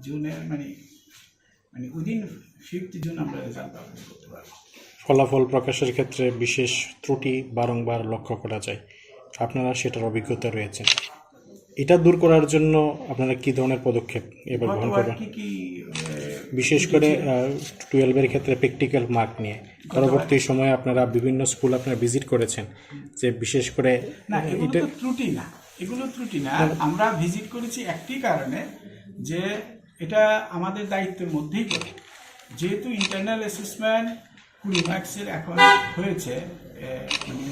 জুনের মানে উইদিন 5th জুন আমরা রেজাল্ট পাবলিশ করতে পারবো। ফলাফল প্রকাশের ক্ষেত্রে বিশেষ ত্রুটি বারংবার লক্ষ্য করা যায়, আপনারা সেটার অভিজ্ঞতা রয়েছে। এটা দূর করার জন্য আপনারা কি ধরনের পদক্ষেপ এবার গ্রহণ করবেন? বিশেষ করে 12-এর ক্ষেত্রে প্র্যাকটিক্যাল মার্ক নিয়ে পরবর্তী সময়ে আপনারা বিভিন্ন স্কুল আপনারা ভিজিট করেছেন, যে বিশেষ করে না এগুলো তো ত্রুটি না, এগুলো ত্রুটি না। আমরা ভিজিট করেছি একটি কারণে, যে এটা আমাদের দায়িত্বের মধ্যেই পড়ে, যেহেতু ইন্টারনাল অ্যাসেসমেন্ট 20 মার্কসের এখন হয়েছে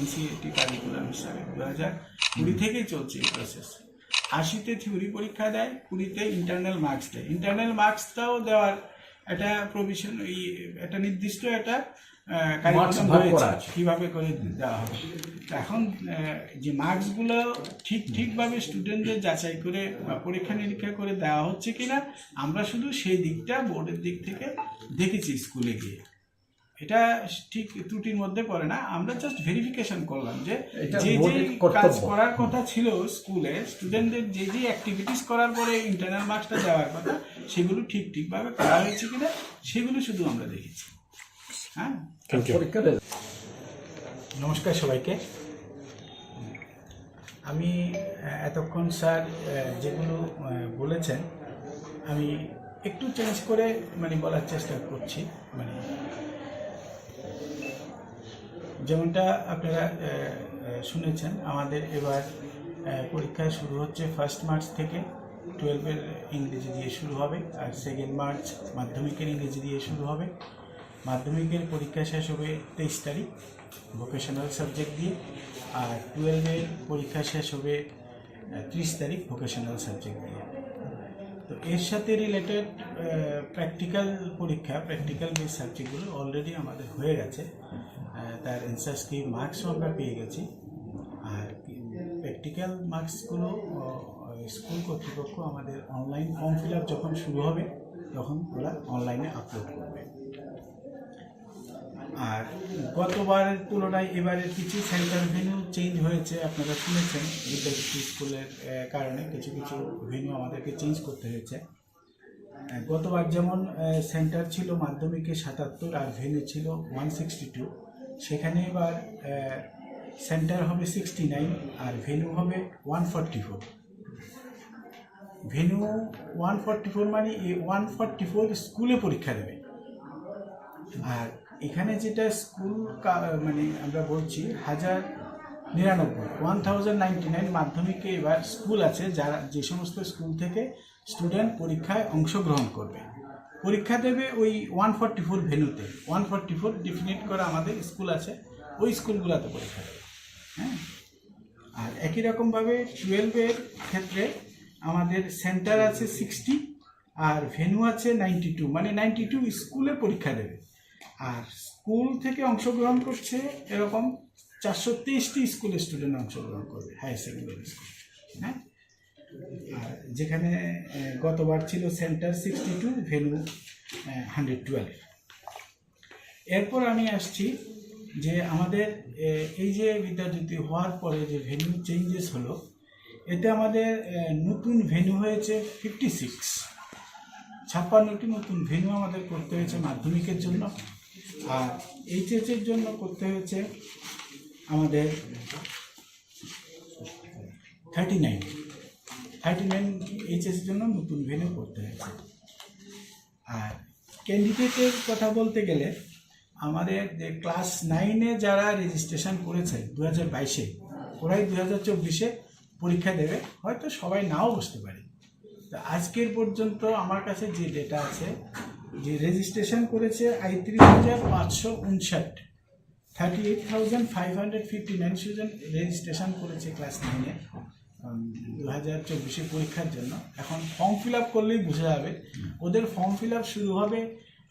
এনসিইআরটি কারিকুলাম হিসাবে 2020 থেকেই চলছে এই প্রসেস। 80তে থিওরি পরীক্ষা দেয়, 20তে ইন্টারনাল মার্কস দেয়। ইন্টারনাল মার্কসটাও দেওয়ার একটা প্রভিশন, একটা নির্দিষ্ট একটা কারিকুলাম রয়েছে কীভাবে করে দেওয়া হবে। এখন যে মার্কসগুলো ঠিকভাবে স্টুডেন্টদের যাচাই করে বা পরীক্ষা নিরীক্ষা করে দেওয়া হচ্ছে কিনা, আমরা শুধু সেই দিকটা বোর্ডের দিক থেকে দেখেছি স্কুলে গিয়ে। এটা ঠিক ত্রুটির মধ্যে পড়ে না, আমরা জাস্ট ভেরিফিকেশন করলাম যে যে কাজ করার কথা ছিল স্কুলে, স্টুডেন্টদের যে যে অ্যাক্টিভিটিস করার পরে ইন্টারনাল মার্কসটা দেওয়ার কথা, সেগুলো ঠিকভাবে করা হয়েছে কিনা সেগুলো শুধু আমরা দেখেছি। হ্যাঁ, নমস্কার সবাইকে। আমি এতক্ষণ স্যার যেগুলো বলেছেন আমি একটু চেঞ্জ করে বলার চেষ্টা করছি। যেমনটা আপনারা শুনেছেন, আমাদের এবার পরীক্ষা শুরু হচ্ছে 1 মার্চ থেকে। 12-এর ইংরেজি দিয়ে শুরু হবে, আর 2 মার্চ মাধ্যমিকের ইংরেজি দিয়ে শুরু হবে। মাধ্যমিকের পরীক্ষা শেষ হবে 23 তারিখ ভোকেশনাল সাবজেক্ট দিয়ে, আর 12-এর পরীক্ষা শেষ হবে 30 তারিখ ভোকেশনাল সাবজেক্ট দিয়ে। তো এর সাথে রিলেটেড প্র্যাকটিক্যাল পরীক্ষা, প্র্যাকটিক্যাল বেস সাবজেক্টগুলো অলরেডি আমাদের হয়ে গেছে, তার অ্যান্সার স্ক্রিপ্ট মার্কসও আমরা পেয়ে গেছি। আর প্র্যাকটিক্যাল মার্কসগুলো স্কুল কর্তৃপক্ষ আমাদের অনলাইন ফর্ম ফিল আপ যখন শুরু হবে তখন ওরা অনলাইনে আপলোড করবে। আর গতবারের তুলনায় এবারের কিছু সেন্টার ভেন্যু চেঞ্জ হয়েছে, আপনারা শুনেছেন বিদ্যাপতি স্কুলের কারণে কিছু ভেন্যু আমাদেরকে চেঞ্জ করতে হয়েছে। গতবার যেমন সেন্টার ছিল মাধ্যমিকে 77 আর ভেন্যু ছিল 162, সেখানে এবার সেন্টার হবে 69 আর ভেন্যু হবে 144। ভেন্যু 144 মানে এই 144 স্কুলে পরীক্ষা দেবে। আর এখানে যেটা স্কুল আমরা বলছি 1099 মাধ্যমিকে এবার স্কুল আছে, যে সমস্ত স্কুল থেকে স্টুডেন্ট পরীক্ষায় অংশগ্রহণ করবে, পরীক্ষা দেবে ওই 144 ভেন্যুতে। 144 ডিফিনিট করা আমাদের স্কুল আছে, ওই স্কুলগুলোতে পরীক্ষা দেবে। হ্যাঁ, আর একই রকমভাবে 12-এর ক্ষেত্রে আমাদের সেন্টার আছে 60 আর ভেন্যু আছে 92, মানে 92 স্কুলে পরীক্ষা দেবে। আর স্কুল থেকে অংশগ্রহণ করছে এরকম 423টি স্কুলের স্টুডেন্ট অংশগ্রহণ করবে, হায়ার সেকেন্ডারি স্কুল। হ্যাঁ, আর যেখানে গতবার ছিল সেন্টার 62, ভেন্যু 112। এরপর আমি আসছি যে আমাদের এই যে বিদ্যাজ্যোতি হওয়ার পরে যে ভেন্যু চেঞ্জেস হলো, এতে আমাদের নতুন ভেন্যু হয়েছে 56টি নতুন ভেন্যু আমাদের করতে হয়েছে মাধ্যমিকের জন্য। আর এইচএসের জন্য করতে হয়েছে আমাদের 39 এইচএসের জন্য নতুন ভেন্যু করতে হয়েছে। আর ক্যান্ডিডেটের কথা বলতে গেলে আমাদের যে ক্লাস 9-এ যারা রেজিস্ট্রেশন করেছে 2022-এ, ওরাই 2024-এ পরীক্ষা দেবে, হয়তো সবাই নাও বসতে পারে। তো আজকের পর্যন্ত আমার কাছে যে ডেটা আছে, যে রেজিস্ট্রেশন করেছে ৩৫,৫৫৯, 38,559 স্টুডেন্ট রেজিস্ট্রেশন করেছে ক্লাস 9-এ 2024 পরীক্ষার জন্য। এখন ফর্ম ফিল আপ করলেই বোঝা যাবে। ওদের ফর্ম ফিল আপ শুরু হবে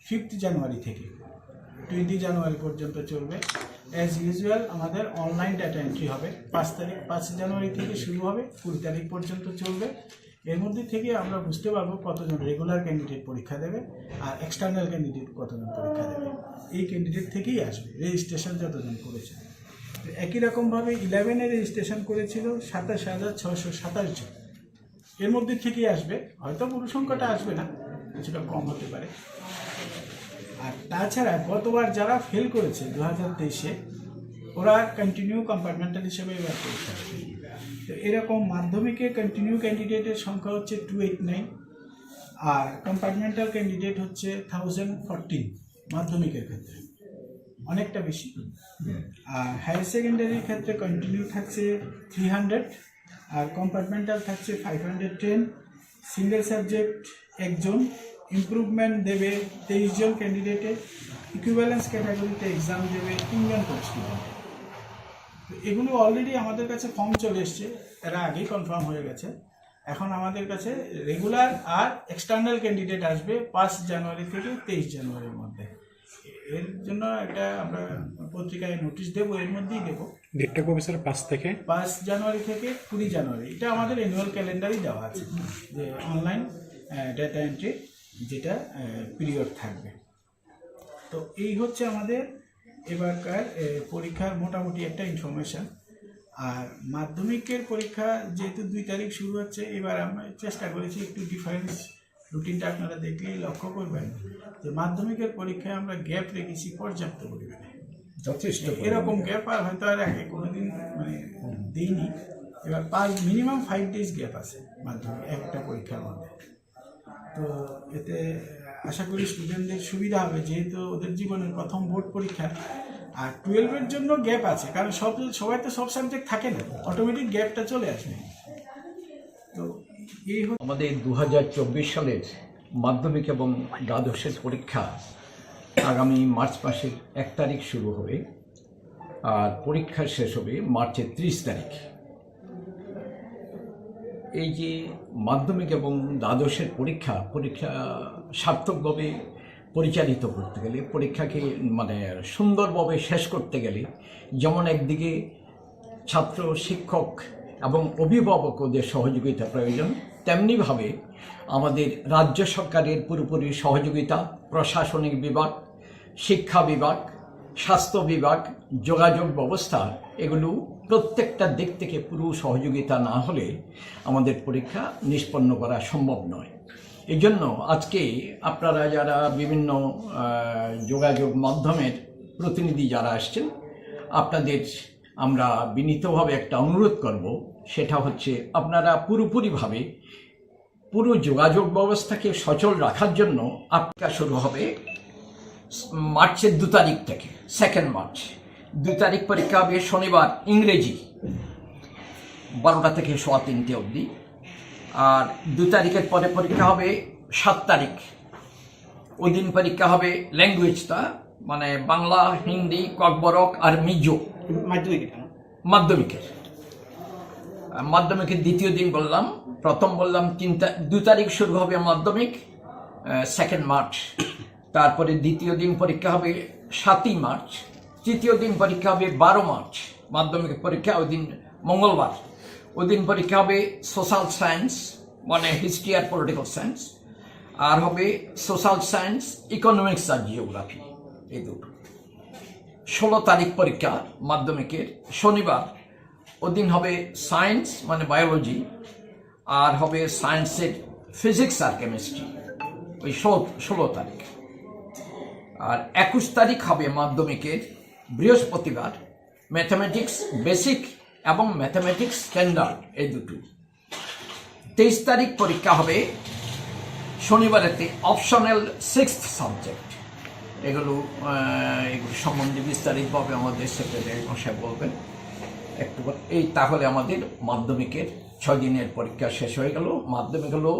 5 জানুয়ারি থেকে 20 জানুয়ারি পর্যন্ত চলবে। অ্যাজ ইউজুয়াল আমাদের অনলাইন ডাটা এন্ট্রি হবে 5 জানুয়ারি থেকে শুরু হবে, 20 তারিখ পর্যন্ত চলবে। এর মধ্যে থেকে আমরা বুঝতে পারবো কতজন রেগুলার ক্যান্ডিডেট পরীক্ষা দেবে আর এক্সটার্নাল ক্যান্ডিডেট কতজন পরীক্ষা দেবে। এই ক্যান্ডিডেট থেকেই আসবে রেজিস্ট্রেশন যতজন করেছে। একই রকমভাবে 11-এ রেজিস্ট্রেশন করেছিল 27,627 জন, এর মধ্যে থেকেই আসবে। হয়তো পুরো সংখ্যাটা আসবে না, কিছুটা কম হতে পারে। আর তাছাড়া গতবার যারা ফেল করেছে 2023-এ, ওরা কন্টিনিউ কম্পার্টমেন্টাল হিসেবে এবার পরীক্ষা দেবে। তো এরকম মাধ্যমিকে কন্টিনিউ ক্যান্ডিডেটের সংখ্যা হচ্ছে 289, আর কম্পার্টমেন্টাল ক্যান্ডিডেট হচ্ছে 1014 মাধ্যমিকের ক্ষেত্রে, অনেকটা বেশি। আর হায়ার সেকেন্ডারির ক্ষেত্রে কন্টিনিউ থাকছে 300, আর কম্পার্টমেন্টাল থাকছে 510। সিঙ্গেল সাবজেক্ট 1 জন, ইমপ্রুভমেন্ট দেবে 23 জন ক্যান্ডিডেটে, ইকুইভ্যালেন্স ক্যাটাগরিতে এক্সাম দেবে 3 জন স্টুডেন্ট। তো এগুলো অলরেডি আমাদের কাছে ফর্ম চলে এসছে, এরা আগেই কনফার্ম হয়ে গেছে। এখন আমাদের কাছে রেগুলার আর এক্সটার্নাল ক্যান্ডিডেট আসবে 5 জানুয়ারি থেকে 23 জানুয়ারির মধ্যে। এর জন্য একটা আমরা পত্রিকায় নোটিশ দেবো, এর মধ্যেই দেবো। ডেটটা কবে স্যার? 5 জানুয়ারি থেকে 20 জানুয়ারি। এটা আমাদের অ্যানুয়াল ক্যালেন্ডারই দেওয়া আছে যে অনলাইন ডেটা এন্ট্রি যেটা পিরিয়ড থাকবে। তো এই হচ্ছে আমাদের এবারকার পরীক্ষার মোটামুটি একটা ইনফরমেশান। আর মাধ্যমিকের পরীক্ষা যেহেতু 2 তারিখ শুরু হচ্ছে, এবার আমরা চেষ্টা করেছি একটু ডিফারেন্স। রুটিনটা আপনারা দেখলেই লক্ষ্য করবেন যে মাধ্যমিকের পরীক্ষায় আমরা গ্যাপ রেখেছি পর্যাপ্ত পরিমাণে, যথেষ্ট। এরকম গ্যাপ আর হয়তো আর আগে কোনোদিন মানে দিইনি। এবার মিনিমাম 5 ডেজ গ্যাপ আছে মাধ্যমিক একটা পরীক্ষার মধ্যে। তো এতে আশা করি স্টুডেন্টদের সুবিধা হবে, যেহেতু ওদের জীবনের প্রথম বোর্ড পরীক্ষা। আর 12-এর জন্য গ্যাপ আছে, কারণ সবাই তো সব সাবজেক্ট থাকে না, অটোমেটিক গ্যাপটা চলে আসবে। তো এই আমাদের 2024 সালের মাধ্যমিক এবং দ্বাদশের পরীক্ষা আগামী মার্চ মাসের 1 তারিখ শুরু হবে, আর পরীক্ষা শেষ হবে মার্চের 30 তারিখ। এই যে মাধ্যমিক এবং দ্বাদশের পরীক্ষা সার্থকভাবে পরিচালিত করতে গেলে, পরীক্ষাকে মানে সুন্দরভাবে শেষ করতে গেলে, যেমন একদিকে ছাত্র, শিক্ষক এবং অভিভাবকদের সহযোগিতা প্রয়োজন, তেমনিভাবে আমাদের রাজ্য সরকারের পুরোপুরি সহযোগিতা, প্রশাসনিক বিভাগ, শিক্ষা বিভাগ, স্বাস্থ্য বিভাগ, যোগাযোগ ব্যবস্থা, এগুলো প্রত্যেকটা দিক থেকে পুরো সহযোগিতা না হলে আমাদের পরীক্ষা নিষ্পন্ন করা সম্ভব নয়। এই জন্য আজকে আপনারা যারা বিভিন্ন যোগাযোগ মাধ্যমের প্রতিনিধি যারা আসছেন, আপনাদের আমরা বিনীতভাবে একটা অনুরোধ করব, সেটা হচ্ছে আপনারা পুরোপুরিভাবে পুরো যোগাযোগ ব্যবস্থাকে সচল রাখার জন্য আপনার শুরু হবে মার্চের 2 তারিখ থেকে, 2 মার্চ। 2 তারিখ পরীক্ষা হবে শনিবার, ইংরেজি 12টা থেকে 3:15 অবধি। আর 2 তারিখের পরে পরীক্ষা হবে 7 তারিখ, ওই দিন পরীক্ষা হবে ল্যাঙ্গুয়েজটা, মানে বাংলা, হিন্দি, ককবরক আর মিজো। মাধ্যমিকের দ্বিতীয় দিন বললাম, প্রথম বললাম 2 তারিখ শুরু হবে মাধ্যমিক, 2 মার্চ। তারপরে দ্বিতীয় দিন পরীক্ষা হবে 7 মার্চ। তৃতীয় দিন পরীক্ষা হবে 12 মার্চ, মাধ্যমিক পরীক্ষা, ওই দিন মঙ্গলবার। ওই দিন পরীক্ষা হবে সোশ্যাল সায়েন্স, মানে হিস্ট্রি আর পলিটিক্যাল সায়েন্স, আর হবে সোশ্যাল সায়েন্স, ইকোনমিক্স আর জিওগ্রাফি, এই দুটো। 16 তারিখ পরীক্ষা মাধ্যমিকের, শনিবার। ওদিন হবে সায়েন্স মানে বায়োলজি, আর হবে সায়েন্সের ফিজিক্স আর কেমিস্ট্রি, ওই 16 তারিখ। আর 21 তারিখ হবে মাধ্যমিকের বৃহস্পতিবার, ম্যাথামেটিক্স বেসিক এবং ম্যাথামেটিক্স স্ট্যান্ডার্ড, এই দুটো। 23 তারিখ পরীক্ষা হবে শনিবারেতে, অপশনাল 6th সাবজেক্ট। এগুলো সম্বন্ধে বিস্তারিতভাবে আমাদের সেক্রেটারি মশাই বলবেন। একটু এই তাহলে আমাদের মাধ্যমিকের 6 দিনের পরীক্ষা শেষ হয়ে গেল। মাধ্যমিক হলো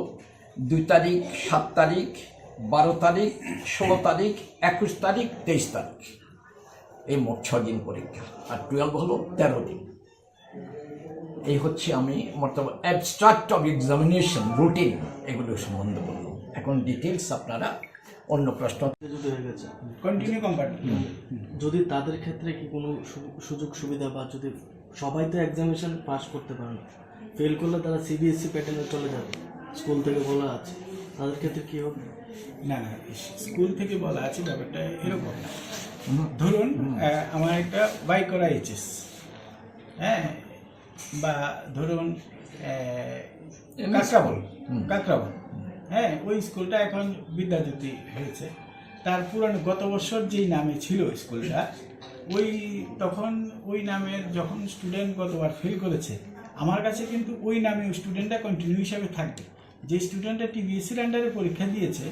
2 তারিখ, 7 তারিখ, 12 তারিখ, 16 তারিখ, 21 তারিখ, 23 তারিখ, এই মোট 6 দিন পরীক্ষা। আর 12 হলো 13 দিন। এই হচ্ছে আমি মোটামুটি অ্যাবস্ট্রাক্ট অফ এক্সামিনেশন রুটিন এগুলো সম্বন্ধে বললাম। এখন ডিটেলস আপনারা অন্য প্রশ্ন যদি হয়ে গেছে কন্টিনিউ কম্পার্টমেন্ট যদি তাদের ক্ষেত্রে কি কোনো সুযোগ সুবিধা বা যদি সবাই তো এক্সামিনেশন পাস করতে পারে না, ফেল করলে তারা সিবিএসসি প্যাটার্নে চলে যাবে, স্কুল থেকে বলা আছে, তাদের ক্ষেত্রে কি হবে? না না, স্কুল থেকে বলা আছে ব্যাপারটা এরকম না। ধরুন আমার একটা বাইক করা এইচএস, হ্যাঁ, বা ধরুন কাকরাবল, হ্যাঁ, ওই স্কুলটা এখন বিদ্যাজ্যোতি হয়েছে। তার পুরানো গত বছর যেই নামে ছিল স্কুলটা, তখন ওই নামের যখন স্টুডেন্ট গতবার ফেল করেছে, আমার কাছে কিন্তু ওই নামে ওই স্টুডেন্টটা কন্টিনিউ হিসাবে থাকবে। যে স্টুডেন্টটা টিবিএসসির আন্ডারে পরীক্ষা দিয়েছে,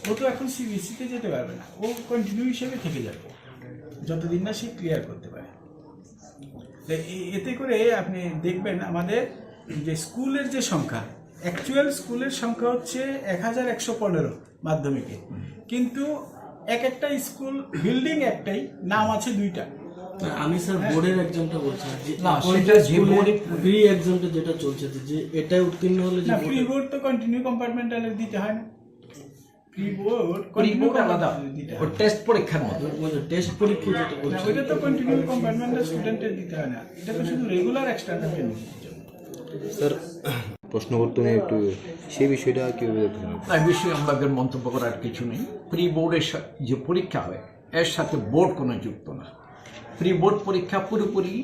ও তো এখন সিবিএসসিতে যেতে পারবে না, ও কন্টিনিউ হিসাবে থেকে যাবে যতদিন না সে ক্লিয়ার করতে পারে। এতে করে আপনি দেখবেন আমাদের যে স্কুলের যে সংখ্যা, অ্যাকচুয়াল স্কুলের সংখ্যা হচ্ছে 1115 মাধ্যমিকে, কিন্তু এক একটা স্কুল বিল্ডিং একটাই, নাম আছে 2টা। আমি স্যার বোর্ডের এক্সামটা বলছি না, সেটা যে প্রি এক্সামটা যেটা চলছে, যে এটাই উত্তীর্ণ হলে যে প্রি বোর্ড তো কন্টিনিউ কম্পার্টমেন্টালে দিতে হয় না, প্রি বোর্ড আলাদা, ও টেস্ট পরীক্ষার মতো। টেস্ট পরীক্ষা যেটা বলছে ওইটা তো কন্টিনিউ কম্পার্টমেন্টাল স্টুডেন্টের দিতে হয় না, এটা তো শুধু রেগুলার এক্সটার্নাল ট্রেনিং। স্যার প্রশ্ন করতে নেই একটু, সেই বিষয়টা কীভাবে দেখতে হবে? এই বিষয়ে আমাদের মন্তব্য করার কিছু নেই। প্রি বোর্ডের যে পরীক্ষা হয় এর সাথে বোর্ড কোনো যুক্ত না। প্রি বোর্ড পরীক্ষা পুরোপুরি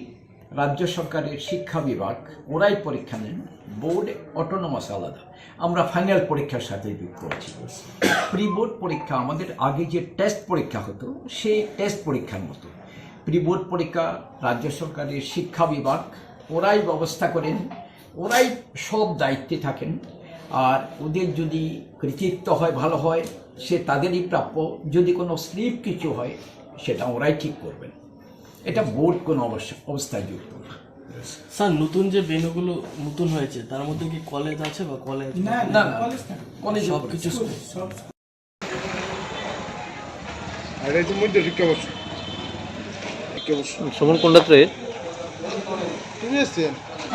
রাজ্য সরকারের শিক্ষা বিভাগ, ওরাই পরীক্ষা নেন, বোর্ড অটোনমাস আলাদা। আমরা ফাইনাল পরীক্ষার সাথে যুক্ত আছি। প্রি বোর্ড পরীক্ষা আমাদের আগে যে টেস্ট পরীক্ষা হতো সেই টেস্ট পরীক্ষার মতো। প্রি বোর্ড পরীক্ষা রাজ্য সরকারের শিক্ষা বিভাগ, ওরাই ব্যবস্থা করেন, ওরাই সব দায়িত্বে থাকেন। আর ওদের যদি কৃতিত্ব হয়, ভালো হয়, সে তাদেরই প্রাপ্য। যদি কোনো স্লিপ কিছু হয় সেটা ওরাই ঠিক করবেন। এটা বোর্ড কোনো অবস্থায় যুক্ত না। স্যার নতুন যে ভেন্যুগুলো নতুন হয়েছে তার মধ্যে কি কলেজ আছে বা কলেজ না না, কলেজ না, কলেজ সব কিছু সব সমন কোনটাতে?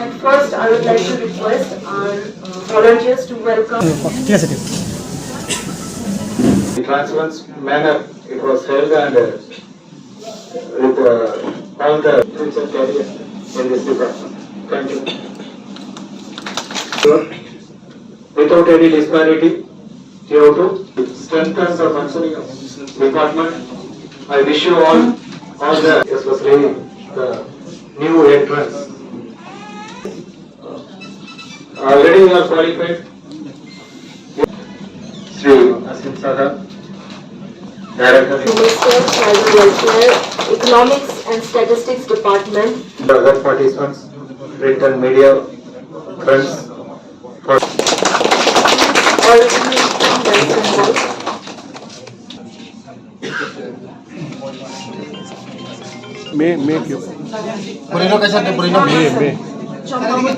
And first, I would like to request our volunteers to welcome. The transparent manner it was held and with all the future career in this department. Thank you. Without any disparity, due to strengthen the functioning of department, I wish you all the, especially the new entrants. Already you are qualified. Sri Asim Sada, Director, Minister, Child Welfare, Economics and Statistics Department. the other participants, print and media friends, for All of you from Welcome Hall. Purino कैसा थे Purino में Champawan.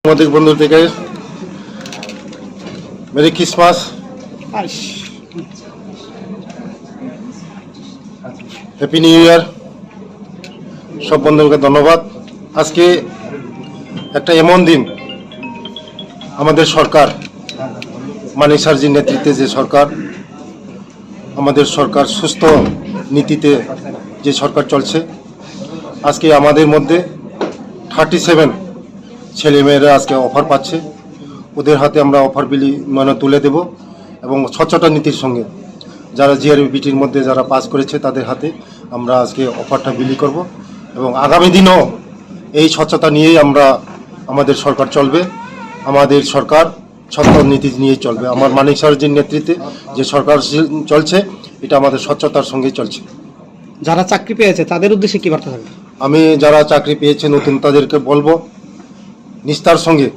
আমাদের বন্ধু থেকে merry Christmas, happy new ইয়ার। সব বন্ধুকে ধন্যবাদ। আজকে একটা এমন দিন, আমাদের সরকার, মানিক স্যারজির নেতৃত্বে যে সরকার, আমাদের সরকার সুস্থ নীতিতে যে সরকার চলছে, আজকে আমাদের মধ্যে 37 ছেলেমেয়েরা আজকে অফার পাচ্ছে। ওদের হাতে আমরা অফার বিলি তুলে দেব এবং স্বচ্ছতা নীতির সঙ্গে যারা জিআরবিটির মধ্যে যারা পাস করেছে তাদের হাতে আমরা আজকে অফারটা বিলি করব এবং আগামী দিনও এই স্বচ্ছতা নিয়েই আমাদের সরকার চলবে। আমাদের সরকার স্বচ্ছ নীতি নিয়েই চলবে। আমার মানিক স্যারজির নেতৃত্বে যে সরকার চলছে, এটা আমাদের স্বচ্ছতার সঙ্গেই চলছে। যারা চাকরি পেয়েছে তাদের উদ্দেশ্যে কি বার্তা থাকবে? আমি যারা চাকরি পেয়েছে নতুন তাদেরকে বলবো নিষ্ঠার সঙ্গে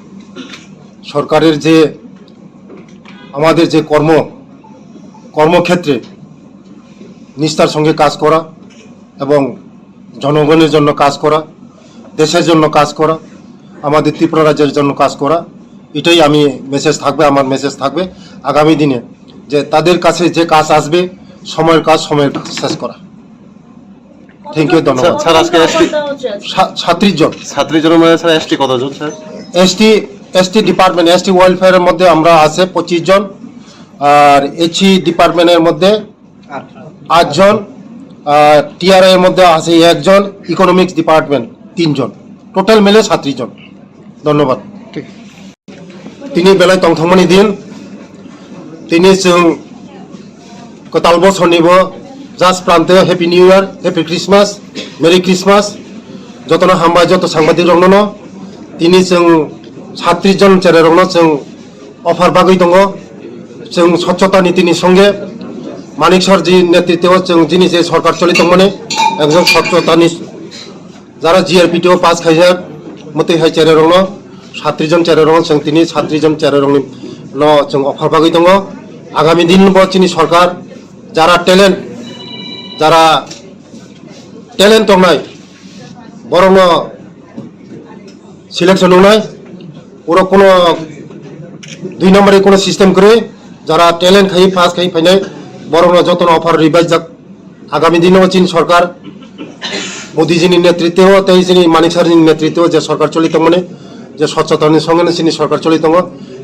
সরকারের যে আমাদের যে কর্মক্ষেত্রে নিষ্ঠার সঙ্গে কাজ করা এবং জনগণের জন্য কাজ করা, দেশের জন্য কাজ করা, আমাদের ত্রিপুরা রাজ্যের জন্য কাজ করা, এটাই আমি আমার মেসেজ থাকবে আগামী দিনে, যে তাদের কাছে যে কাজ আসবে সময়ের কাজ শেষ করা। থ্যাংক ইউ, ধন্যবাদ। স্যার আজকে এসটি 36 জন। 37 জনের মধ্যে স্যার এসটি কতজন স্যার? এসটি ডিপার্টমেন্ট, এসটি ওয়েলফেয়ারের মধ্যে আমরা আছে 25 জন, আর এইচই ডিপার্টমেন্টের মধ্যে 8 জন, টিআরআই এর মধ্যে আছে 1 জন, ইকোনমিক্স ডিপার্টমেন্ট 3 জন, টোটাল মিলে 37 জন। ধন্যবাদ। তিনি বেলায় তংথমনি দিন তিনি जों गोदान बोसोरनिबो जास्ट प्रान्ते happy new year, happy Christmas, merry Christmas. जतनो हामबाय जत सांबादिक रंनो তিনি जों 36 জন চেরারंनो जों अफार बागै दङ। जों स्वच्छता नीतिनि संगे मानिक सरजी नेतृत्व जों जिनि जे सरकार चलितमने एकजन स्वच्छतानि যারা জিআরপিটিও পাস খাইছে মতে হাই চেরারंनो 37 জন চেরাरंनो जों তিনি 37 জন চেরাरंनो जों अफार बागै दङ। आगामी दिन चिनी सरकार যারা टैलेंट दंनाय बरं सिलेक्शन होनाय ओरा कोनो 2 नम्बरे कोनो सिस्टेम करे যারা टैलेंट खाई पास खाई फाइनाय बरं जतन अफार रिवाइज जाक। आगामी दिन चिनी सरकार मोदीजीनि नेतृत्व तैजिनि मानिक सरनि नेतृत्व जे सरकार चलित मने जे स्वच्छतानि संगे चिनी सरकार चलित दङ।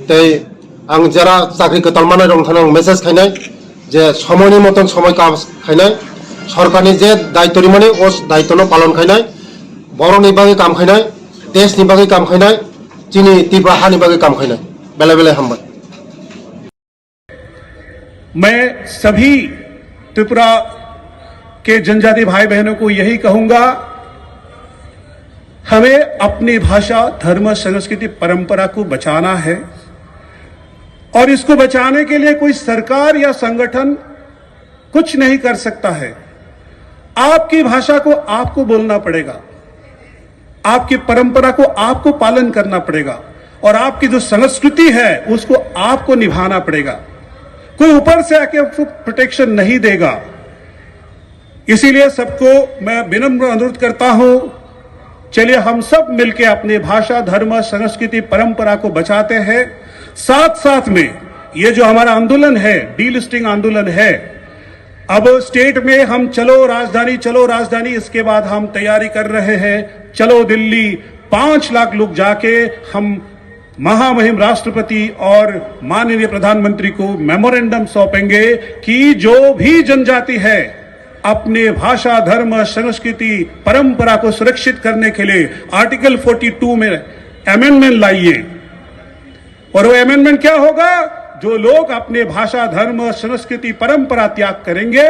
तै आं जरा चाकरि कतालमानाय रंथान मेसेज खाइनाय जे समयनि मतन समय काज खाइनाय सरकारनि जे दायित्वनि माने ओ दायित्वनो पालन खाइनाय बरनि बागै काम खाइनाय देशनि बागै काम खाइनाय चिनि त्रिपुरा हानि बागै काम खाइनाय बेले बेले हामबाय। मैं सभी त्रिपुरा के जनजाति भाई बहनों को यही कहूंगा, हमें अपनी भाषा, धर्म, संस्कृति, परंपरा को बचाना है और इसको बचाने के लिए कोई सरकार या संगठन कुछ नहीं कर सकता है। आपकी भाषा को आपको बोलना पड़ेगा, आपकी परंपरा को आपको पालन करना पड़ेगा और आपकी जो संस्कृति है उसको आपको निभाना पड़ेगा। कोई ऊपर से आके आपको प्रोटेक्शन नहीं देगा। इसीलिए सबको मैं विनम्र अनुरोध करता हूं, चलिए हम सब मिलकर अपनी भाषा, धर्म, संस्कृति, परंपरा को बचाते हैं। साथ साथ में ये जो हमारा आंदोलन है, डीलिस्टिंग आंदोलन है, अब स्टेट में हम चलो राजधानी, इसके बाद हम तैयारी कर रहे हैं चलो दिल्ली। 5 लाख लोग जाके हम महामहिम राष्ट्रपति और माननीय प्रधानमंत्री को मेमोरेंडम सौंपेंगे कि जो भी जनजाति है अपने भाषा, धर्म, संस्कृति, परंपरा को सुरक्षित करने के लिए आर्टिकल 42 में अमेंडमेंट लाइए। और वो अमेंडमेंट क्या होगा? जो लोग अपने भाषा, धर्म, संस्कृति, परंपरा त्याग करेंगे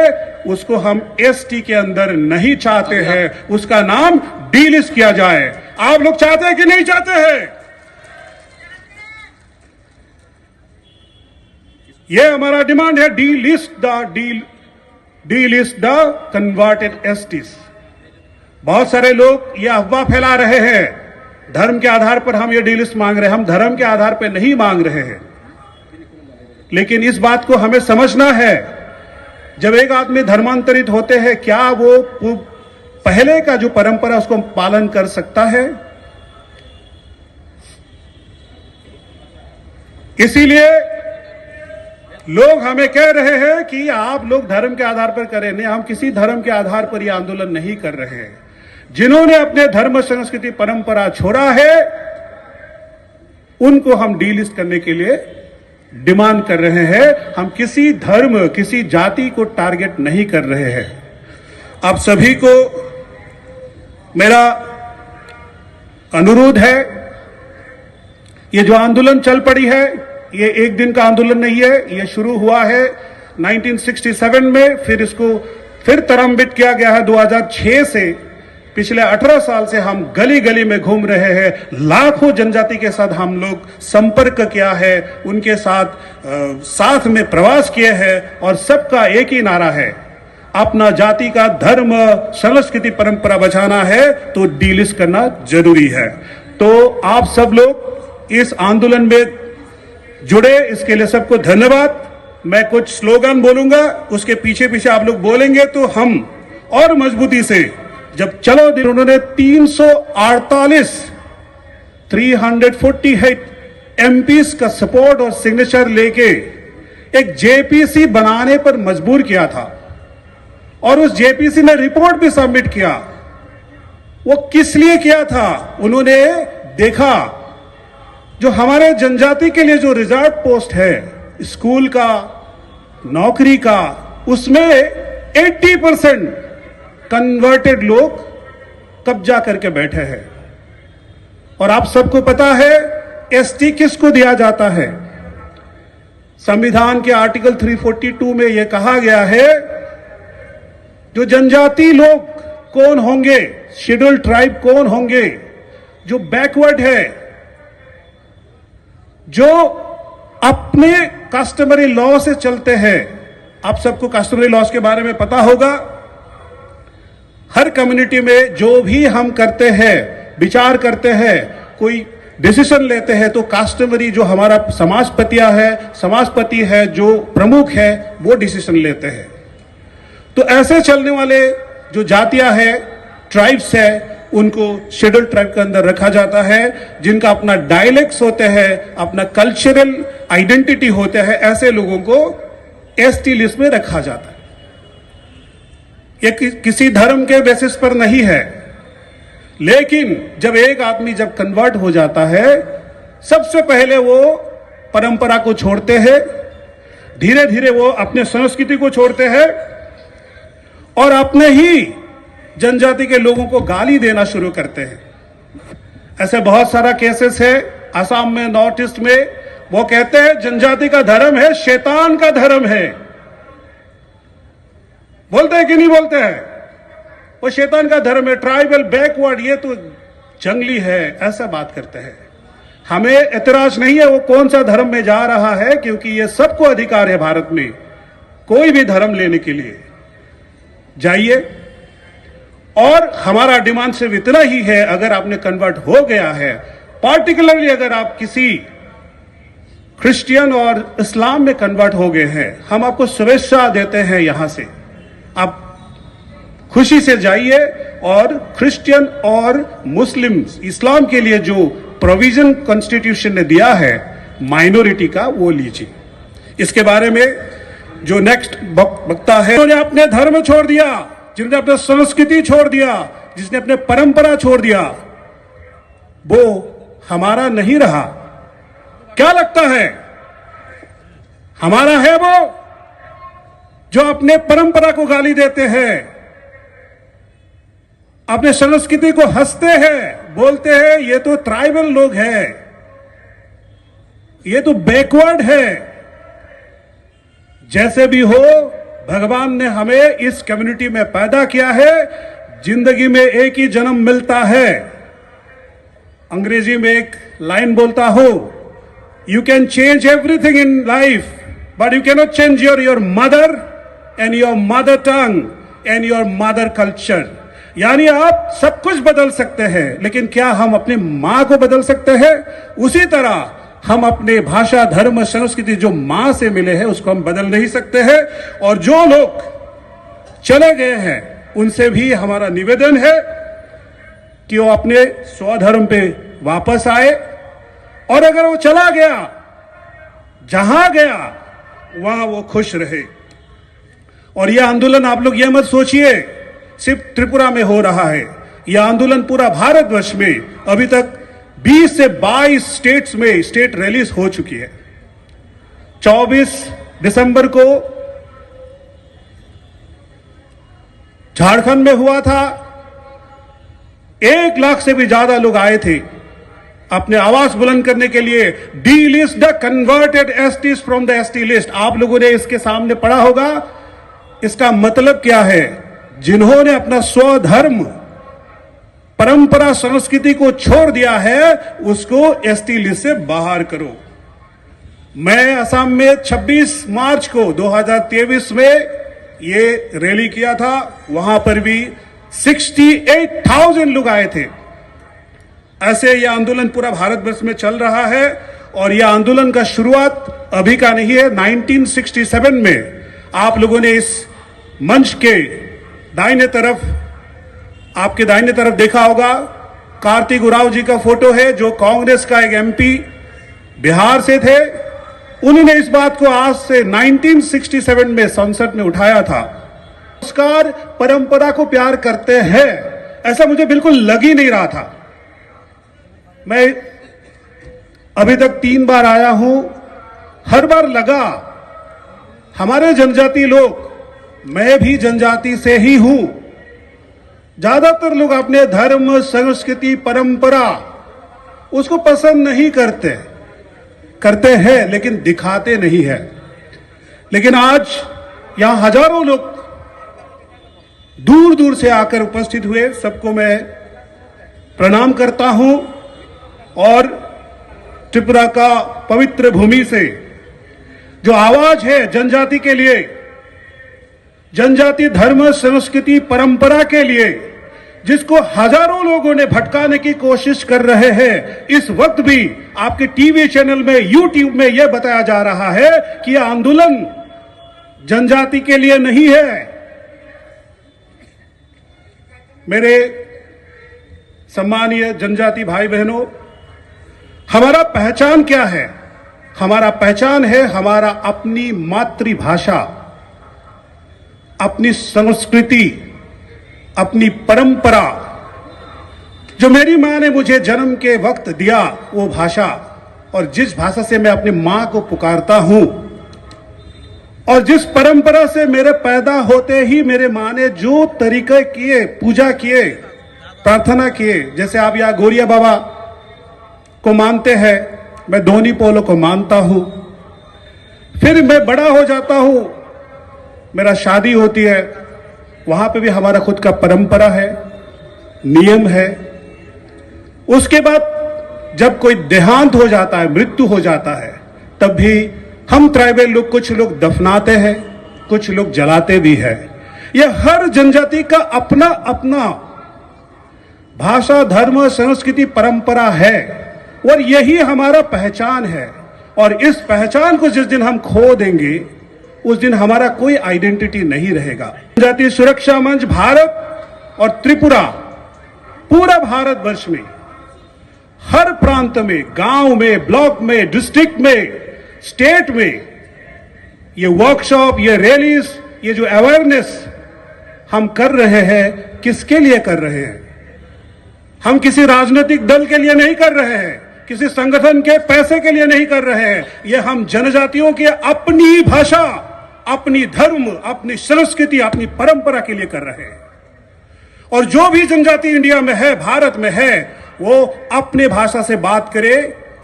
उसको हम एसटी के अंदर नहीं चाहते हैं, उसका नाम डीलिस्ट किया जाए। आप लोग चाहते हैं कि नहीं चाहते हैं? ये हमारा डिमांड है, डीलिस्ट द कन्वर्टेड एसटीज। बहुत सारे लोग ये अफवाह फैला रहे हैं, धर्म के आधार पर हम ये डीलिस्ट मांग रहे हैं। हम धर्म के आधार पर नहीं मांग रहे हैं, लेकिन इस बात को हमें समझना है, जब एक आदमी धर्मांतरित होते हैं क्या वो पहले का जो परंपरा उसको पालन कर सकता है? इसीलिए लोग हमें कह रहे हैं कि आप लोग धर्म के आधार पर करें। नहीं, हम किसी धर्म के आधार पर यह आंदोलन नहीं कर रहे हैं। जिन्होंने अपने धर्म, संस्कृति, परंपरा छोड़ा है उनको हम डीलिस्ट करने के लिए डिमांड कर रहे हैं। हम किसी धर्म, किसी जाति को टारगेट नहीं कर रहे हैं। आप सभी को मेरा अनुरोध है, ये जो आंदोलन चल पड़ी है ये एक दिन का आंदोलन नहीं है। ये शुरू हुआ है 1967 में, फिर इसको फिर तरम्बित किया गया है 2006 से। पिछले 18 साल से हम गली गली में घूम रहे हैं, लाखों जनजाति के साथ हम लोग संपर्क किया है, उनके साथ साथ में प्रवास किए हैं और सबका एक ही नारा है, अपना जाति का धर्म संस्कृति परंपरा बचाना है तो डीलिस्ट करना जरूरी है। तो आप सब लोग इस आंदोलन में जुड़े, इसके लिए सबको धन्यवाद। मैं कुछ स्लोगन बोलूंगा, उसके पीछे पीछे आप लोग बोलेंगे तो हम और मजबूती से जब चलो दिन उन्होंने 348 एमपीज का सपोर्ट और सिग्नेचर लेके एक जेपीसी बनाने पर मजबूर किया था और उस जेपीसी ने रिपोर्ट भी सबमिट किया। वो किस लिए किया था? उन्होंने देखा जो हमारे जनजाति के लिए जो रिजर्व पोस्ट है स्कूल का, नौकरी का, उसमें 80% कन्वर्टेड लोग कब्जा करके बैठे हैं। और आप सबको पता है एसटी किसको दिया जाता है? संविधान के आर्टिकल 342 में यह कहा गया है जो जनजाति लोग कौन होंगे, शेड्यूल्ड ट्राइब कौन होंगे, जो बैकवर्ड है, जो अपने कस्टमरी लॉ से चलते हैं। आप सबको कस्टमरी लॉस के बारे में पता होगा। हर कम्युनिटी में जो भी हम करते हैं, विचार करते हैं, कोई डिसीजन लेते हैं तो कस्टमरी जो हमारा समाजपति है, जो प्रमुख है, वो डिसीजन लेते हैं। तो ऐसे चलने वाले जो जातियां हैं, ट्राइब्स है, उनको शेड्यूल्ड ट्राइब के अंदर रखा जाता है, जिनका अपना डायलेक्ट्स होते हैं, अपना कल्चरल आइडेंटिटी होते हैं। ऐसे लोगों को एसटी लिस्ट में रखा जाता है। ये किसी धर्म के बेसिस पर नहीं है, लेकिन जब एक आदमी जब कन्वर्ट हो जाता है, सबसे पहले वो परंपरा को छोड़ते हैं, धीरे धीरे वो अपने संस्कृति को छोड़ते हैं और अपने ही जनजाति के लोगों को गाली देना शुरू करते हैं। ऐसे बहुत सारा केसेस है असम में, नॉर्थ ईस्ट में। वो कहते हैं जनजाति का धर्म है, शैतान का धर्म है। बोलते हैं कि नहीं बोलते हैं? वो शैतान का धर्म है, ट्राइबल बैकवर्ड, ये तो जंगली है, ऐसा बात करते हैं। हमें एतराज नहीं है वो कौन सा धर्म में जा रहा है, क्योंकि ये सबको अधिकार है भारत में कोई भी धर्म लेने के लिए जाइए। और हमारा डिमांड सिर्फ इतना ही है, अगर आपने कन्वर्ट हो गया है, पार्टिकुलरली अगर आप किसी क्रिश्चियन और इस्लाम में कन्वर्ट हो गए हैं, हम आपको शुभेच्छा देते हैं। यहां से आप खुशी से जाइए और क्रिश्चियन और मुस्लिम, इस्लाम के लिए जो प्रोविजन कॉन्स्टिट्यूशन ने दिया है माइनॉरिटी का, वो लीजिए। इसके बारे में जो नेक्स्ट वक्ता है, उन्होंने अपने धर्म छोड़ दिया, जिन्होंने अपने संस्कृति छोड़ दिया, जिसने अपने परंपरा छोड़ दिया, वो हमारा नहीं रहा। क्या लगता है हमारा है वो जो अपने परंपरा को गाली देते हैं, अपने संस्कृति को हंसते हैं, बोलते हैं ये तो ट्राइबल लोग हैं, ये तो बैकवर्ड है। जैसे भी हो, भगवान ने हमें इस कम्युनिटी में पैदा किया है। जिंदगी में एक ही जन्म मिलता है। अंग्रेजी में एक लाइन बोलता हो, you can change everything in life but you can not change your mother and your mother tongue and your mother culture. यानी आप सब कुछ बदल सकते हैं, लेकिन क्या हम अपनी मां को बदल सकते हैं? उसी तरह हम अपने भाषा, धर्म, संस्कृति जो मां से मिले हैं, उसको हम बदल नहीं सकते हैं। और जो लोग चले गए हैं, उनसे भी हमारा निवेदन है कि वो अपने स्वधर्म पे वापस आए, और अगर वो चला गया, जहां गया, वहां वो खुश रहे। और यह आंदोलन, आप लोग यह मत सोचिए सिर्फ त्रिपुरा में हो रहा है। यह आंदोलन पूरा भारतवर्ष में अभी तक 20 से 22 स्टेट्स में स्टेट रैलीज हो चुकी है। 24 दिसंबर को झारखंड में हुआ था। 1 लाख से भी ज्यादा लोग आए थे अपने आवाज बुलंद करने के लिए। D list the converted STs from the ST list. आप लोगों ने इसके सामने पढ़ा होगा। इसका मतलब क्या है? जिन्होंने अपना स्वधर्म, परंपरा, संस्कृति को छोड़ दिया है, उसको एसटी लिस्ट से बाहर करो। मैं असम में 26 मार्च को 2023 में ये रैली किया था, वहां पर भी 68,000 लोग आए थे। ऐसे यह आंदोलन पूरा भारतवर्ष में चल रहा है और यह आंदोलन का शुरुआत अभी का नहीं है। 1967 में आप लोगों ने इस मंच के दाहिने तरफ, आपके दाहिने तरफ देखा होगा, कार्तिक उरांव जी का फोटो है, जो कांग्रेस का एक एमपी बिहार से थे। उन्होंने इस बात को आज से 1967 में संसद में उठाया था। संस्कार परंपरा को प्यार करते हैं, ऐसा मुझे बिल्कुल लग ही नहीं रहा था। मैं अभी तक 3 बार आया हूं, हर बार लगा हमारे जनजाति लोग, मैं भी जनजाति से ही हूं, ज्यादातर लोग अपने धर्म, संस्कृति, परंपरा उसको पसंद नहीं करते हैं लेकिन दिखाते नहीं है। लेकिन आज यहां हजारों लोग दूर दूर से आकर उपस्थित हुए, सबको मैं प्रणाम करता हूं और त्रिपुरा का पवित्र भूमि से जो आवाज है जनजाति के लिए, जनजाति धर्म, संस्कृति, परंपरा के लिए, जिसको हजारों लोगों ने भटकाने की कोशिश कर रहे हैं, इस वक्त भी आपके टीवी चैनल में, यूट्यूब में यह बताया जा रहा है कि यह आंदोलन जनजाति के लिए नहीं है। मेरे सम्मानीय जनजाति भाई बहनों, हमारा पहचान क्या है? हमारा पहचान है हमारा अपनी मातृभाषा, अपनी संस्कृति, अपनी परंपरा। जो मेरी मां ने मुझे जन्म के वक्त दिया वो भाषा, और जिस भाषा से मैं अपनी मां को पुकारता हूं, और जिस परंपरा से मेरे पैदा होते ही मेरे मां ने जो तरीके किए, पूजा किए, प्रार्थना किए, जैसे आप यहाँ गोरिया बाबा को मानते हैं, मैं धोनी पोलो को मानता हूं। फिर मैं बड़ा हो जाता हूं, मेरा शादी होती है, वहां पे भी हमारा खुद का परंपरा है, नियम है। उसके बाद जब कोई देहांत हो जाता है, मृत्यु हो जाता है, तब भी हम ट्राइबल लोग, कुछ लोग दफनाते हैं, कुछ लोग जलाते भी हैं। यह हर जनजाति का अपना अपना भाषा, धर्म, संस्कृति, परंपरा है और यही हमारा पहचान है। और इस पहचान को जिस दिन हम खो देंगे, उस दिन हमारा कोई आइडेंटिटी नहीं रहेगा। जनजातीय सुरक्षा मंच भारत और त्रिपुरा, पूरा भारतवर्ष में हर प्रांत में, गांव में, ब्लॉक में, डिस्ट्रिक्ट में, स्टेट में ये वर्कशॉप, ये रैलीज, ये जो अवेयरनेस हम कर रहे हैं, किसके लिए कर रहे हैं? हम किसी राजनीतिक दल के लिए नहीं कर रहे हैं, किसी संगठन के पैसे के लिए नहीं कर रहे हैं। यह हम जनजातियों के अपनी भाषा, अपनी धर्म, अपनी संस्कृति, अपनी परंपरा के लिए कर रहे हैं। और जो भी जनजाति इंडिया में है, भारत में है, वो अपने भाषा से बात करे,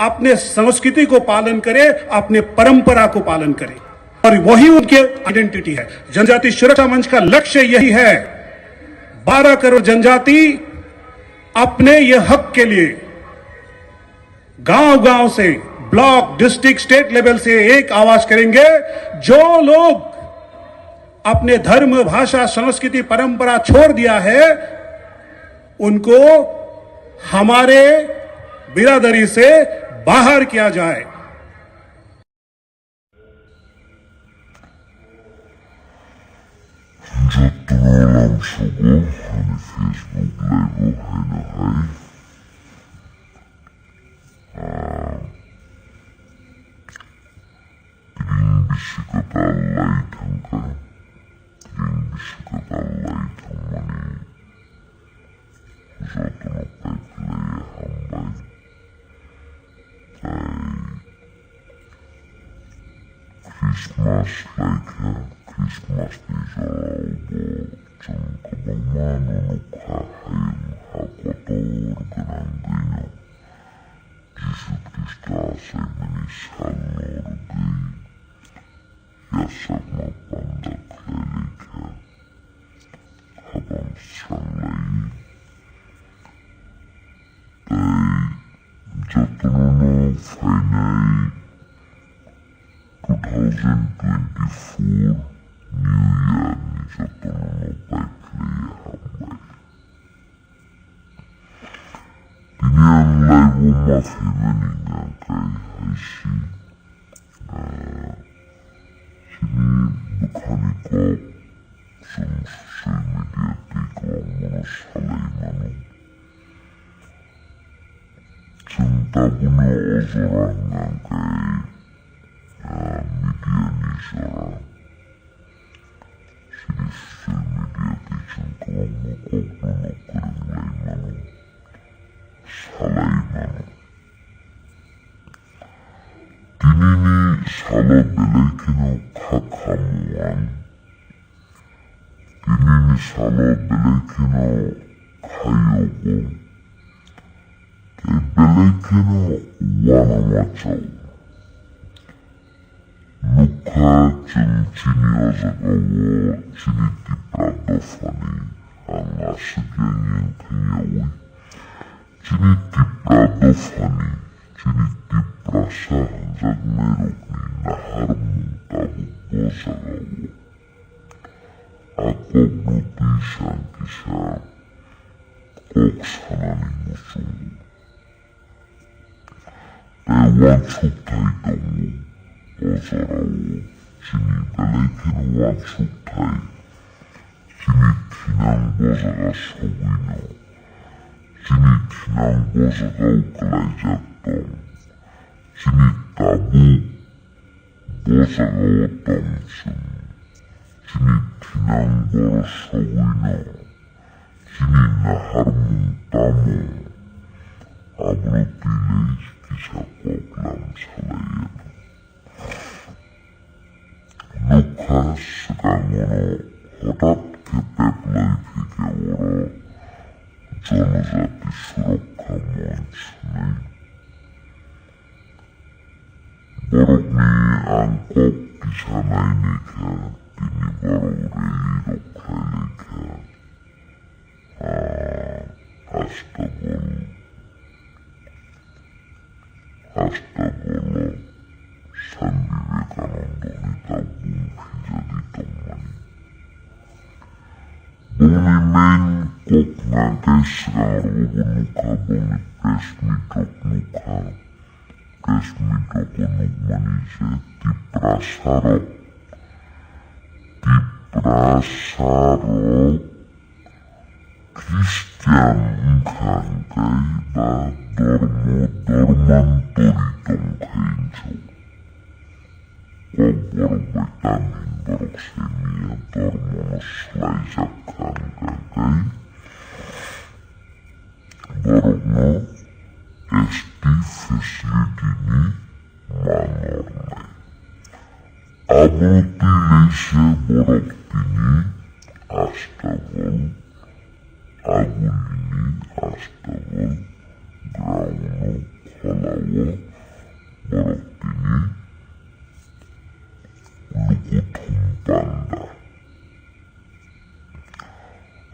अपने संस्कृति को पालन करे, अपने परंपरा को पालन करे, और वही उनकी आइडेंटिटी है। जनजाति सुरक्षा मंच का लक्ष्य यही है, 12 करोड़ जनजाति अपने ये हक के लिए गांव गांव से, ब्लॉक, डिस्ट्रिक्ट, स्टेट लेवल से एक आवाज करेंगे। जो लोग अपने धर्म, भाषा, संस्कृति, परंपरा छोड़ दिया है, उनको हमारे बिरादरी से बाहर किया जाए। Christmas Christmas is algo kabamano no kahayong hakotor garanganyo. Jesus Christus ay manisal norgay. Yasak mapandaklalik ka. Habang sanglay. Tay jatuno fainay 2024 New Year femeningan kay haisi sini bukaniko sum social media tiko monos halaimanu cinta puno ozorangan kay media nisara sini social media tikong kawamukok nuno kerinlaimanu halaimanu dinini salo belekino kakamuan dinini salo belekino kayogo ke belekino wana macau nuka cini azagawo cini tipradofani angasugyanyin kanyawi cini tipradofani cini tiprasa hanzagmerukni naharmu tabu bozagawo ako blutishan kisa koksanani musungu Dewan suktai domu bozarawo cini belekino wan suktai cini tinang bozaga sawino cini tinang bozaga ukalajak dom cini tabu bozaga otong sun cini tinang goro sawino cini naharmung tamu abrutilej kisa koklam salayan Lukas sekangono hodat kepeplay fikeworo jonozati surok kamonchunay borok ni angkop kisanay nika tini baro relirok kailika Astagolo Sami Vivekananda nita bungki jadi teman Bumi main kok ngangkai segaru muka bumi pes midok muka pes midok unuk manise tiprasarok Christian ngangkai ba dorman toritong kainjo Kobor vitamin boroksemia dormonos laizak kangkangkai Borokno esti facility manorne Abruti leise borok tini astagol agulini astagol grauno kolawo borok tini lukutum panda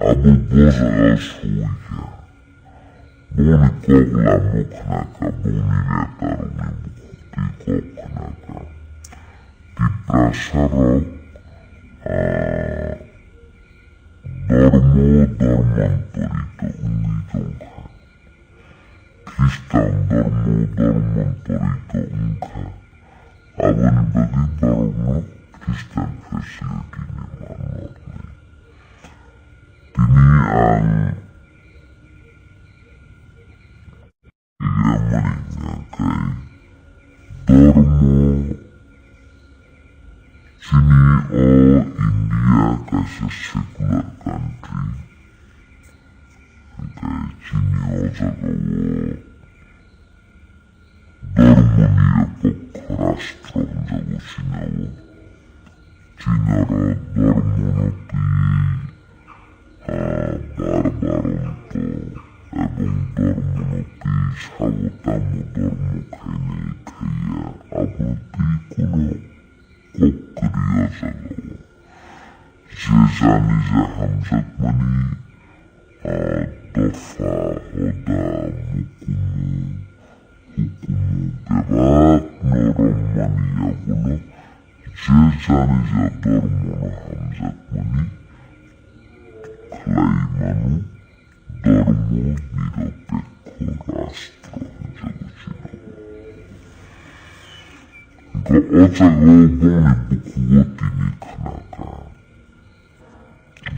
abu bozaga suya buni koglamuk naka buni netaruni bukti kok naka tiprasarok dorman torito ungijongka Kristang dorman torito ungka abani bagi barokno Kristang facility ni manorne tini ang iya meninggalkan dormo sini India kasi secular country kaya sini zagawo dormo niya pokrastro jago sinawo Cinara dormo nati barbaronto ebong dormo nati sawutamu dormo kene kaya abruti kuno kokriya zagawo Zezani zahamzat mani dofa hoda hukumu gerak norom mani yagulo Zezani zadormono hamzat mani klay manu dormo nidopeko rastro jago জায়গাও বনে পুকুরতি নিখানাকা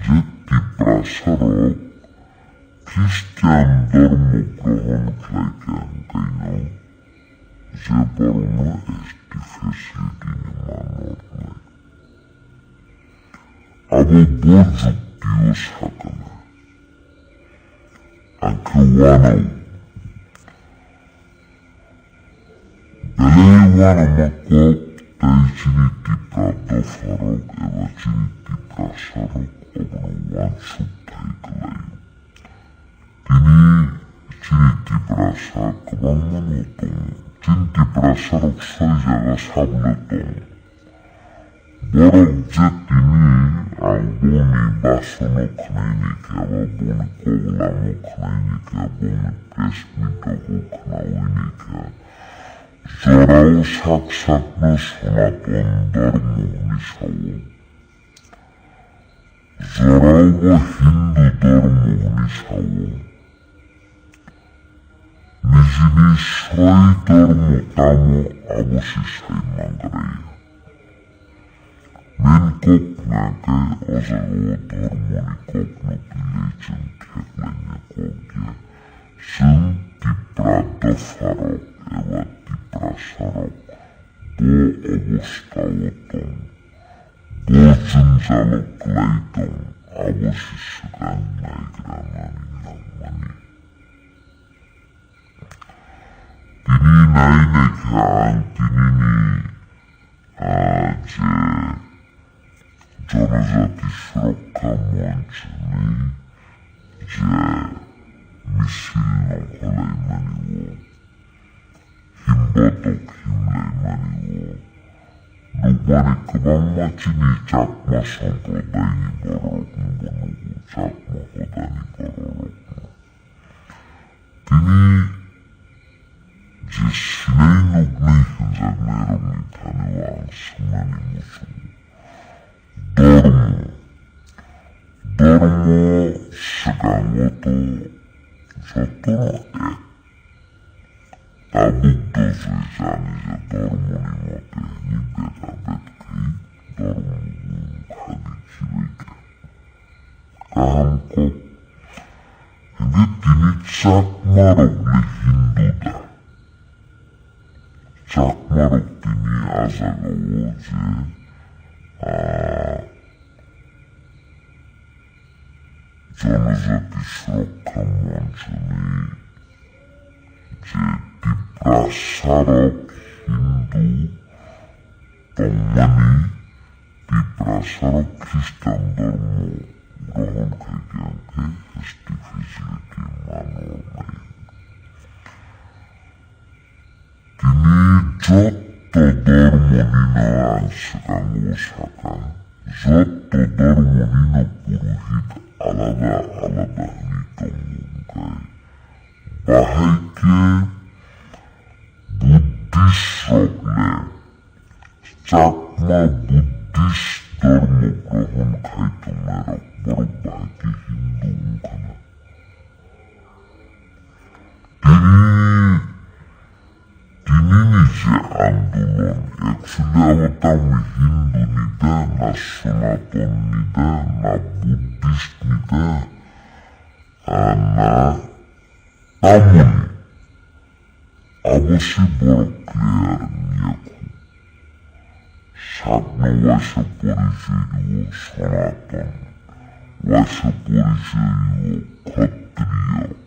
যে টিপ্রাসারক খ্রিস্টান ধর্ম গ্রহণ খাইকেন কাইন যে বরণ ST facility নিমানোর নয় আবু বর্যুক্তিও সাকানা আখেওয়ানাও বেলেওয়ানামাকক তাই চিনিটি প্রাত ফারক এবার চিনিটি প্রাসারক অবনওয়ান সুদ্ধাই গেলাই তিনি চিনিটি প্রাসার কবাঙ্গনতম চিনিটি প্রাসারক ছয় জায়গা সাবলতম বরং যে তিনি বনি বাসনক নাইনিকে আবার বনি কগলামক নাইনিকে বনি প্রেসমিটক নাইনিকে জরাও সাক্ষাৎ সনাতন ধর্ম নিশাও জরাও হিন্দু ধর্ম নিশাও নিজনি ছয় ধর্ম তাম অবশিষ্টাই মাঙ্গারাই মেনকক নাকে অজাগো ধর্মনিকক নকিলেইচেন ঠেকলাইনিককে जों টিপ্রাত ফারক এবার টিপ্রাসারক বো অবস্থাওতম বো জঞ্জালক লাইতম অবশিষ্টান নাইগ্রানানি নাম্মানি তিনি নাই নেখান তিনি যে জনজাতি সুরক্ষা মঞ্চ নেই যে মিছিল নকলাই মানিব হিমবতক হিমলাই মানিব নবারে গোবাं মানसिनि চাকমা সম্প্রদায়নি বড়রকম বনগু চাকমা হদানি বড়রকম তিনি যে সিলাই নগ্নাই হিনজাগনাই রঙনি থানেও আংসুমানি মুসু ধর্ম সিগাঙ্গত যতন এক তা বুদ্ধ যে জানি যে ধর্মনি মতে নিবেদাবেদকেই ধর্ম খাদি খিবাইকে কাহানকক কিন্তু তিনি চাকমারকলে হিন্দুদা চাকমারক তিনি আজাগাও যে জনজাতি সুরক্ষা মঞ্চ নেই যে টিপ্রাসারক হিন্দু তম্মানি টিপ্রাসারক খ্রিস্টান ধর্ম গ্রহণ খাইকে এসটি ফেসিলিটি মানর নাই তিনি যত ধর্ম নিন আংশিকাঙ্গ শাখা যত ধর্ম নিন পুরোহিত আলাদা আলাদা নিতঙ্গায় বাহাইকে বুদ্ধিস্ট রকলে চাকমা বুদ্ধিস্ট ধর্ম গ্রহণ খাইতমের বড় বাহাইকে হিন্দু মুখানা তিনি নিজে আন্দোলন একচুয়ালি আবার হিন্দু নিতে না সনাতন নিতে না বুদ্ধিস্ট নিতে না তামনি অবশ্যই বড় ক্লিয়ার নিয়ে সাগ্ন ওয়াস পরিচয় সনাতন ওয়াস পরিচয় ক্ষত্রিয়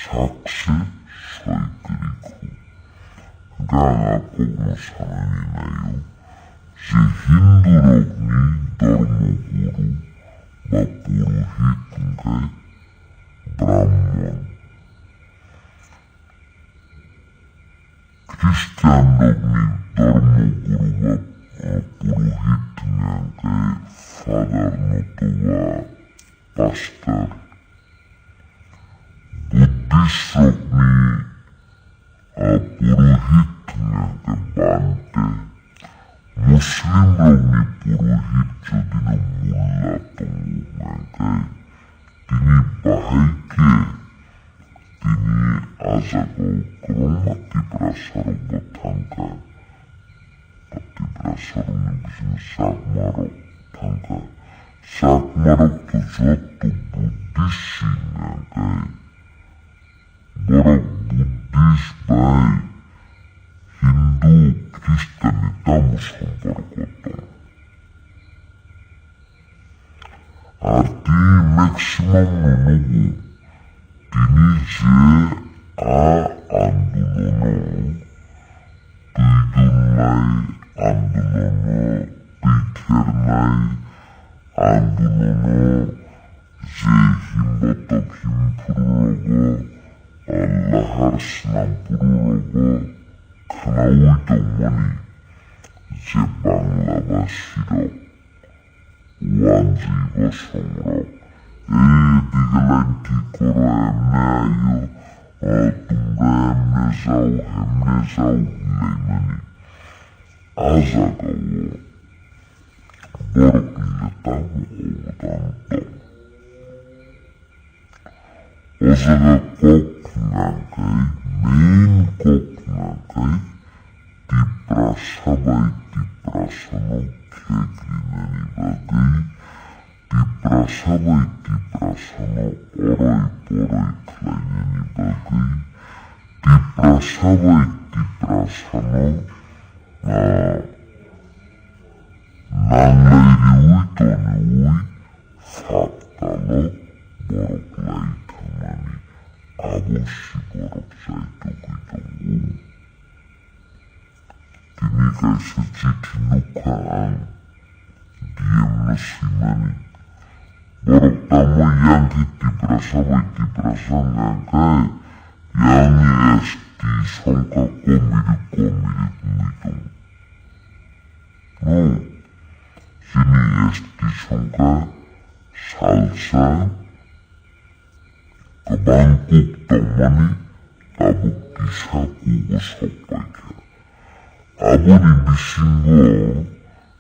সাক্ষী সৈতরিক গাঙা কগ্ন সানানি নাইও যে হিন্দু রগ্নি ধর্মগুরু বা পুরোহিত গায় ব্রাহ্মণ খ্রিস্টান রগ্নি ধর্মগুরু বা পুরোহিত গায় ফাদার নতুবা পাস্টার বুদ্ধিস্ট রগ্নি পুরোহিত গাকে বানতে মুসলিম রগ্নি পুরোহিত যদি না মোল্লাতম গায় তিনি বাহাইকে তিনি আজাগো ক্রমাতি প্রাসার Sakmarok tangka. Sakmarok tu suatu Buddhisi ngangkai. Borok Buddhis baik. Hindu, Kristen itamu samparkotong. Arti maksimum menunggu. Dini je a andulono. Tuidunai andulono. Pikirnai andulono. Je himbatok himpururogo. Allahar snampururogo. Kanawi domani. Je Banglabasiro. Wanji Bosongrok. Digalanti koro emne ayo. Tunga emne zau leimani. Azaga wo. Borok niletamu odanto. Ozaga kok ngangkai. Main kok ngangkai. Diprasabai diprasano kegrinani bagai. Diprasabai diprasano oroi-poroi klainani bagai. Diprasabai diprasano nanglai toniui faktalo borok lai thamani. Aboshi borok saito kuitongu. Kini kaisa chithi nukaan diem nasimani. Borok tamu yang diprasabai diprasangangkai yang esti songka komirik muitong. No, sini esti songka salsa kebangkuk tomani tabuk disaku usopaika. Abu di bisinggo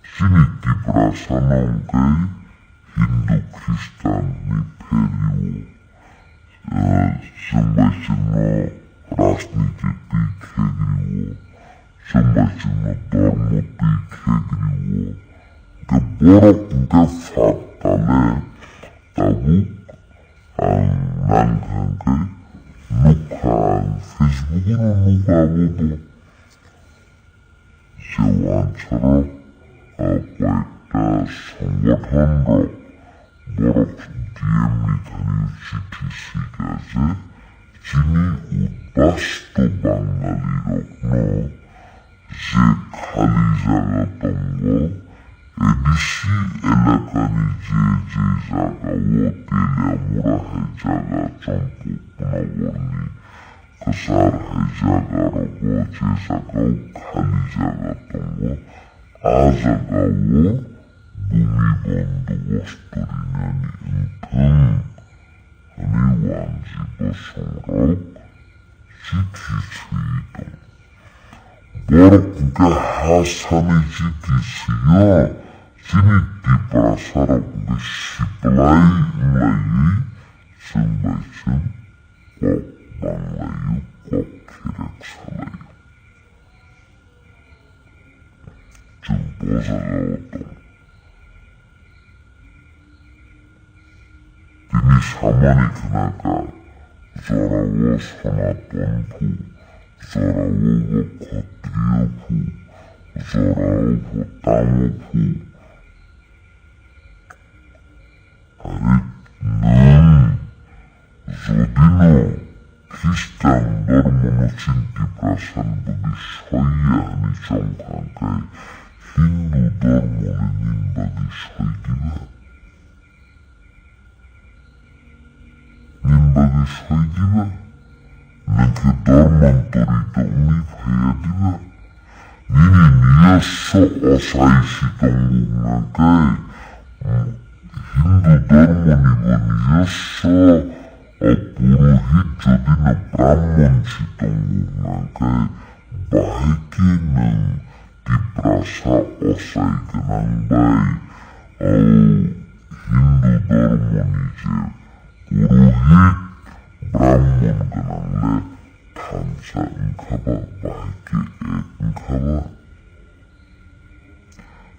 sini diprasanangkai Hindu Kristen ni periu sembacino rasniti pikegriwo sembacino dharma pikegriwo keborok ke faktale tabuk ang nanghangkai nukaan Facebook no nukawobo sewawancara kueta sanggatan rok borok diem nithani chithi sikase chini upasto bangali rokno je khali jaga tongo edisi elakani je jaga wo telia hai jaga chompu punawarni kesar hai jaga rogo je jaga khali jaga tongo azaga wo bumi bondowostorinani enteng ani wanji bosongrok chithi suitong. Borok ke hasani chithi siya sini diprasarok ke siplai melayu sembacem kok banglayu kok kirek salayu. Jumpo zagawatong. Kini samani kenaka zorawo sanatonpu zorawo wokotriyopu zorawo tamopu arit nan zodino Kristen dharmono cinti prasan bagi soya ni chongkangkai Hindu dharmono nin bagi soy diba. Nimbagi soy diba, nake dharman torito uni phaya diba. Nini niyaso osai sitongu ngangkai Hindu dharma niba niyaso purohit jodina brahman sitongu ngangkai bahiki nang diprasa osai kenang bai Hindu dharma nije purohit brahman kenang le tansa engkaba bahiki engkaba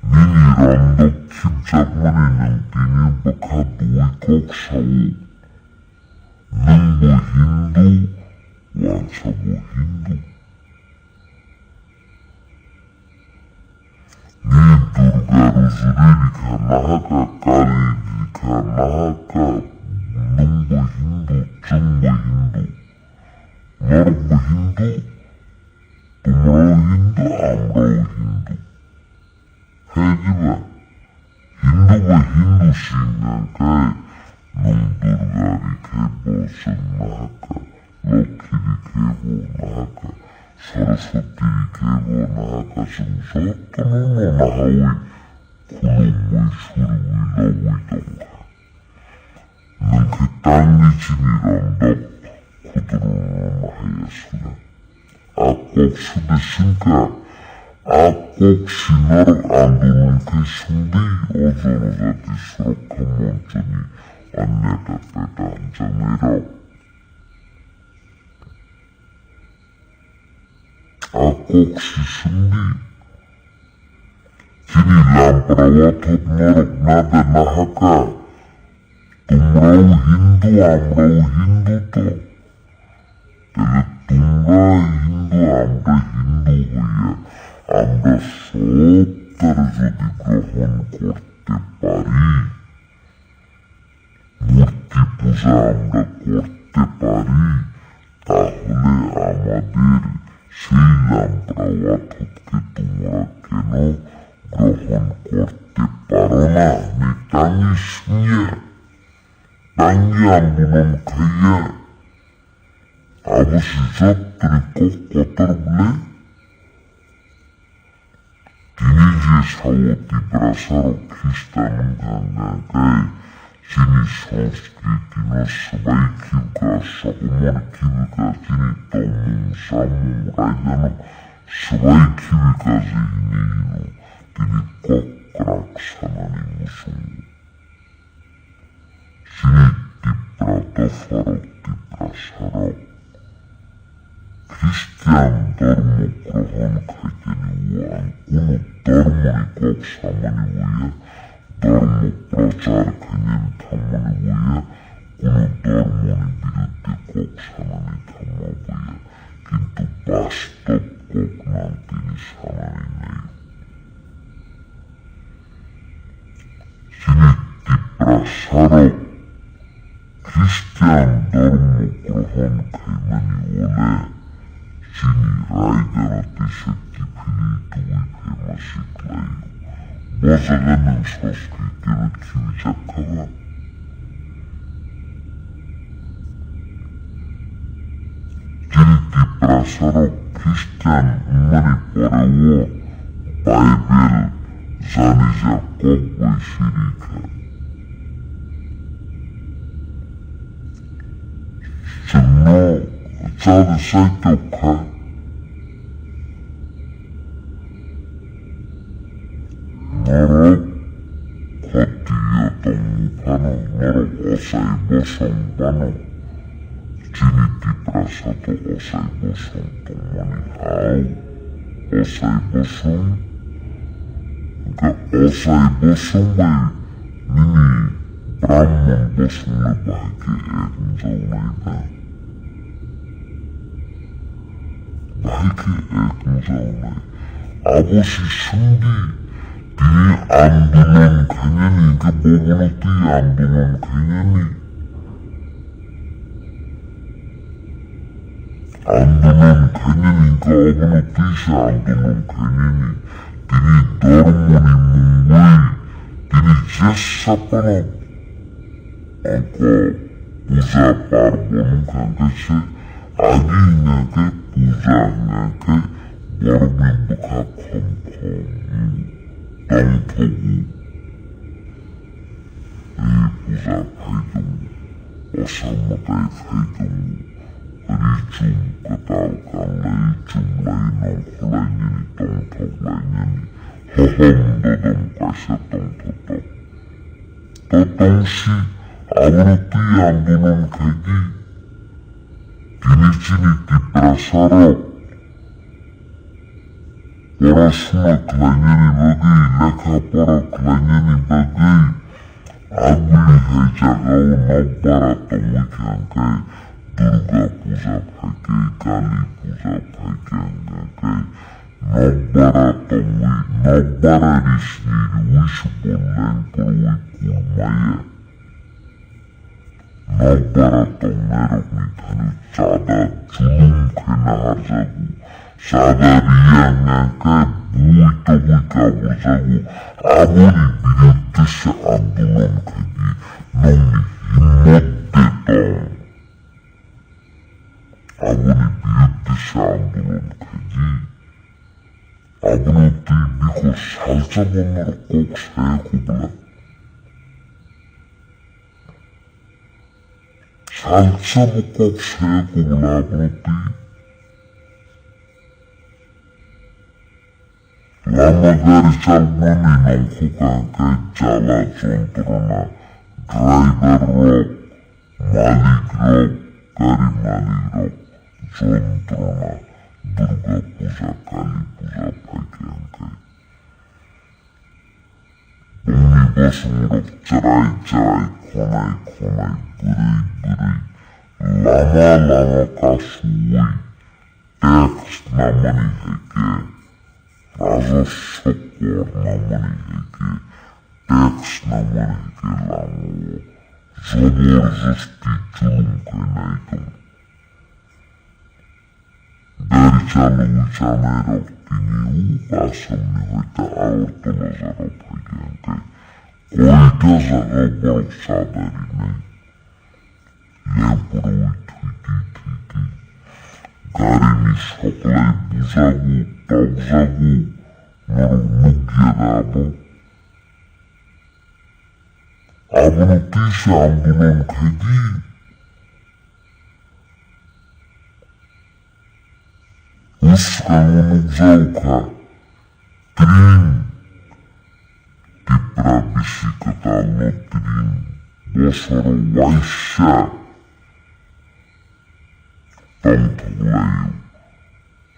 nini ram ng kini bakaduwi kok sawo ng Hindu wan sa Hindu. Ni Durga Rosuri ka nahaka kali ka nahaka ng Hindu chung Hindu. Nor Hindu tumro Hindu amro Hindu. Hedi ba? Hindu ba Hindu singan kay nung Durga rikebo sa nahaka, Lokhi rikebo nahaka, Saraswati rikebo nahaka, Samsata no nahawi, kulungway surwi lawi dongha. Nang kitangi sinirandap, kudurun mahayasla. Akok sudah singkat, akok sinar andulun ke sundi ozor zati suruk kemoncani anneta petan jamirau. Akok si sundi kini lamprawatot norok nada nahaka tumrau Hindu amrau Hindu to telet tumrau Hindu amra Hindu huya আমরা সব তার যদি গ্রহণ করতে পারি, মূর্তি পূজা আমরা করতে পারি, তাহলে আমাদের সেই লাম্প্রাওয়াথকে তোমরা কেন গ্রহণ করতে পারো না? টাঙ্গি শুয়ে টাঙ্গি আন্দোলন খাইয়া আবশ্যি যত্রে কতর বলে তিনি যে সাবতী প্রাসার খ্রিস্টান গাঙ্গায় যিনি সংস্কৃতি সবাই কিউকা সহমর কিউকা যিনি তমুং সামুং রায়জানো সবাই কিউকা যিনি তিনি কক্রাক সানানি মুসুং যিনি তীব্রাত ফরক তীব্রাসারক খ্রিস্টান ধর্ম গ্রহণ খাইতে নিওয়ান কোন ধর্মই কক সামানি হইয়া ধর্ম প্রচার খাইয়েন থামানি হইয়া কোন ধর্মনি বিরুদ্ধে কক সামানি থামা হইয়া কিন্তু বাস্তব কক নাম তিনি সামানি নাই। যিনি তীব্রাসারক খ্রিস্টান ধর্ম গ্রহণ খাইমানি বলে যিনি রায়দারাতে শক্তি ফিরি দুই ফেমাসি ক্লাই বজাগানের সংস্কৃতির খিমি চাক্ষাবা যিনি তীব্রাসারক খ্রিস্টান মানে পরেও বাইবেল জানি যা কক বৈশিরিখা জন্য চাঁদ সাইটকা নরক ক্ষত্রিয়তম ফানো নরক অসাইব সম্পানো যিনি তীব্রাসাত অসাইব সম্পমানি হাও অসাইব সম অসাইব সময় নিনি ব্রাহ্মণ বসনে বাহাকে এক জৌনাই না বাহাকে এক জৌনাই অবশ্যই সঙ্গী তিনি আন্দোলন খাইনি কে বগলতি আন্দোলন খাইনি আন্দোলন খাইনি কে অবনতি সে আন্দোলন খাইনি তিনি ধর্মনি মুম্বই তিনি যেসাপন অঙ্ক পূজা পার্বণ খাইছে আগেই নাকে পূজা নাকে বড়বিন্দু খা খম খম দংথগু এই পূজা খাইদম অসামতায় খাইদম রিচুম কাতাল কালাই চুমলাই নখলাই নিনি দংথগলাই নিনি হহম দদম কাইসা দংথত ততংশী আবরতী আন্দোলন খাইদি তিনি যিনি তীব্রাসারক পড়াশোনা ক্লাইনি বাগেই লেখাপড়া ক্লাইনি বাগেই hai jagao nabbaratong weekangkai Durga Puja bhaikai Kali Puja bhaikai angkai nabbaratong nabbararishni wish bollen poroi kurmaya nabbaratong merok nithani chada julum khena harjagu sada riyang angkai bui togui kaburjagu amori biruddeshe andolon khagi nongni himmat detong amori biruddeshe andolon khagi 아버님들이 미국 살자본으로 꼭 세구불라 살자보 꼭 세구불라 아버님들이 라마가리 잘못이 넘고가니까 잘라 존드러나 드라이버로 마리그로 가리 마리그로 존드러나 Durga Puja, Kali Puja bhaikai angkai Bumi basmurok cerai khonai burai lama kasui tax namani heke raja sokor namani heke tax namani heke lamo zaborjosti julum khenai tong Dari calon merok tini asam ni hoita aorto lazaro bhaikai angkai koida zaga borok sadari nai lepuroi thuiti gari ni soklai bujagu togjagu norok nugia abo abono tise andolon khagi Uskangunug zauka, trin, tiprabisi katalo trin, bosoro waisya, tangtulayo,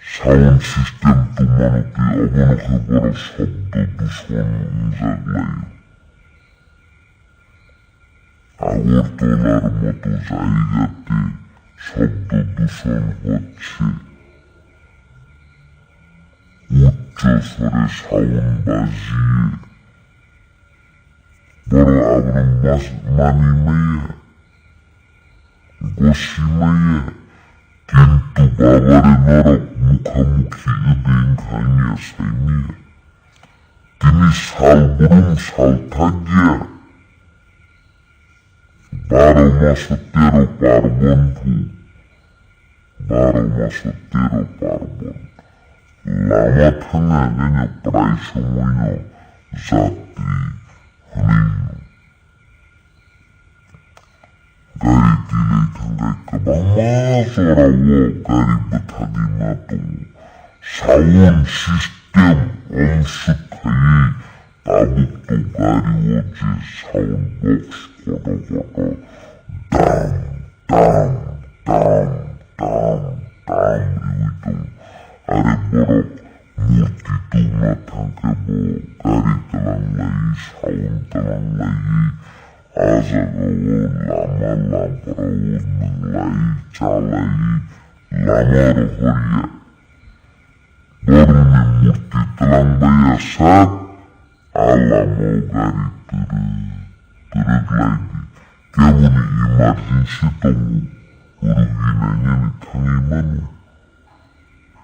sound system tumanuti abono kebara sabdo dushon unzaglayo. Agortolar moto zaigate, sabdo dushon hocche, উচ্চ স্বরে sound বাজিয়ে বড় আবরণ মানি মেয়ে গোসি মেয়ে কিন্তু বাবারে নরক মুখামুখি এদিন খাইয়া সেই মেয়ে তিনি শালবরুম শাল থাকিয়া 12 মাস 13 পার্বণ 12 মাস 13 পার্বণ Lama tanga nanya prai semuanya Zatri Hrinu Gari tilai tanggai kebama sorawo gari betagi matung Sound system on sukai tabuk tu gari oji sound box kodo-kodo Dang riwitung Are borok murti tuna tangke bo gari telang lagi sound telang lagi aza gawo lama lamparawo menglai calai lama rohoria baru ni murti telang bayasak ala mau gari turut lagi kebu ni emergency tongu uruginanya ni tangimanu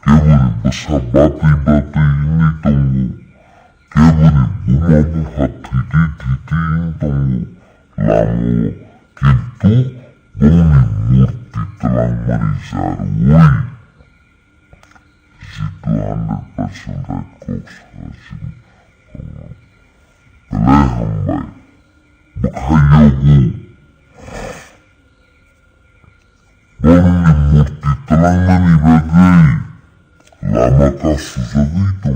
Kebuni besabati-bati ini tunggu Kebuni bumabuhat titi-titi ini tunggu Lamu kintu bumi murti telang marizarui Situ 100% red cox hasil Peleham baik Bakayagu Bumi murti telang manibagai Lama kasus itu,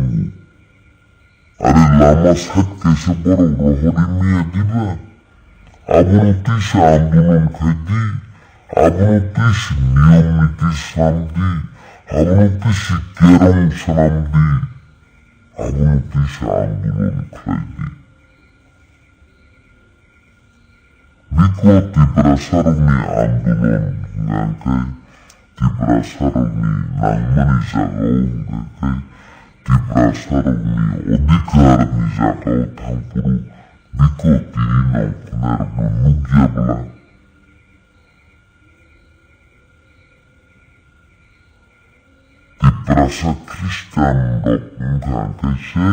ada lama sakit seborong rohorimiya diba. Abunuti sandulun kedi, abunuti niyom iti samdi, abunuti kerong samdi, abunuti sandulun kedi. Biko Tibrasaruni Andulon Nankai Tibrasaruni Nangmani Jagao Nankai Tibrasaruni Odikar ni Jagao Tampuru Biko Tirino Kunerno Nugyabla Tibrasa Christian Dok Nankai Se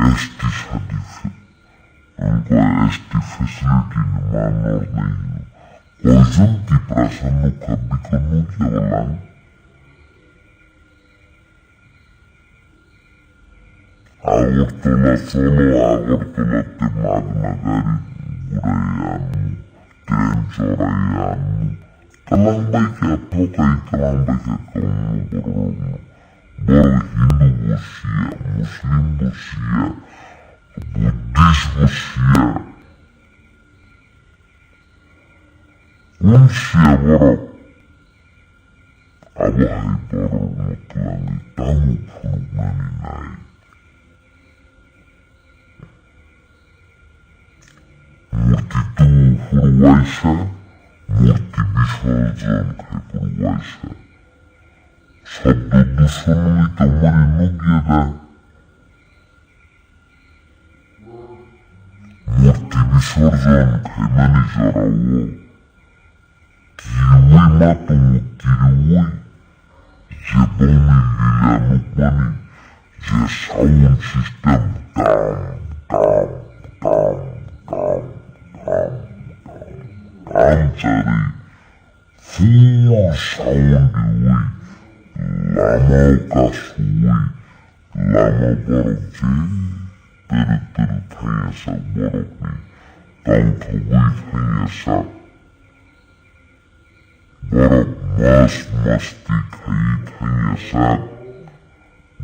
Esti Sadifi Angko esti facility ni manor na ino. Kozun Tibrasa nuka Biko Nugyablang Agortola solo Agortola te Magnagari Burayanu Trenchorayanu Kalambay kaya Pokay kalambay kaya Kalambay Boro Hindu Busia Muslim Busia Buddhist Busia Unsia Boro Abahay Boro Mutlangi Tamu Purugmani Nai Murti tu Purwaisa Murti Biswazan Kai Purwaisa Sabdo Dusonu Itamani Nugyada Murti Biswazan Kai Manijarawo Kiriwi Matumu Kiriwi Jeboni Lila Nukmani Je sound system Antari full sound wi lama kasui lama borokji teru thaya sa borokni tangthui thaya sa borok mas masti thaya sa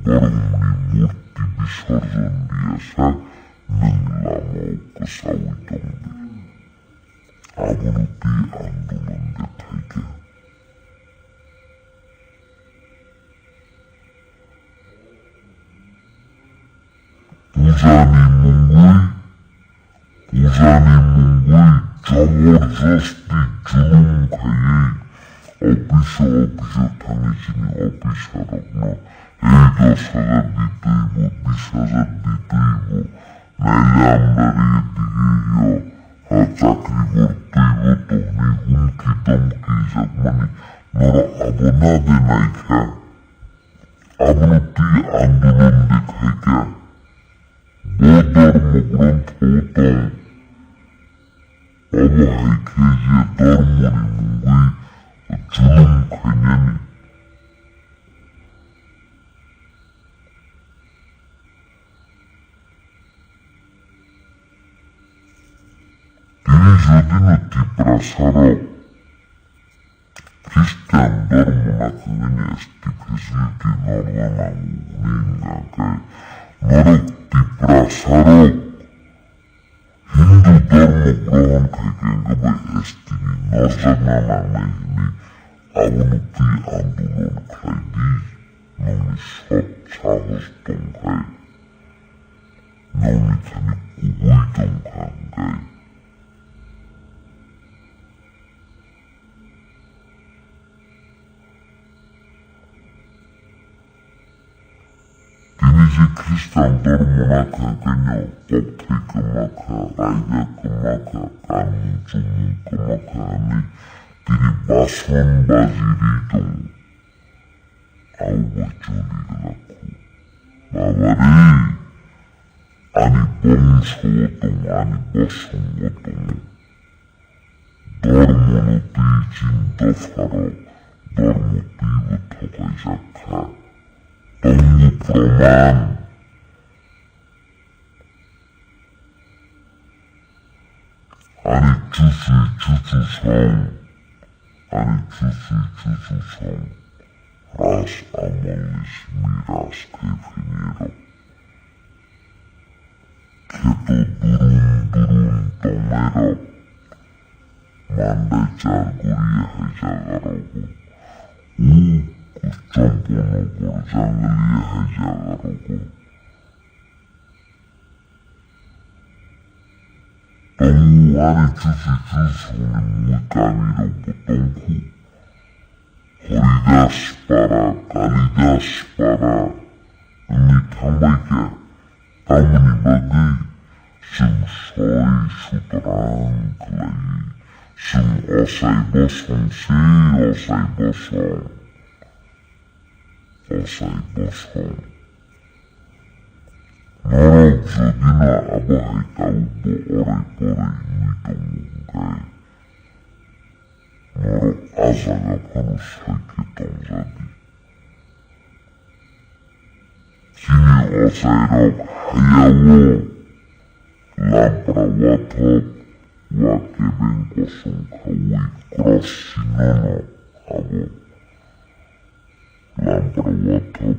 borokni murti bisorjon dia sa nang lama kasawi tongdi Abunuti Andulan Dethaike Pujani Mungui Jamor Jasti Julung Khaye Opisho Thanijini Opisho Rogno 10,000 ditaibo 20,000 ditaibo naile আমরা দিকে চাকরি করতে তখনই হুমকি টমকি যাক মানে নরা অবনাদে নাই খা আবনতি আন্দোলন দেখাই কা ধর্মগ্রন্থ তং অবহাই খেয়ে যে ধর্মনি মুঙ্গই জুলুম খাইনি Jodino Tibrasarok Christian Dharmana esti facility Northana Ningakai Norok Tibrasarok Hindu Dharma Grohan Kaikengaba esti Northana Nangini Abunuti Andulon Kaidi Noni Sot Sahos Tongkai Noni Tani Kuhui Tongkangai তিনি যে খ্রিস্টান ধর্ম মাখা কেন পক্ষে মাখা রাইগা মাখা কানু চুমুক মাখা আনে তিনি বাসন বাজিরি দৌ আউবা চলি রাখু বাবারে আনি বংশগতম আনি বসঙ্গতম ধর্মনতি চিন্তা ফারক ধর্মতীব ঠকাই যাক্ষা Tunggu proman Ani cucu song Ras amalis miras kefiniro Keto durun tomero Mandai jarguriya hajagarogu Campono Borjangaliya hajagarogu Tungguan cucu-cucu ni kami ruputungku. Horidas para, kalidas para, ini tambahnya, kamu ni bagai, sing soy suterang kelai, sing osai bosong si, osai bosong. Osai bosong. Norok jodina abahay kaubo oray-oray nitong Norok azaga panusay kitong jadi. Kini osay rok hayawo lamprawatop wakibeng kosong kawi cross sinono abo. Lamprawatop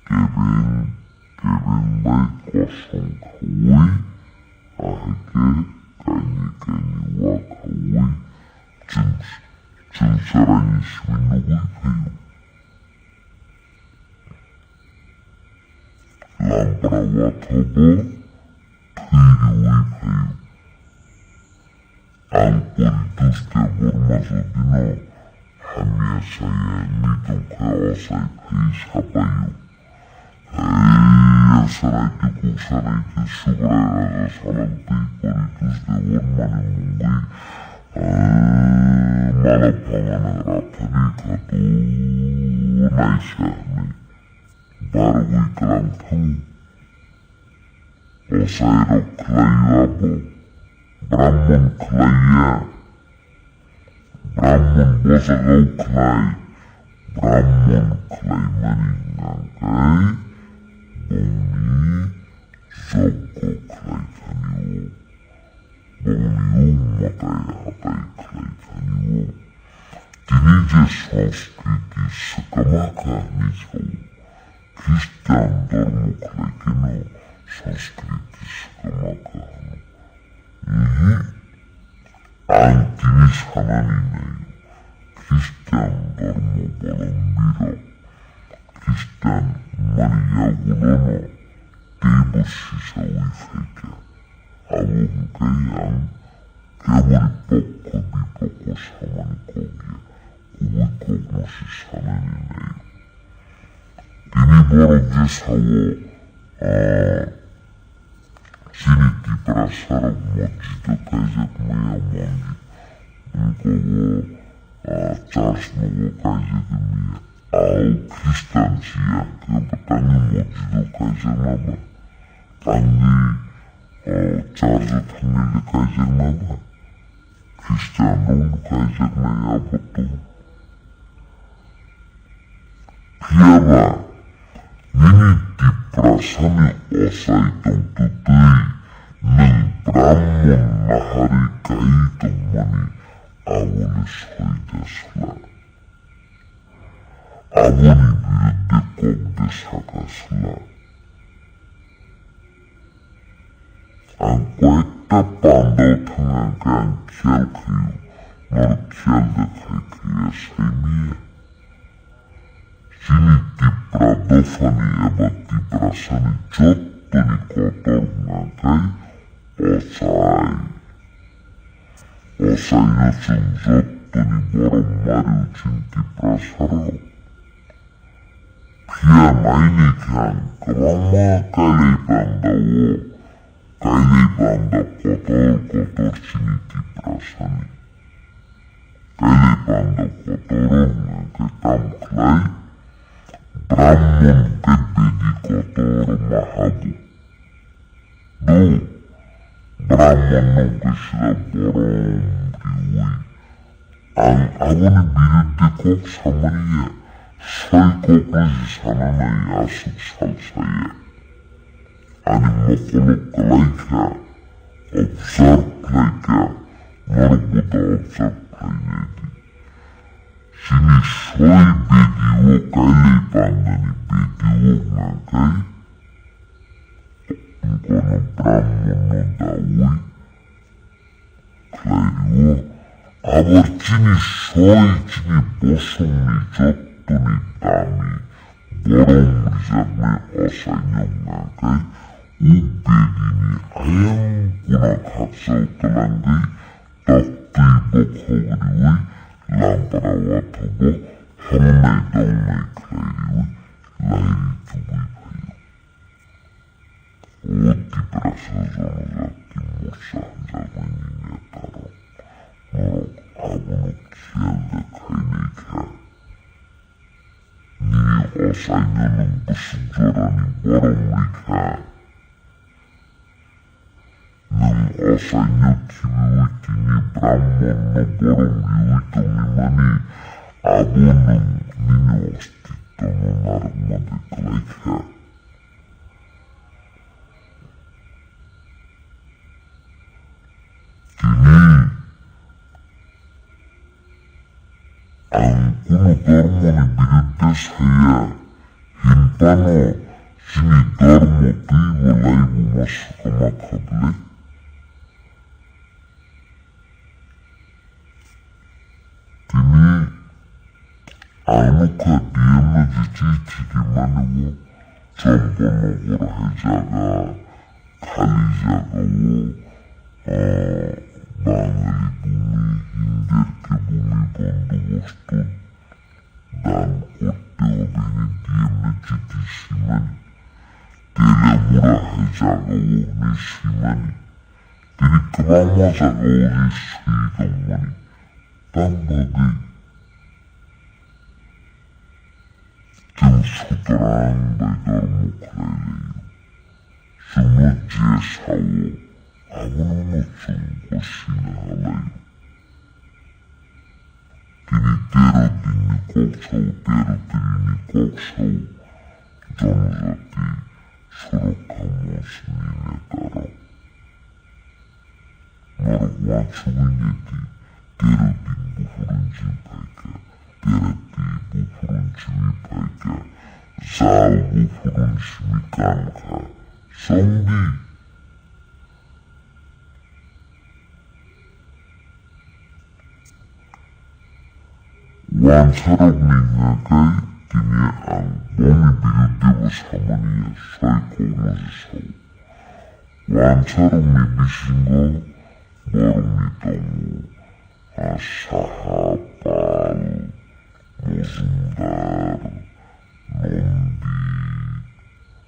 kibeng baik kosong kawi ahike kanyi wakawi sarangis minugui kayo. Lamprawatobo tuyuwi kayo. Ang puritus ke burmasudino hanya saya nitong kaosay kayo sa payo. Saray ko subrera sa salantay puritus de burmanimungay malapangan ratani katunay siya ni barwi kalantang osayro klayabo brahman klaya brahman bosagaw klay brahman klay maningangkay bumi zoko klay kaniwo bumi matay hatay klay kaniwo tinije sanskriti sakamaka nisaw Christian dharma klay kino sanskriti sakamaka ang tinishanan Christian dharma balambiro Christian maniyagulono tebus sisawi feke awong kayang kewari pokko bipoko saman kogya kuwikog no sisanan inayo tiniborog jesawo siniti prasarag mojito kajak maya mongi nkowo Charles nogo kajak miya au Kristen siya kebetangi mojito kajak naba tangi Charles tangi kajak naba Kristen nogo kajak naya betul Piyaba nini diprasani osay tong tutay ng Brahman nahari kaitong mani awonis hoydasla. Awoni biruddekog desakasla. Ang kwekta pandaw tangang kang kiyal kayo nor kiyal da kay kaya saymiya. Siniti pradofani ebat diprasani jotto ni kotor ngakay osay. Osay na sinjotto ni borong mariu cinti prasaraw. Pia maini kang krama kalipan dawo. Kalipan da kotor siniti prasani. Kalipan da kotoron ngakay tamklay. Brahman kebedi kotor mahabu. Do, Brahman nunggu sila borong riwi. Ang awani biruddekog sama niya, soy kog na sana na iasok sal saya. Ani makulog kalay ka, observe kalay ka, narubuta observe kalay nedi. Sini soy bediwo kalay pandani bediwo ngakay. Kono Brahman no dawi klayo awar chini soy chini bosong ni jotto ni dami borong rizak ni osay nyong ngakay 아양구나 각설들한데 덕두이복 허그리의 람바라와 두고 황나이 동나이 클라이리의 라이리 두고이 파요 오티브라서 전우자티 모사 한자군이에 따라 모록 아부노 키엘데 카이네이카 니 어사이녀는 무슨 저라니 뭐라우리카 능 어사이녀 팀의 팀이 브라몬노 보롱리의 동이마니 아부는 니네 어스티또노 나르마데 클라이카 kini ang kunodormo ni binigay saya himpano sinidormo di walay bumasok ka makable kini ano ka diyam na jijijiman mo jambono gurahe jaga khali jaga wo Bangali bumi hindir ke bumi bondoboston dan hotel bini diem na jiti simani tele murahe jaga wo ne simani tini krama jaga wo ne sridam mani dan bagay tim sutarang baydar mukleleyo sunod jes hawo 아무나 좀 곳이나 할래요. 디니 때로 디니 꼭사오 때로 디니 꼭사오 전우자띠 소록한 모습이네 따라 너로 와추근이디 때로 디 무후른지 파이까 때로 디 무후른지 미파이까 사오 무후른지 미깐카 성비 Wancarog ningagay kini ang bumibiyudibo sa maniya soy kumasasaw. Wancarog nibisingo borumitomo asahapal muzundar nombi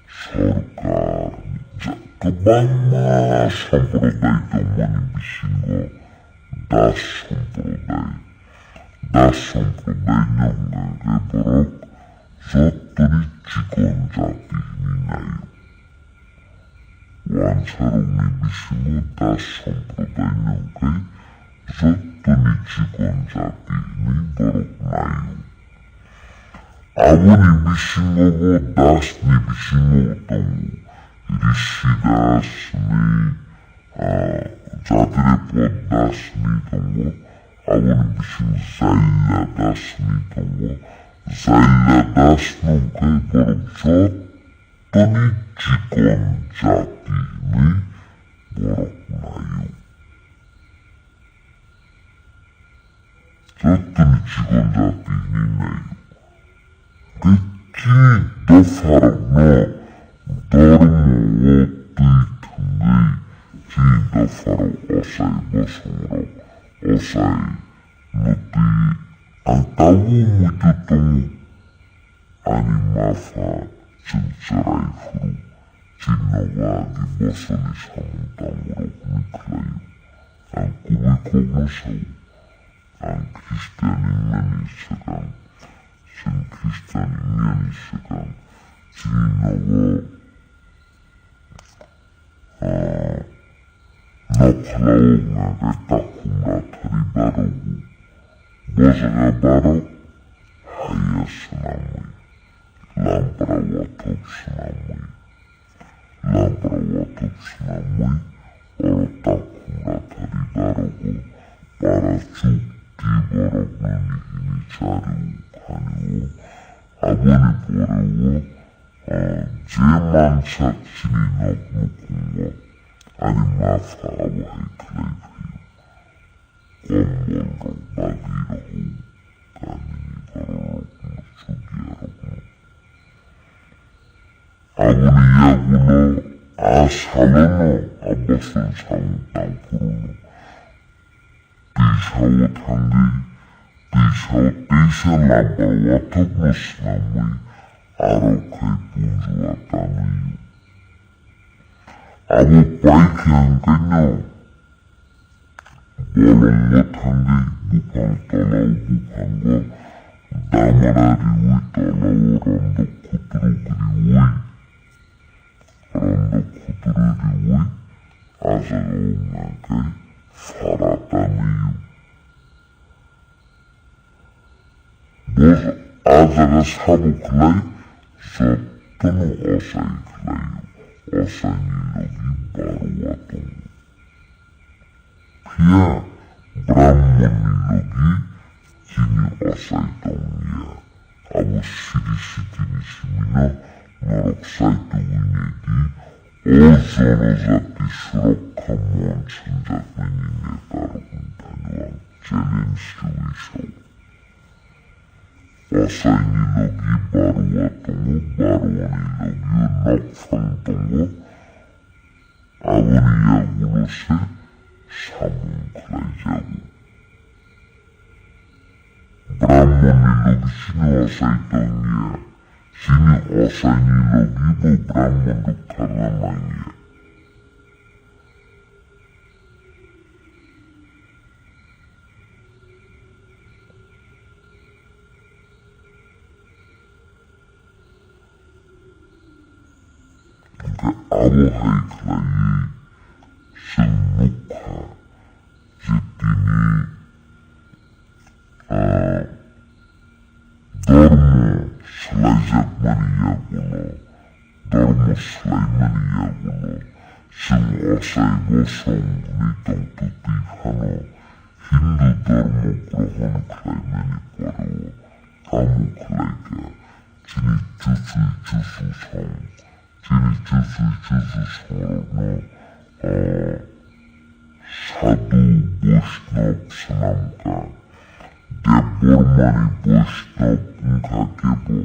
sorkar kabang mga sampruday daw manibisingo das sampruday Das sampruday niyang nagabarok zatari chikon jati ninayo. Wansarong nibisimo das sampruday niyang kay zatari chikon jati nibarok nayo. Awo nibisimo ko das nibisimo itong irisidas ni jatire po das nitong mo Awan bisin zayla das nitong zayla das nung kay borok tani chikon jati ni borok nayo. Tani chikon jati ni nayo. Kay kini dofarag no dormo o tuitungay kini dofarag osay basumrok. Osay, nuti ang tawo mo itutong animafa sinsaray furu sinawa di boso ni samutang urok ni klayo ang kumikomasaw ang kristiyanin manisagang sin kristiyanin manisagang sinawa Noklaw nga katakumra taribarawu. Bozaga baro hayas namoy. Lamprawatot namoy. Lamprawatot namoy. Orotakumra taribarawu. Para chukti barok na niinichariwu kaniwo. Aboni porewo. Jeman sa sininok mukungo. Animafa awahay kalay kayo. Kombon rong bagiraho. Kanini barorok mo sugyarok mo. Awuniyagulo 살아나 아버선 상땅 부르노 Tishaw tangi Tishaw tisha laba watak musnamay araw kay punso at anayo Abo pa'y kiyang kanyo Bolong mo tangi bukang talaw bukang go Damarariwi talaw rondok kutrugriwi Rondok kutrugriwi Azagaw magay Farataniyo Bos azaga sabuklay Zotono osay klayo Osay nilogi baruatong Pia Brahman nilogi Kini osay tongya Abo siri-siti nisimina Naroksay tuwinedi Ozorozati surokkamon Sanjak menyinetarong Tanuang challenge tuwisyo Osay nilogi baruatongo Baruan nilogi nakfantongo Abo niyagulo se Samong klayago Brahman nilogi sini osay tongya Sini osay nilogi bo Brahman dukkaramanya Abo haiklayi Semukha Jetini Dormo Selajak maniyagulo Dormo selai maniyagulo Sing osay gosong Nitong tutifano Hindu dormo grohon klay maniparo Kamu klay ka Chini jusu song Chini jusu sorno Sadhu Vaishnava Sanamka Depormani Vaishnava Unka Kebo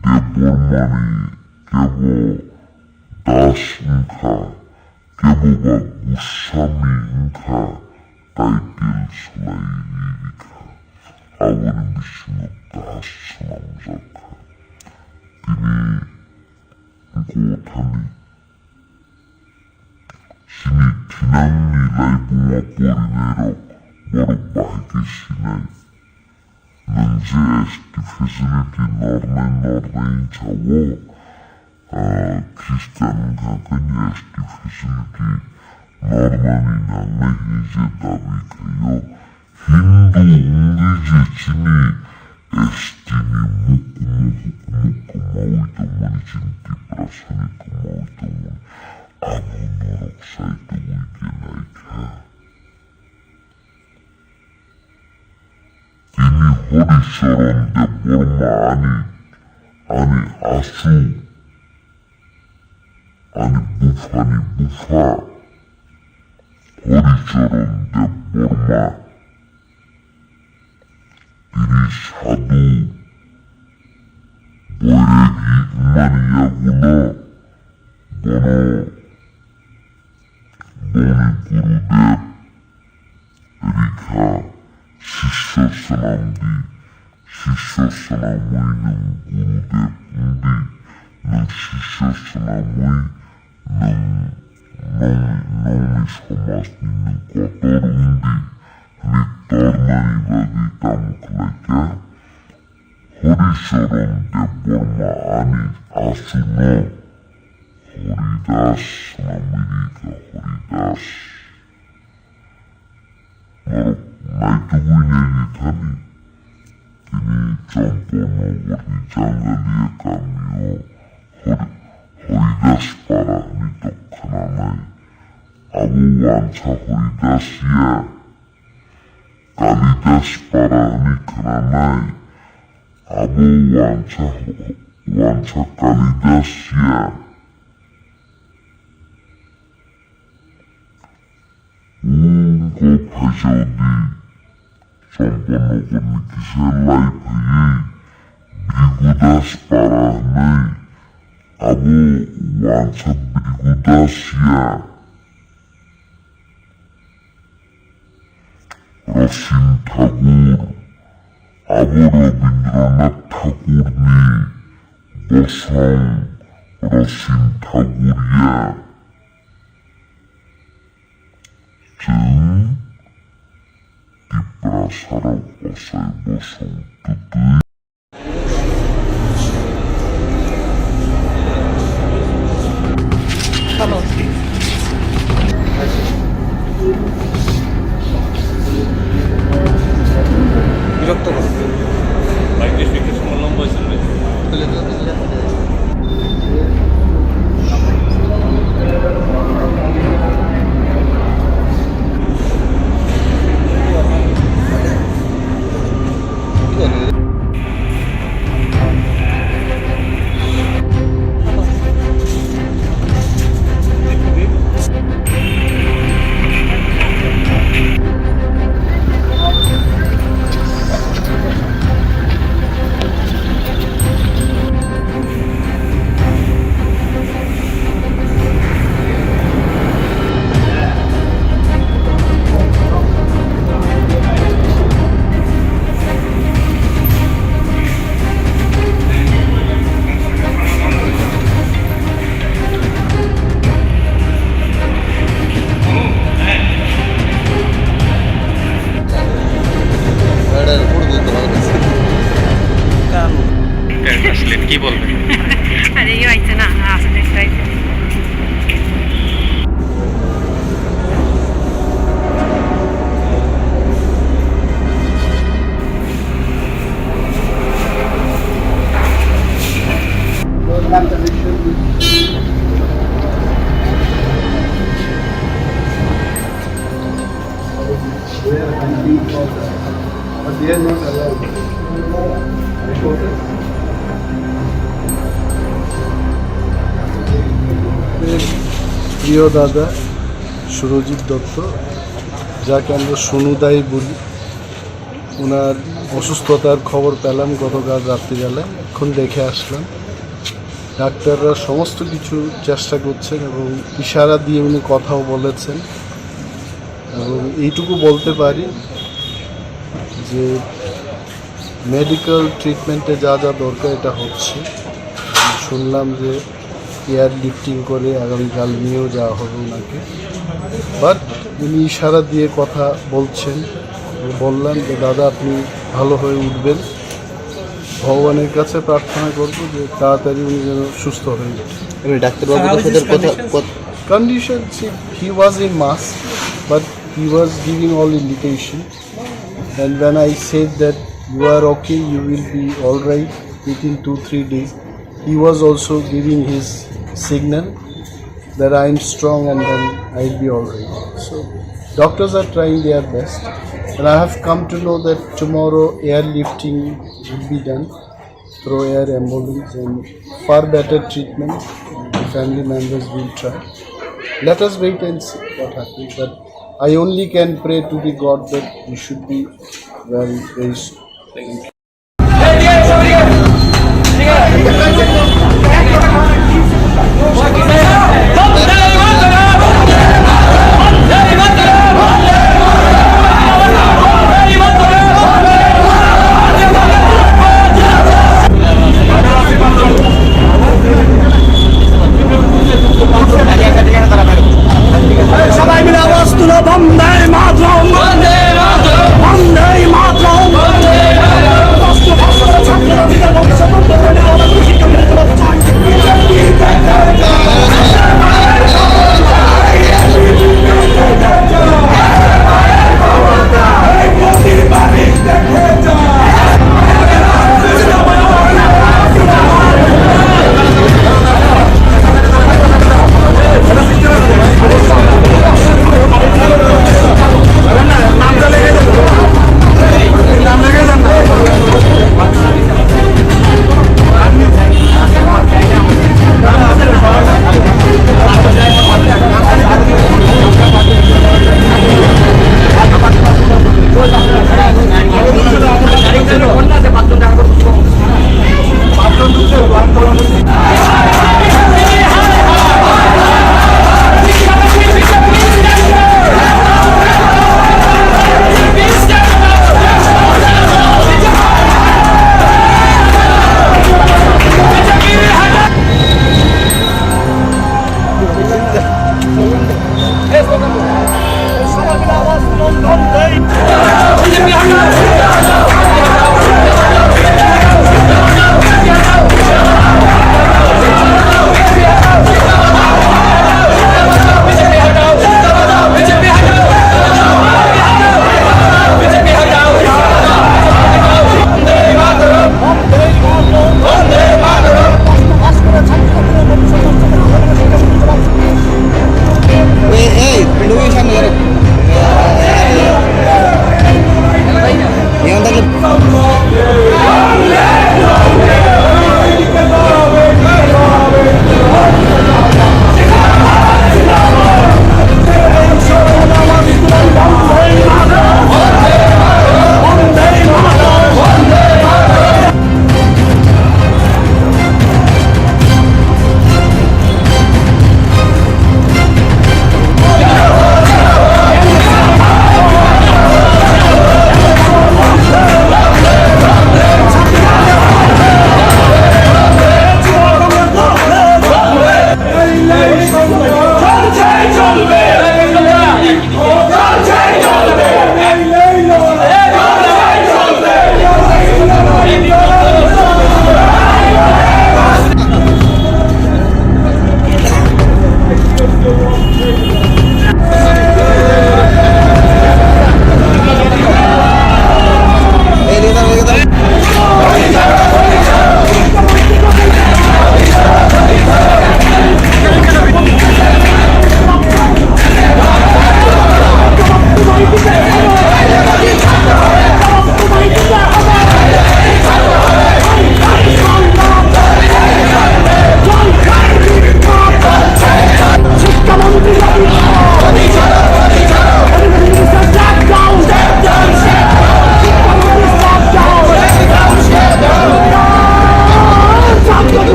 Depormani Kebo Das Unka Kebo Ba Goswami Unka Title Selaini Vika Awan Vishnu Das Sanamzaka Tini Gotani Sini tinang nilai bunga porinero Borok bahagi sinay Nanzi esti facility norme Jawa Kristen kakanya esti facility norme ninangay hije tabi kayo Hindu ungije chini esti ni muku mawi teman cinti prasani kumawi teman Abo norok say tuwi kinay ka Kini horisoron de porma ani asu ani bufa horisoron de porma Kini sadu boiregi maniyagulo Bono Boni Gurudev Rika Sisya Sanamdi Sisya Sanamoy ng Gurudev Hindi Ng Sisya Sanamoy Ng Ishamas ng Kotor Hindi Halitar na ibagitang klaka Horisoron de Borma Ani Asuno Horidas Amerika Horidas Marok naituwinya itani Kini campono warni janggalia kamiyo Horidas parah nitok kananay Abo wansa Horidas ya Kalidas parah ni kananay Abo wansa Kalidas ya Ungo pajodi Sampono kunikiselay payi Brigudas parahnay Abo wansa গুদাসিয়া, রসীন ঠাকুর, আবার রবীন্দ্রনাথ ঠাকুর নি বসং রসীন ঠাকুরিয়া जों दिप्रासाराव गसाइ बसंतती বিরক্ত করে কি বলবেন? আরে এই হইছে না আসলে একটাই প্রিয় দাদা সুরজিৎ দত্ত, যাকে আমরা সোনুদাই বলি, ওনার অসুস্থতার খবর পেলাম গতকাল রাত্রিবেলায়। এখন দেখে আসলাম। ডাক্তাররা সমস্ত কিছু চেষ্টা করছেন এবং ইশারা দিয়ে উনি কথাও বলেছেন। এবং এইটুকু বলতে পারি যে মেডিকেল ট্রিটমেন্টে যা যা দরকার এটা হচ্ছে। শুনলাম যে এয়ার লিফটিং করে আগামীকাল নিয়েও যাওয়া হবে ওনাকে, বাট উনি ইশারা দিয়ে কথা বলছেন। বললাম যে দাদা আপনি ভালো হয়ে উঠবেন, ভগবানের কাছে প্রার্থনা করবো যে তাড়াতাড়ি উনি যেন সুস্থ হয়ে যায়। ডাক্তারবাবুর সাথে Condition, see, he was in mass, but he was giving all indication. And when I said that you are okay, you will be all right within 2-3 days, he was also giving his signal that I am strong and then I'll be all right. So doctors are trying their best, and I have come to know that tomorrow airlifting will be done through air ambulance and far better treatment. The family members will try. Let us wait and see what happens. But I only can pray to the God that we should be well very soon. Thank you. সবাই মিলে আওয়াজ তুলো, বন্দে মাতরম, বন্দে মাতরম, বন্দে মাতরম, বন্দে মাতরম। কষ্ট কষ্ট ছাত্ররা ভবিষ্যৎ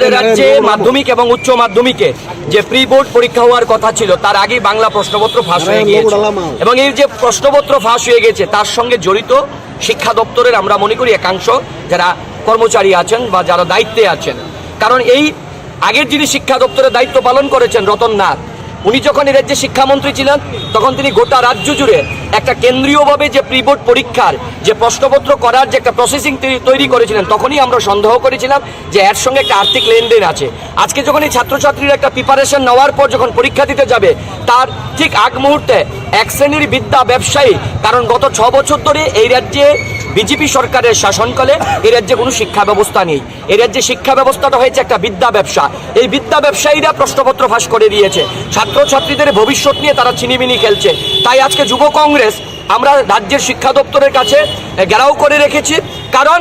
আমাদের রাজ্যে মাধ্যমিক এবং উচ্চ মাধ্যমিকে যে প্রি বোর্ড পরীক্ষা হওয়ার কথা ছিল তার আগেই বাংলা প্রশ্নপত্র ফাঁস হয়ে গিয়েছে এবং এই যে প্রশ্নপত্র ফাঁস হয়ে গেছে তার সঙ্গে জড়িত শিক্ষা দপ্তরের আমরা মনে করি একাংশ যারা কর্মচারী আছেন বা যারা দায়িত্বে আছেন। কারণ এই আগের যিনি শিক্ষা দপ্তরের দায়িত্ব পালন করেছেন রতন নাথ, উনি যখন এই রাজ্যে শিক্ষামন্ত্রী ছিলেন তখন তিনি গোটা রাজ্য জুড়ে একটা কেন্দ্রীয়ভাবে যে প্রি বোর্ড পরীক্ষার যে প্রশ্নপত্র করার যে একটা প্রসেসিং তৈরি করেছিলেন, তখনই আমরা সন্দেহ করেছিলাম যে এর সঙ্গে একটা আর্থিক লেনদেন আছে। আজকে যখন এই ছাত্রছাত্রীরা একটা প্রিপারেশন নেওয়ার পর যখন পরীক্ষা দিতে যাবে তার ঠিক আগ মুহূর্তে এক শ্রেণীর বিদ্যা ব্যবসায়ী, কারণ গত 6 বছর ধরে এই রাজ্যে বিজেপি সরকারের শাসনকালে এই রাজ্যে কোনো শিক্ষা ব্যবস্থা নেই। এই রাজ্যে শিক্ষা ব্যবস্থাটা হয়েছে একটা বিদ্যা ব্যবসা। এই বিদ্যা ব্যবসায়ীরা প্রশ্নপত্র ফাঁস করে দিয়েছে, ছাত্রছাত্রীদের ভবিষ্যৎ নিয়ে তারা চিনিমিনি খেলছে। তাই আজকে যুব কংগ্রেস আমরা রাজ্যের শিক্ষা দপ্তরের কাছে ঘেরাও করে রেখেছি, কারণ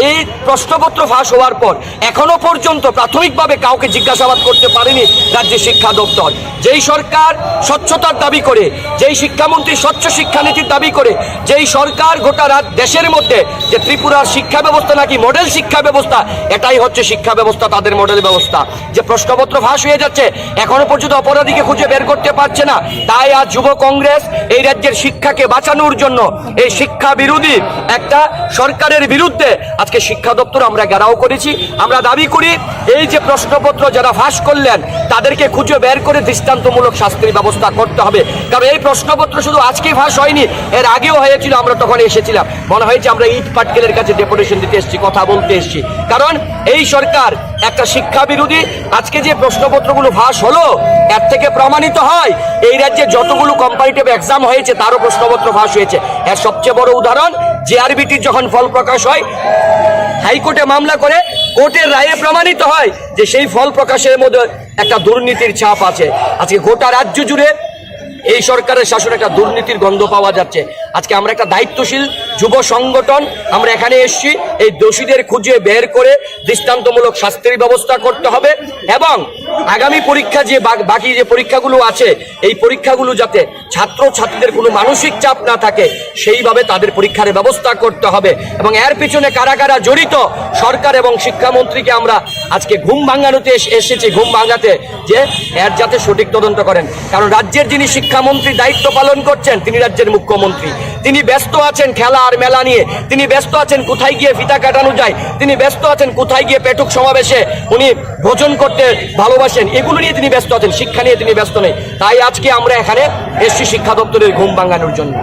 এই প্রশ্নপত্র ফাঁস হওয়ার পর এখনো পর্যন্ত প্রাথমিকভাবে কাউকে জিজ্ঞাসাবাদ করতে পারেনি রাজ্যের শিক্ষা দপ্তর। যেই সরকার স্বচ্ছতার দাবি করে, যেই শিক্ষামন্ত্রী স্বচ্ছ শিক্ষানীতির দাবি করে, যেই সরকার গোটা দেশের মধ্যে যে ত্রিপুরার শিক্ষা ব্যবস্থা নাকি মডেল শিক্ষা ব্যবস্থা, এটাই হচ্ছে শিক্ষা ব্যবস্থা, তাদের মডেল ব্যবস্থা। যে প্রশ্নপত্র ফাঁস হয়ে যাচ্ছে এখনো পর্যন্ত অপরাধীকে খুঁজে বের করতে পারছে না। তাই আজ যুব কংগ্রেস এই রাজ্যের শিক্ষাকে বাঁচানোর জন্য এই শিক্ষা বিরোধী একটা সরকারের বিরুদ্ধে আজকে শিক্ষা দপ্তর আমরা ঘেরাও করেছি। আমরা দাবি করি এই যে প্রশ্নপত্র যারা ফাঁস করলেন তাদেরকে খুঁজে বের করে দৃষ্টান্তমূলক শাস্তির ব্যবস্থা করতে হবে। কারণ এই প্রশ্নপত্র শুধু আজকেই ফাঁস হয়নি, এর আগেও হয়েছিল, আমরা তখন এসেছিলাম, মনে হয়েছে আমরা ইট পাটকেলের কাছে ডেপুটেশন দিতে এসেছি, কথা বলতে এসেছি। কারণ এই সরকার একটা শিক্ষা বিরোধী। আজকে যে প্রশ্নপত্রগুলো ফাঁস হলো এর থেকে প্রমাণিত হয় এই রাজ্যে যতগুলো কম্পারিটিভ এক্সাম হয়েছে তারও প্রশ্নপত্র ফাঁস হয়েছে। এর সবচেয়ে বড় উদাহরণ জেআরবিটির যখন ফল প্রকাশ হয়, হাইকোর্টে মামলা করে কোর্টের রায়ে প্রমাণিত হয় যে সেই ফল প্রকাশের মধ্যে একটা দুর্নীতির ছাপ আছে। আজকে গোটা রাজ্য জুড়ে এই সরকারের শাসনে একটা দুর্নীতির গন্ধ পাওয়া যাচ্ছে। আজকে আমরা একটা দায়িত্বশীল যুব সংগঠন আমরা এখানে এসেছি, এই দোষীদের খুঁজে বের করে দৃষ্টান্তমূলক শাস্তির ব্যবস্থা করতে হবে এবং আগামী পরীক্ষা যে বাকি যে পরীক্ষাগুলো আছে এই পরীক্ষাগুলো যাতে ছাত্রছাত্রীদের কোনো মানসিক চাপ না থাকে সেইভাবে তাদের পরীক্ষার ব্যবস্থা করতে হবে। এবং এর পিছনে কারা কারা জড়িত সরকার এবং শিক্ষামন্ত্রীকে আমরা আজকে ঘুম ভাঙানোতে এসেছি, ঘুম ভাঙাতে যে এর যাতে সঠিক তদন্ত করেন। কারণ রাজ্যের যিনি শিক্ষামন্ত্রী দায়িত্ব পালন করছেন তিনি রাজ্যের মুখ্যমন্ত্রী, তিনি ব্যস্ত আছেন খেলা আর মেলা নিয়ে, তিনি ব্যস্ত আছেন কোথায় গিয়ে ফিতা কাটানো যায়, তিনি ব্যস্ত আছেন কোথায় গিয়ে পেটুক সমাবেশে উনি ভোজন করতে ভালোবাসেন, এগুলো নিয়ে তিনি ব্যস্ত আছেন, শিক্ষা নিয়ে তিনি ব্যস্ত নেই। তাই আজকে আমরা এখানে এসছি শিক্ষা দপ্তরের ঘুম ভাঙানোর জন্য।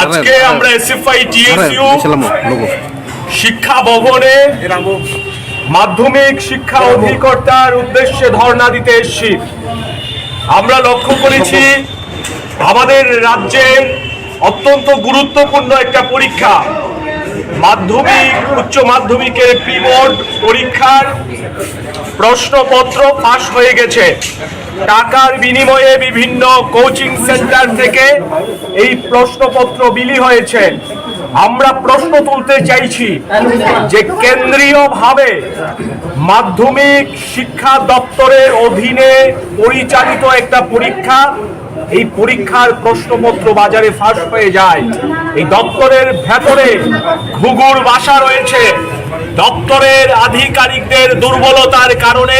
আজকে আমরা এসএফআই টিএসইউ শিক্ষা ভবনে মাধ্যমিক শিক্ষা অধিকর্তার উদ্দেশ্যে ধর্ণা দিতে এসেছি। আমরা লক্ষ্য করেছি আমাদের রাজ্যের অত্যন্ত গুরুত্বপূর্ণ একটা পরীক্ষা মাধ্যমিক উচ্চ মাধ্যমিকের প্রি বোর্ড পরীক্ষার প্রশ্নপত্র ফাঁস হয়ে গেছে। টাকার বিনিময়ে বিভিন্ন কোচিং সেন্টার থেকে এই প্রশ্নপত্র বিলি হয়েছে। আমরা প্রশ্ন তুলতে চাইছি যে কেন্দ্রীয়ভাবে মাধ্যমিক শিক্ষা দপ্তরের অধীনে পরিচালিত একটা পরীক্ষা, এই পরীক্ষার প্রশ্নপত্র বাজারে ফাঁস হয়ে যায়। এই দপ্তরের ভেতরে ঘুঘুর বাসা রয়েছে। দপ্তরের আধিকারিকদের দুর্বলতার কারণে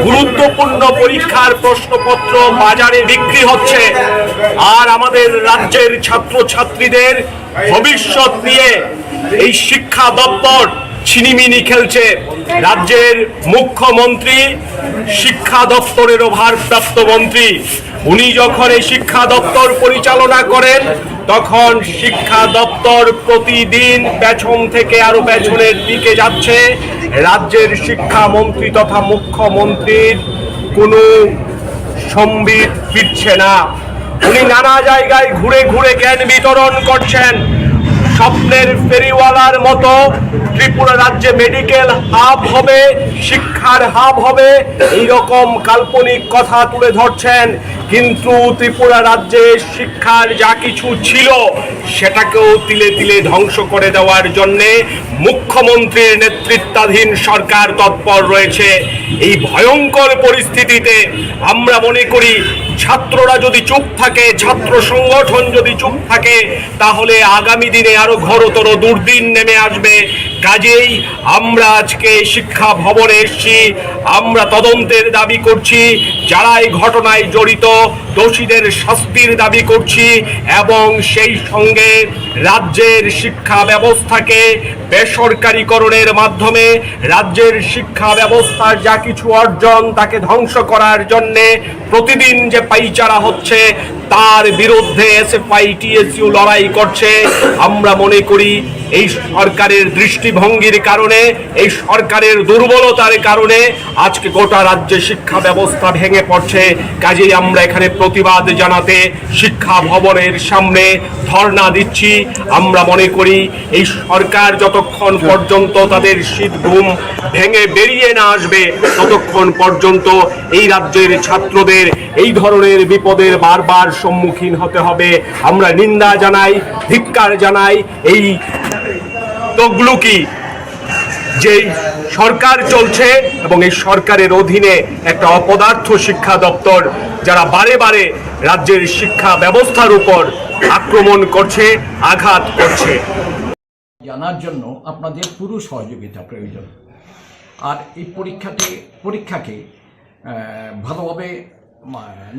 গুরুত্বপূর্ণ পরীক্ষার প্রশ্নপত্র বাজারে বিক্রি হচ্ছে। আর আমাদের রাজ্যের ছাত্রছাত্রীদের ভবিষ্যৎ নিয়ে এই শিক্ষা দপ্তর ছিনিমিনি খেলছে। রাজ্যের মুখ্যমন্ত্রী শিক্ষা দপ্তরেরও ভারপ্রাপ্ত মন্ত্রী, উনি যখন এই শিক্ষা দপ্তর পরিচালনা করেন তখন শিক্ষা দপ্তর প্রতিদিন পেছন থেকে আরো পেছনের দিকে যাচ্ছে। রাজ্যের শিক্ষামন্ত্রী তথা মুখ্যমন্ত্রীর কোনো সম্বিত ফিরছে না। উনি নানা জায়গায় ঘুরে ঘুরে জ্ঞান বিতরণ করছেন। স্বপ্নের ফেরিওয়ালার মতো ত্রিপুরা রাজ্যে মেডিকেল হাব হবে, শিক্ষার হাব হবে, এইরকম কাল্পনিক কথা তুলে ধরছেন। কিন্তু ত্রিপুরা রাজ্যে শিক্ষার যা কিছু ছিল সেটাকেও তিলে তিলে ধ্বংস করে দেওয়ার জন্যে মুখ্যমন্ত্রীর নেতৃত্বাধীন সরকার তৎপর রয়েছে। এই ভয়ঙ্কর পরিস্থিতিতে আমরা মনে করি ছাত্ররা যদি চুপ থাকে, ছাত্র সংগঠন যদি চুপ থাকে, তাহলে আগামী দিনে আরো ঘোরতর দুর্দিন নেমে আসবে। কাজেই আমরা আজকে শিক্ষা ভবনে এসেছি। আমরা তদন্তের দাবি করছি, যারা এই ঘটনায় জড়িত দোষীদের শাস্তির দাবি করছি এবং সেই সঙ্গে রাজ্যের শিক্ষা ব্যবস্থাকে বেসরকারীকরণের মাধ্যমে রাজ্যের শিক্ষা ব্যবস্থার যা কিছু অর্জন তাকে ধ্বংস করার জন্যে প্রতিদিন যে পাইচারা হচ্ছে তার বিরুদ্ধে এসএফআই টিএসইউ লড়াই করছে। আমরা মনে করি এই সরকারের দৃষ্টিভঙ্গির কারণে, এই সরকারের দুর্বলতার কারণে আজকে গোটা রাজ্যে শিক্ষা ব্যবস্থা ভেঙে পড়ছে। কাজেই আমরা এখানে প্রতিবাদ জানাতে শিক্ষা ভবনের সামনে ধর্ণা দিচ্ছি। আমরা মনে করি এই সরকার যতক্ষণ পর্যন্ত তাদের শীত ঘুম ভেঙে বেরিয়ে না আসবে ততক্ষণ পর্যন্ত এই রাজ্যের ছাত্রদের এই ধরনের বিপদের বারবার সম্মুখীন হতে হবে। আমরা নিন্দা জানাই, ধিক্কার জানাই এই তগলুকি যে সরকার চলছে এবং এই সরকারের অধীনে একটা অপদার্থ শিক্ষা দপ্তর যারা বারে বারে রাজ্যের শিক্ষা ব্যবস্থার উপর আক্রমণ করছে, আঘাত করছে। জানার জন্য আপনাদের পুরো সহযোগিতা প্রয়োজন। আর এই পরীক্ষাকে ভালোভাবে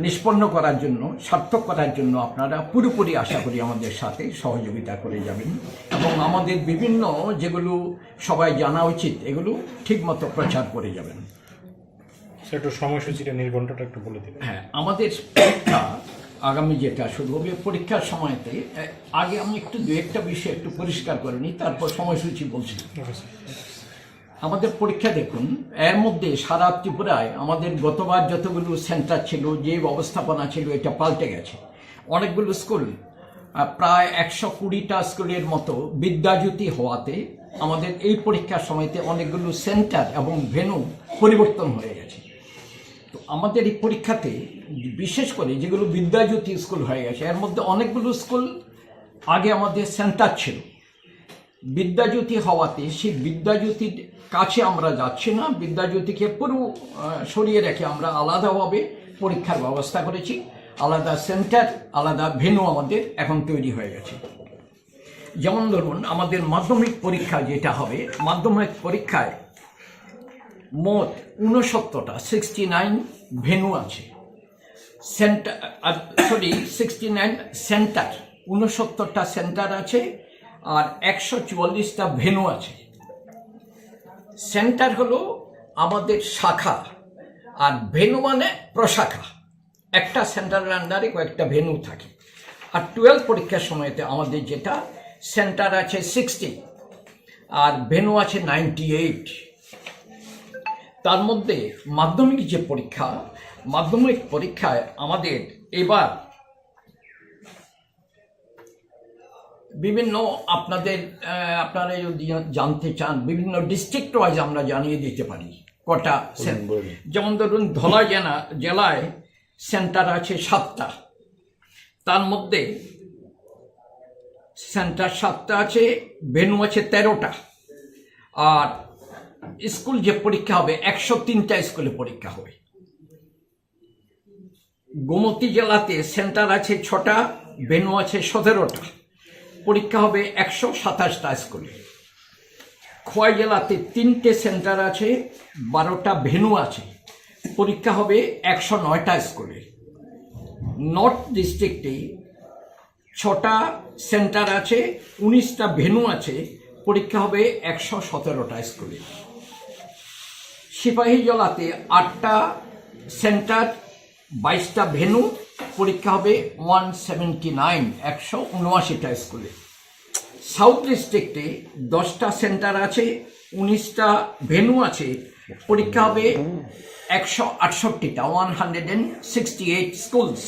নিষ্পন্ন করার জন্য, সার্থক করার জন্য আপনারা পুরোপুরি আশা করি আমাদের সাথে সহযোগিতা করে যাবেন এবং আমাদের বিভিন্ন যেগুলো সবাই জানা উচিত এগুলো ঠিকমতো প্রচার করে যাবেন। একটু সময়সূচিটা নির্ঘণ্টটা একটু বলে দেবেন। হ্যাঁ, আমাদের পরীক্ষা আগামী যেটা শুরু হবে পরীক্ষার সময়তে আগে আমি একটু দু একটা বিষয় একটু পরিষ্কার করে নিই, তারপর সময়সূচি বলছি। আমাদের পরীক্ষা দেখুন, এর মধ্যে সারা ত্রিপুরায় আমাদের গতবার যতগুলো সেন্টার ছিল, যে ব্যবস্থাপনা ছিল, এটা পাল্টে গেছে। অনেকগুলো স্কুল, প্রায় 120টা স্কুলের মতো বিদ্যাজ্যোতি হওয়াতে আমাদের এই পরীক্ষার সময়তে অনেকগুলো সেন্টার এবং ভেন্যু পরিবর্তন হয়ে গেছে। তো আমাদের এই পরীক্ষাতে বিশেষ করে যেগুলো বিদ্যাজ্যোতি স্কুল হয়ে গেছে, এর মধ্যে অনেকগুলো স্কুল আগে আমাদের সেন্টার ছিল। বিদ্যাজ্যোতি হওয়াতে সেই বিদ্যাজ্যোতির কাছে আমরা যাচ্ছি না, বিদ্যাজ্যোতিকে পুরো সরিয়ে রেখে আমরা আলাদাভাবে পরীক্ষার ব্যবস্থা করেছি। আলাদা সেন্টার, আলাদা ভেন্যু আমাদের এখন তৈরি হয়ে গেছে। যেমন ধরুন আমাদের মাধ্যমিক পরীক্ষা যেটা হবে, মাধ্যমিক পরীক্ষায় মোট 69টা 69 ভেন্যু আছে। সেন্টার 69 সেন্টার, 69টা সেন্টার আছে আর 144টা ভেন্যু আছে। সেন্টার হলো আমাদের শাখা আর ভেন্যু মানে প্রশাখা। একটা সেন্টারের আন্ডারে কয়েকটা ভেন্যু থাকে। আর 12 পরীক্ষার সময়তে আমাদের যেটা সেন্টার আছে 60 আর ভেন্যু আছে 98। তার মধ্যে মাধ্যমিক যে পরীক্ষা, মাধ্যমিক পরীক্ষায় আমাদের এবার বিভিন্ন আপনারা যদি জানতে চান বিভিন্ন ডিস্ট্রিক্ট ওয়াইজ আমরা জানিয়ে দিতে পারি কটা। যেমন ধরুন ধলাই জেলায় সেন্টার আছে 7টা, তার মধ্যে সেন্টার 7টা আছে, ভেন্যু আছে 13টা। আর স্কুল যে পরীক্ষা হবে 103টা স্কুলে পরীক্ষা হবে। গোমতী জেলাতে সেন্টার আছে 6টা, ভেন্যু আছে 17টা, পরীক্ষা হবে 127টা স্কুলে। খোয়াই জেলাতে 3টে সেন্টার আছে, 12টা ভেন্যু আছে, পরীক্ষা হবে 109টা স্কুলে। নর্থ ডিস্ট্রিক্টে 6টা সেন্টার আছে, 19টা ভেন্যু আছে, পরীক্ষা হবে 117টা স্কুলে। সিপাহী জেলাতে 8টা সেন্টার, 22টা ভেন্যু, পরীক্ষা হবে 179টা স্কুলে। সাউথ ডিস্ট্রিক্টে 10টা সেন্টার আছে, 19টা ভেন্যু আছে, পরীক্ষা হবে 168টা 168 স্কুলস।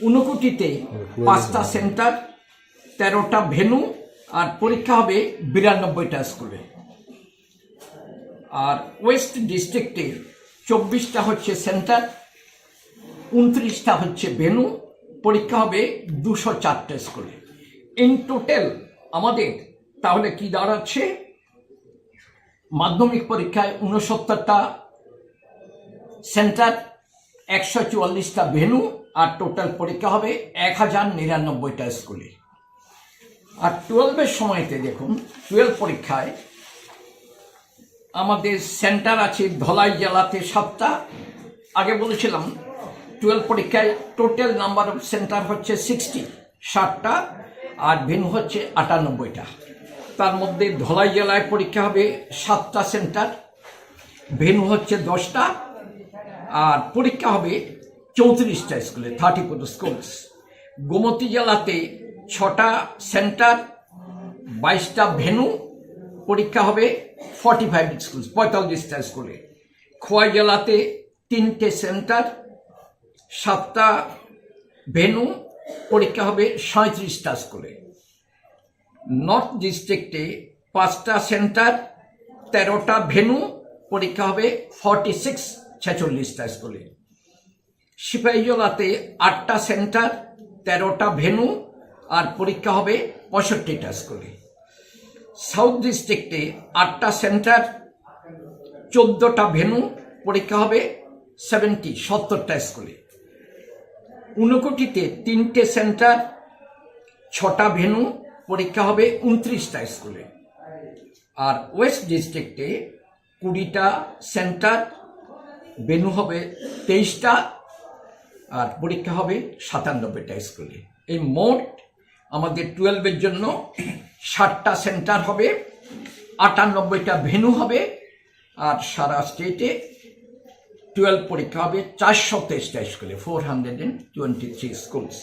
ঊনকোটিতে 5টা সেন্টার, 13টা ভেন্যু, আর পরীক্ষা হবে 92টা স্কুলে। আর ওয়েস্ট ডিস্ট্রিক্টে 24টা হচ্ছে সেন্টার, 29টা হচ্ছে ভেন্যু, পরীক্ষা হবে 204টা স্কুলে। ইন টোটাল আমাদের তাহলে কি দাঁড়াচ্ছে, মাধ্যমিক পরীক্ষায় 69টা সেন্টার, 144টা ভেন্যু, আর টোটাল পরীক্ষা হবে 1099টা স্কুলে। আর 12-এর সময়তে দেখুন 12 পরীক্ষায় আমাদের সেন্টার আছে ধলাই জেলাতে 7টা। আগে বলেছিলাম 12 পরীক্ষায় টোটাল নাম্বার অফ সেন্টার হচ্ছে 60টা, আর ভেন্যু হচ্ছে 98টা। তার মধ্যে ধলাই জেলায় পরীক্ষা হবে 7টা সেন্টার, ভেন্যু হচ্ছে 10টা, আর পরীক্ষা হবে 34টা স্কুলে 34 স্কুলস। গোমতী জেলাতে 6টা সেন্টার, 22টা ভেন্যু, পরীক্ষা হবে 45 স্কুলস 45টা স্কুলে। খোয়াই জেলাতে 3টে সেন্টার, 7টা ভেন্যু, পরীক্ষা হবে 37টা স্কুলে। নর্থ ডিস্ট্রিক্টে 5টা সেন্টার, 13টা ভেন্যু, পরীক্ষা হবে 46টা স্কুলে। সিপাহী জেলাতে 8টা সেন্টার, 13টা ভেন্যু, আর পরীক্ষা হবে 65টা স্কুলে। সাউথ ডিস্ট্রিক্টে 8টা সেন্টার, 14টা ভেন্যু, পরীক্ষা হবে 70টা স্কুলে। ঊনকোটিতে 3টে সেন্টার, 6টা ভেন্যু, পরীক্ষা হবে 29টা স্কুলে। আর ওয়েস্ট ডিস্ট্রিক্টে 20টা সেন্টার, ভেন্যু হবে 23টা, আর পরীক্ষা হবে 97টা স্কুলে। এই মোট আমাদের 12-এর জন্য 60টা সেন্টার হবে, 98টা ভেন্যু হবে, আর সারা স্টেটে 12 পরীক্ষা হবে 423টা স্কুলে 423 স্কুলস।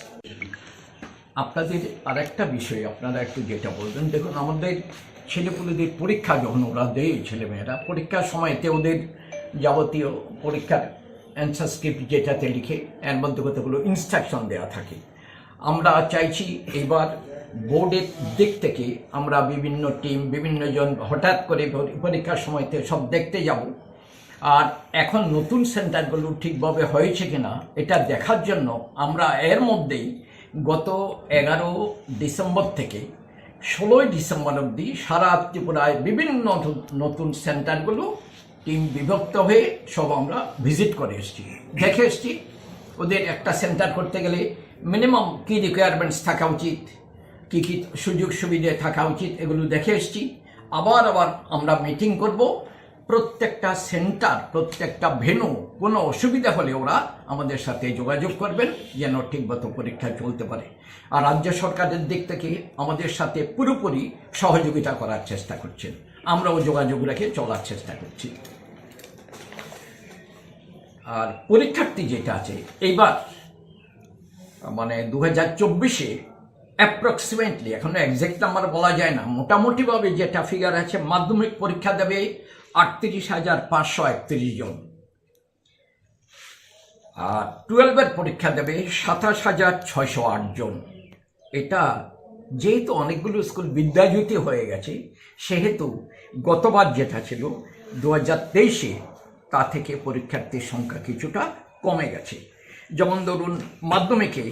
আপনাদের আর একটা বিষয় আপনারা একটু যেটা বলবেন, দেখুন আমাদের ছেলেপুলেদের পরীক্ষা যখন ওরা দেয়, ছেলেমেয়েরা পরীক্ষার সময়তে ওদের যাবতীয় পরীক্ষার অ্যান্সার স্ক্রিপ্ট যেটাতে লিখে এর মধ্যে কতগুলো ইনস্ট্রাকশন দেওয়া থাকে। আমরা চাইছি এবার বোর্ডের দিক থেকে আমরা বিভিন্ন টিম বিভিন্ন জন হঠাৎ করে পরীক্ষার সময়তে সব দেখতে যাব, আর এখন নতুন সেন্টারগুলো ঠিকভাবে হয়েছে কিনা এটা দেখার জন্য আমরা এর মধ্যেই গত 11 ডিসেম্বর থেকে 16 ডিসেম্বর অবধি সারা ত্রিপুরায় বিভিন্ন নতুন সেন্টারগুলো টিম বিভক্ত হয়ে সব আমরা ভিজিট করে এসেছি, দেখে এসেছি। ওদের একটা সেন্টার করতে গেলে মিনিমাম কী রিকোয়ারমেন্টস থাকা উচিত, কী কী সুযোগ সুবিধে থাকা উচিত, এগুলো দেখে এসেছি। আবার আমরা মিটিং করব। প্রত্যেকটা সেন্টার, প্রত্যেকটা ভেন্যু কোনো অসুবিধা হলে ওরা আমাদের সাথে যোগাযোগ করবেন যেন ঠিকমতো পরীক্ষা চলতে পারে। আর রাজ্য সরকারের দিক থেকে আমাদের সাথে পুরোপুরি সহযোগিতা করার চেষ্টা করছেন, আমরাও যোগাযোগ রেখে চলার চেষ্টা করছি। আর পরীক্ষার্থী যেটা আছে, এইবার মানে 2024-এ অ্যাপ্রক্সিমেটলি, এখনো এক্সাক্ট নাম্বার বলা যায় না, মোটামুটিভাবে যেটা ফিগার আছে, মাধ্যমিক পরীক্ষা দেবে 38,531 জন, আর 12-এর পরীক্ষা দেবে 27,608 জন। এটা যেহেতু অনেকগুলো স্কুল বিদ্যাজ্যোতি হয়ে গেছে, সেহেতু গতবার যেটা ছিল 2023-এ তা থেকে পরীক্ষার্থীর সংখ্যা কিছুটা কমে গেছে। যেমন ধরুন মাধ্যমিকে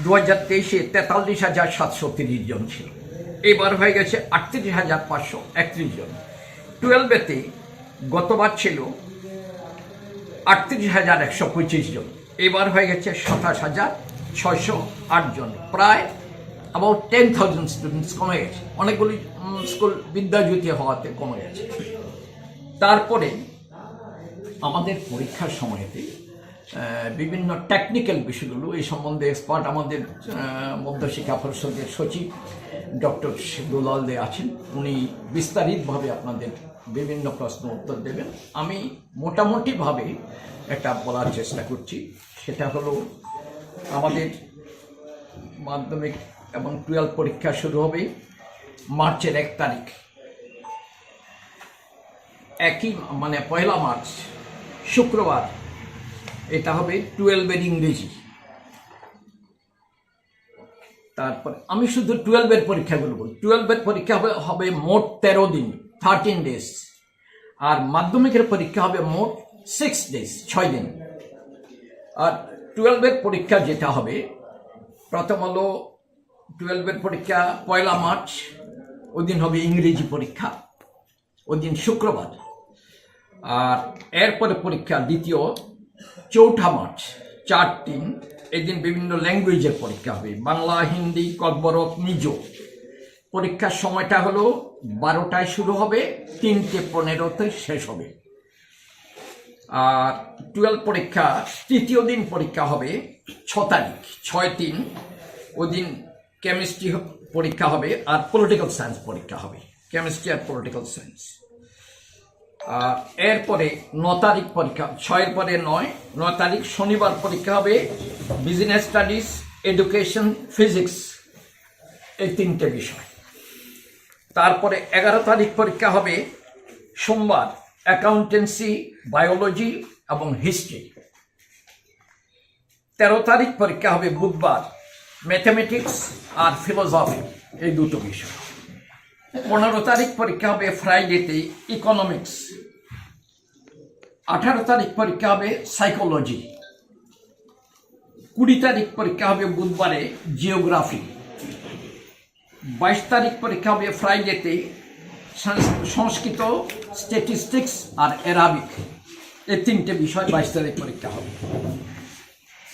2023-এ 43,730 জন ছিল, এবার হয়ে গেছে 38,531 জন। 12-এতে গতবার ছিল 38,125 জন, এবার হয়ে গেছে 27,608 জন, প্রায় অ্যাবাউট 10,000 স্টুডেন্টস কমে গেছে। অনেকগুলি স্কুল বিদ্যাজ্যোতি হওয়াতে কমে গেছে। তারপরে আমাদের পরীক্ষার সময়তে বিভিন্ন টেকনিক্যাল বিষয়গুলো, এই সম্বন্ধে এক্সপার্ট আমাদের মধ্যশিক্ষা পরিষদের সচিব ডক্টর দুলাল দে আছেন, উনি বিস্তারিতভাবে আপনাদের বিভিন্ন প্রশ্ন উত্তর দেবেন। আমি মোটামুটিভাবে একটা বলার চেষ্টা করছি, সেটা হলো আমাদের মাধ্যমিক এবং 12 পরীক্ষা শুরু হবে মার্চের 1 তারিখ, মানে 1 মার্চ শুক্রবার। এটা হবে 12-এর ইংরেজি। তারপর আমি শুধু 12-এর পরীক্ষাগুলো বলি। 12-এর পরীক্ষা হবে মোট 13 দিন, 13 ডেজ, আর মাধ্যমিকের পরীক্ষা হবে মোট 6 ডেজ, 6 দিন। আর 12-এর পরীক্ষা যেটা হবে, প্রথম হলো 12-এর পরীক্ষা 1 মার্চ, ওই দিন হবে ইংরেজি পরীক্ষা, ওই দিন শুক্রবার। আর এরপরে পরীক্ষা দ্বিতীয় 4 মার্চ, 4-3, এই দিন বিভিন্ন ল্যাঙ্গুয়েজের পরীক্ষা হবে, বাংলা, হিন্দি, ককবরক, মিজো। পরীক্ষার সময়টা হলো 12টায় শুরু হবে, 3:15-তে শেষ হবে। আর 12 পরীক্ষা তৃতীয় দিন পরীক্ষা হবে 6 তারিখ, 6-3, ওই দিন কেমিস্ট্রি পরীক্ষা হবে আর পলিটিক্যাল সায়েন্স পরীক্ষা হবে, কেমিস্ট্রি আর পলিটিক্যাল সায়েন্স। আর এরপরে 9 তারিখ পরীক্ষা, 6-এর পরে 9 তারিখ শনিবার পরীক্ষা হবে বিজনেস স্টাডিজ, এডুকেশন, ফিজিক্স, এই 3টে বিষয়। তারপরে 11 তারিখ পরীক্ষা হবে সোমবার অ্যাকাউন্টেন্সি, বায়োলজি এবং হিস্ট্রি। 13 তারিখ পরীক্ষা হবে বুধবার ম্যাথমেটিক্স আর ফিলোসফি, এই 2টো বিষয়। 15 তারিখ পরীক্ষা হবে ফ্রাইডেতে ইকোনমিক্স। 18 তারিখ পরীক্ষা হবে সাইকোলজি। 20 তারিখ পরীক্ষা হবে বুধবারে জিওগ্রাফি। 22 তারিখ পরীক্ষা হবে ফ্রাইডেতে সংস্কৃত, স্ট্যাটিস্টিক্স আর অ্যারাবিক, এই 3টে বিষয় 22 তারিখ পরীক্ষা হবে।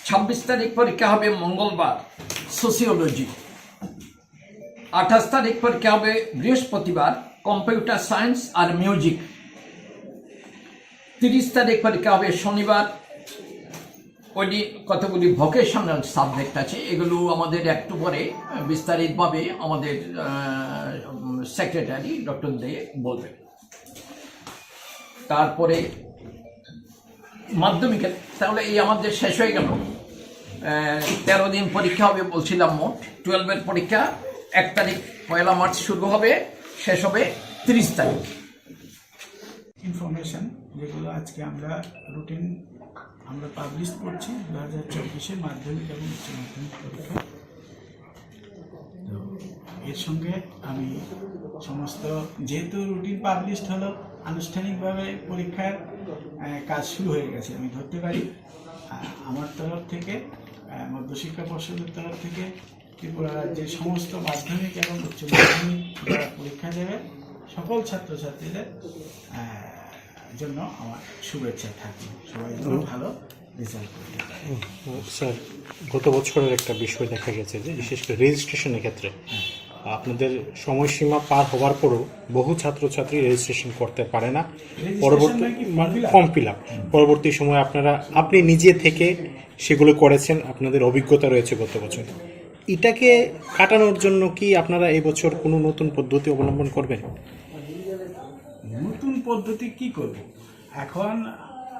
26 তারিখ পরীক্ষা হবে মঙ্গলবার সোসিওলজি। 28 তারিখ পরীক্ষা হবে বৃহস্পতিবার কম্পিউটার সায়েন্স আর মিউজিক। 30 তারিখ পরীক্ষা হবে শনিবার, ওই কতগুলি ভোকেশনাল সাবজেক্ট আছে, এগুলো আমাদের একটু পরে বিস্তারিতভাবে আমাদের সেক্রেটারি ডক্টর দে বলবেন। তারপরে মাধ্যমিকের, তাহলে এই আমাদের শেষ হয়ে গেল। 13 দিন পরীক্ষা হবে বলছিলাম মোট। 12-এর পরীক্ষা 1 তারিখ 1 মার্চ শুরু হবে, শেষ হবে 30 তারিখ। ইনফরমেশন যেগুলো আজকে আমরা রুটিন পাবলিশ করছি 2024-এর মাধ্যমিক এবং উচ্চ মাধ্যমিক পরীক্ষা। তো এর সঙ্গে আমি সমস্ত, যেহেতু রুটিন পাবলিশড হলো, আনুষ্ঠানিকভাবে পরীক্ষার কাজ শুরু হয়ে গেছে আমি ধরতে পারি। আমার তরফ থেকে, মধ্যশিক্ষা পর্ষদের তরফ থেকে ত্রিপুরা রাজ্যের সমস্ত মাধ্যমিক এবং উচ্চ মাধ্যমিক যারা পরীক্ষা দেবে সকল ছাত্রছাত্রীদের জন্য আমার শুভেচ্ছা থাকবে, সবাই যেন ভালো রেজাল্ট করতে পারে। স্যার, গত বছরের একটা বিষয় দেখা গেছে যে বিশেষ করে রেজিস্ট্রেশনের ক্ষেত্রে আপনাদের সময়সীমা পার হওয়ার পরও বহু ছাত্রছাত্রী রেজিস্ট্রেশন করতে পারে না, পরবর্তী ফর্ম ফিল আপ, পরবর্তী সময় আপনি নিজে থেকে সেগুলো করেছেন, আপনাদের অভিজ্ঞতা রয়েছে গত বছর। এটাকে কাটানোর জন্য কি আপনারা এই বছর কোনো নতুন পদ্ধতি অবলম্বন করবেন? নতুন পদ্ধতি কি করব? এখন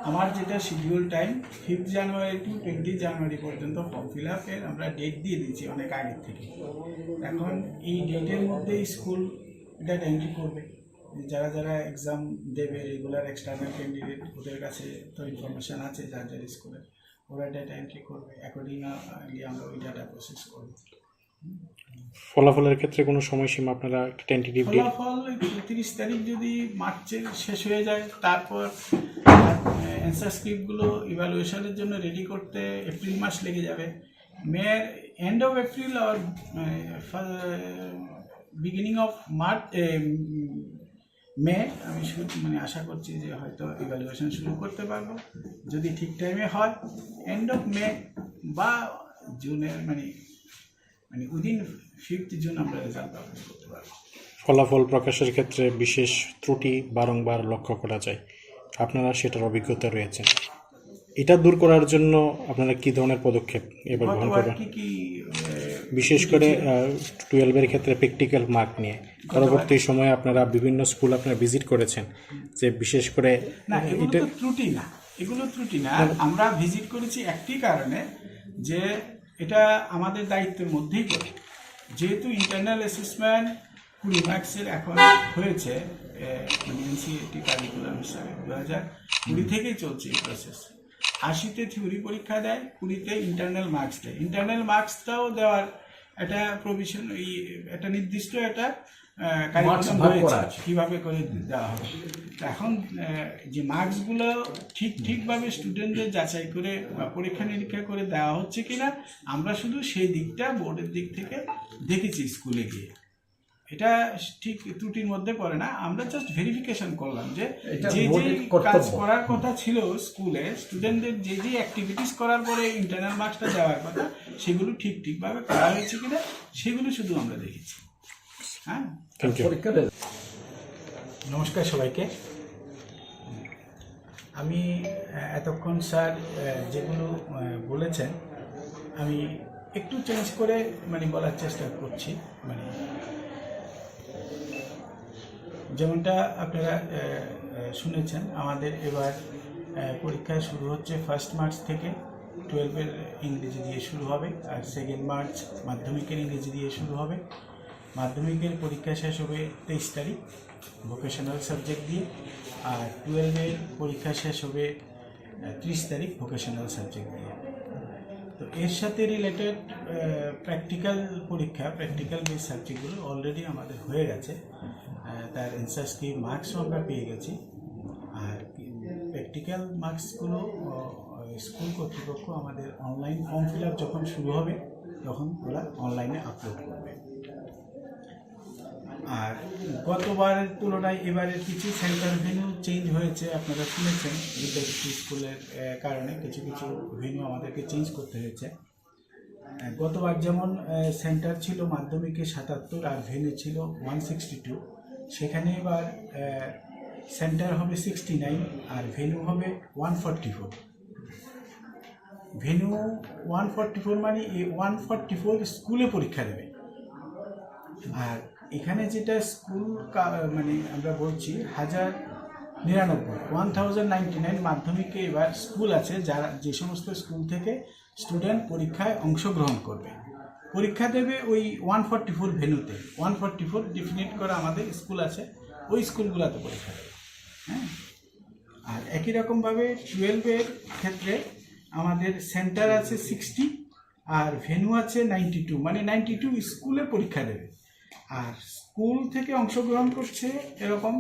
আমার যেটা শিডিউল টাইম 5 জানুয়ারি টু 20 জানুয়ারি পর্যন্ত ফর্ম ফিল আপের আমরা ডেট দিয়ে দিয়েছি অনেক আগে থেকে। এখন এই ডেটের মধ্যে স্কুল ডেট এন্ট্রি করবে, যারা যারা এক্সাম দেবে রেগুলার এক্সটার্নাল ক্যান্ডিডেট, ওদের কাছে তো ইনফরমেশান আছে যার যার স্কুলের, ওরা ডেটা এন্ট্রি করবে, অ্যাকর্ডিংলি আমরা ওই ডাটা প্রসেস করবো। ফলাফলের ক্ষেত্রে কোনো সময়সীমা আপনারা টেন্টেটিভ ডেট? ফলাফল 30 তারিখ যদি মার্চের শেষ হয়ে যায়, তারপর অ্যান্সার স্ক্রিপ্টগুলো ইভ্যালুয়েশনের জন্য রেডি করতে এপ্রিল মাস লেগে যাবে। মের end of April R beginning of March মে আমি মানে আশা করছি যে হয়তো ইভ্যালুয়েশন শুরু করতে পারবো, যদি ঠিক টাইমে হয় এন্ড অফ মে বা জুনের মানে উইদিন 5th জুন আমরা রেজাল্ট পাবলিশ করতে পারবো। ফলাফল প্রকাশের ক্ষেত্রে বিশেষ ত্রুটি বারংবার লক্ষ্য করা যায়, আপনারা সেটার অভিজ্ঞতা রয়েছে, এটা দূর করার জন্য আপনারা কি ধরনের পদক্ষেপ এবার গ্রহণ করবেন? বিশেষ করে 12-এর ক্ষেত্রে প্র্যাকটিক্যাল মার্ক নিয়ে পরবর্তী সময়ে আপনারা বিভিন্ন স্কুল আপনারা ভিজিট করেছেন, যে বিশেষ করে না এগুলো তো ত্রুটি না, এগুলো ত্রুটি না। আমরা ভিজিট করেছি একটি কারণে, যে এটা আমাদের দায়িত্বের মধ্যেই পড়ে, যেহেতু ইন্টারনাল অ্যাসেসমেন্ট 20 মার্কসের এখন হয়েছে, মানে এনসিইআরটি কারিকুলাম হিসাবে 2020 থেকেই চলছে এই প্রসেস। 80তে থিওরি পরীক্ষা দেয়, 20তে ইন্টারনাল মার্কস দেয়। ইন্টারনাল মার্কসটাও দেওয়ার একটা প্রভিশন, একটা নির্দিষ্ট একটা কারিকুলাম রয়েছে কীভাবে করে দেওয়া হবে। এখন যে মার্কসগুলো ঠিকভাবে স্টুডেন্টদের যাচাই করে বা পরীক্ষা নিরীক্ষা করে দেওয়া হচ্ছে কিনা, আমরা শুধু সেই দিকটা বোর্ডের দিক থেকে দেখেছি স্কুলে গিয়ে। এটা ঠিক ত্রুটির মধ্যে পড়ে না, আমরা জাস্ট ভেরিফিকেশন করলাম যে যে কাজ করার কথা ছিল স্কুলে, স্টুডেন্টদের যে যে অ্যাক্টিভিটিস করার পরে ইন্টারনাল মার্কসটা দেওয়ার কথা, সেগুলো ঠিকভাবে করা হয়েছে কিনা সেগুলো শুধু আমরা দেখেছি। হ্যাঁ, নমস্কার সবাইকে। আমি এতক্ষণ স্যার যেগুলো বলেছেন আমি একটু চেঞ্জ করে মানে বলার চেষ্টা করছি। মানে যেমনটা আপনারা শুনেছেন, আমাদের এবার পরীক্ষা শুরু হচ্ছে 1 মার্চ থেকে। 12-এর ইংরেজি দিয়ে শুরু হবে, আর 2 মার্চ মাধ্যমিকের ইংরেজি দিয়ে শুরু হবে। মাধ্যমিকের পরীক্ষা শেষ হবে 23 তারিখ ভোকেশনাল সাবজেক্ট দিয়ে, আর 12-এর পরীক্ষা শেষ হবে 30 তারিখ ভোকেশনাল সাবজেক্ট দিয়ে। তো এর সাথে রিলেটেড প্র্যাকটিক্যাল পরীক্ষা, প্র্যাকটিক্যাল বেস সাবজেক্টগুলো অলরেডি আমাদের হয়ে গেছে, তার অ্যান্সার স্ক্রিপ্ট মার্কসও আমরা পেয়ে গেছি। আর প্র্যাকটিক্যাল মার্কসগুলো স্কুল কর্তৃপক্ষ আমাদের অনলাইন ফর্ম ফিল আপ যখন শুরু হবে তখন ওরা অনলাইনে আপলোড করবে। আর গতবারের তুলনায় এবারের কিছু সেন্টার ভেন্যু চেঞ্জ হয়েছে, আপনারা শুনেছেন বিদ্যাপতি স্কুলের কারণে কিছু ভেন্যু আমাদেরকে চেঞ্জ করতে হয়েছে। গতবার যেমন সেন্টার ছিল মাধ্যমিকে 77 আর ভেন্যু ছিল 162, সেখানে এবার সেন্টার হবে 69 আর ভেন্যু হবে 144। ভেন্যু 144 মানে এই 144 স্কুলে পরীক্ষা দেবে। আর এখানে যেটা স্কুল মানে আমরা বলছি 1099 মাধ্যমিকে এবার স্কুল আছে, যারা যে সমস্ত স্কুল থেকে স্টুডেন্ট পরীক্ষায় অংশগ্রহণ করবে, পরীক্ষা দেবে ওই 144 ভেন্যুতে। 144 ডিফিনিট করা আমাদের স্কুল আছে, ওই স্কুলগুলোতে পরীক্ষা দেবে। হ্যাঁ, আর একই রকমভাবে 12-এর ক্ষেত্রে আমাদের সেন্টার আছে 60 আর ভেন্যু আছে 92, মানে 92 স্কুলে পরীক্ষা দেবে। আর স্কুল থেকে অংশগ্রহণ করছে এরকম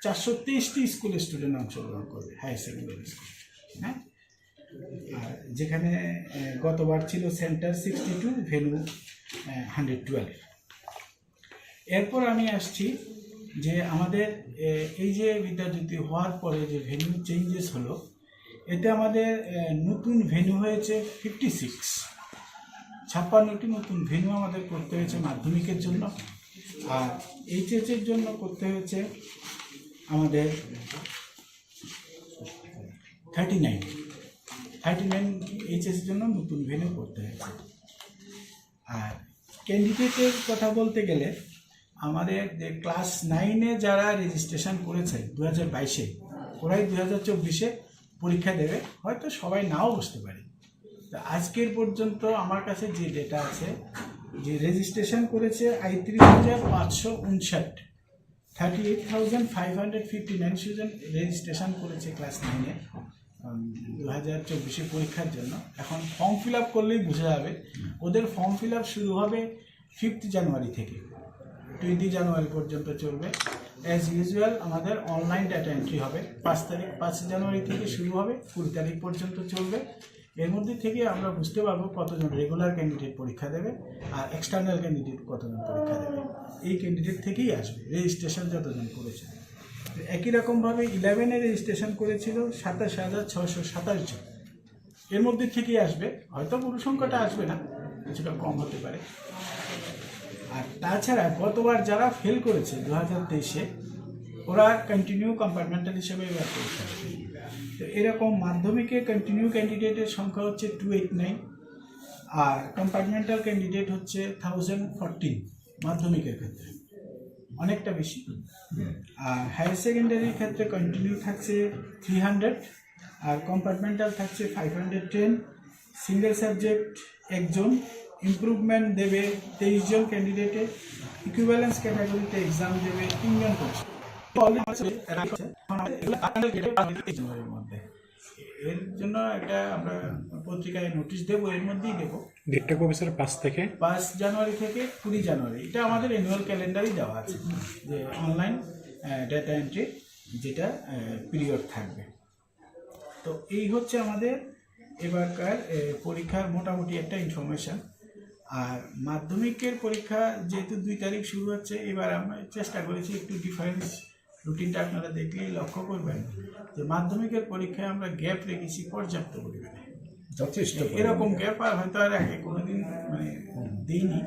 423টি স্কুলের স্টুডেন্ট অংশগ্রহণ করবে, হায়ার সেকেন্ডারি স্কুল। হ্যাঁ, আর যেখানে গতবার ছিল সেন্টার 62, ভেন্যু 112। এরপর আমি আসছি যে আমাদের এই যে বিদ্যাজ্যোতি হওয়ার পরে যে ভেন্যু চেঞ্জেস হলো, এতে আমাদের নতুন ভেন্যু হয়েছে 56। 56টি নতুন ভেন্যু আমাদের করতে হয়েছে মাধ্যমিকের জন্য, আর এইচএসের জন্য করতে হয়েছে আমাদের 39 এইচএসের জন্য নতুন ভেন্যু করতে হয়েছে। আর ক্যান্ডিডেটের কথা বলতে গেলে আমাদের যে ক্লাস 9-এ যারা রেজিস্ট্রেশন করেছে 2022-এ, ওরাই 2024-এ পরীক্ষা দেবে, হয়তো সবাই নাও বসতে পারে। তো আজকের পর্যন্ত আমার কাছে যে ডেটা আছে, যে রেজিস্ট্রেশন করেছে ৩৫,৫৫৯, 38,559 স্টুডেন্ট রেজিস্ট্রেশন করেছে ক্লাস 9-এ 2024 পরীক্ষার জন্য। এখন ফর্ম ফিল আপ করলেই বোঝা যাবে, ওদের ফর্ম ফিল আপ শুরু হবে 5 জানুয়ারি থেকে 20 জানুয়ারি পর্যন্ত চলবে। অ্যাজ ইউজুয়াল আমাদের অনলাইন ডাটা এন্ট্রি হবে 5 জানুয়ারি থেকে শুরু হবে, 20 তারিখ পর্যন্ত চলবে। এর মধ্যে থেকে আমরা বুঝতে পারবো কতজন রেগুলার ক্যান্ডিডেট পরীক্ষা দেবে আর এক্সটার্নাল ক্যান্ডিডেট কতজন পরীক্ষা দেবে। এই ক্যান্ডিডেট থেকেই আসবে রেজিস্ট্রেশন যতজন করেছে। একই রকমভাবে 11-এ রেজিস্ট্রেশন করেছিল 27,627 জন, এর মধ্যে থেকেই আসবে। হয়তো পুরো সংখ্যাটা আসবে না, কিছুটা কম হতে পারে। আর তাছাড়া গতবার যারা ফেল করেছে 2023-এ, ওরা কন্টিনিউ কম্পার্টমেন্টাল হিসেবে এবার পরীক্ষা দেবে। তো এরকম মাধ্যমিকে কন্টিনিউ ক্যান্ডিডেটের সংখ্যা হচ্ছে 289, আর কম্পার্টমেন্টাল ক্যান্ডিডেট হচ্ছে 1014 মাধ্যমিকের ক্ষেত্রে, অনেকটা বেশি। আর হায়ার সেকেন্ডারির ক্ষেত্রে কন্টিনিউ থাকছে 300, আর কম্পার্টমেন্টাল থাকছে 510। সিঙ্গেল সাবজেক্ট 1 জন, ইমপ্রুভমেন্ট দেবে 23 জন ক্যান্ডিডেটে, ইকুইভ্যালেন্স ক্যাটাগরিতে এক্সাম দেবে 3 জন করছে। এর জন্য একটা আমরা পত্রিকায় নোটিশ দেবো, এর মধ্যেই দেবো। ডেটটা কবে স্যার? 5 জানুয়ারি থেকে 20 জানুয়ারি। এটা আমাদের অ্যানুয়াল ক্যালেন্ডারই দেওয়া আছে যে অনলাইন ডেটা এন্ট্রি যেটা পিরিয়ড থাকবে। তো এই হচ্ছে আমাদের এবারকার পরীক্ষার মোটামুটি একটা ইনফরমেশান। আর মাধ্যমিকের পরীক্ষা যেহেতু 2 তারিখ শুরু হচ্ছে, এবার আমরা চেষ্টা করেছি একটু ডিফারেন্স। রুটিনটা আপনারা দেখলেই লক্ষ্য করবেন যে মাধ্যমিকের পরীক্ষায় আমরা গ্যাপ রেখেছি পর্যাপ্ত পরিমাণে, যথেষ্ট। এরকম গ্যাপ আর হয়তো আর আগে কোনোদিন মানে দিইনি।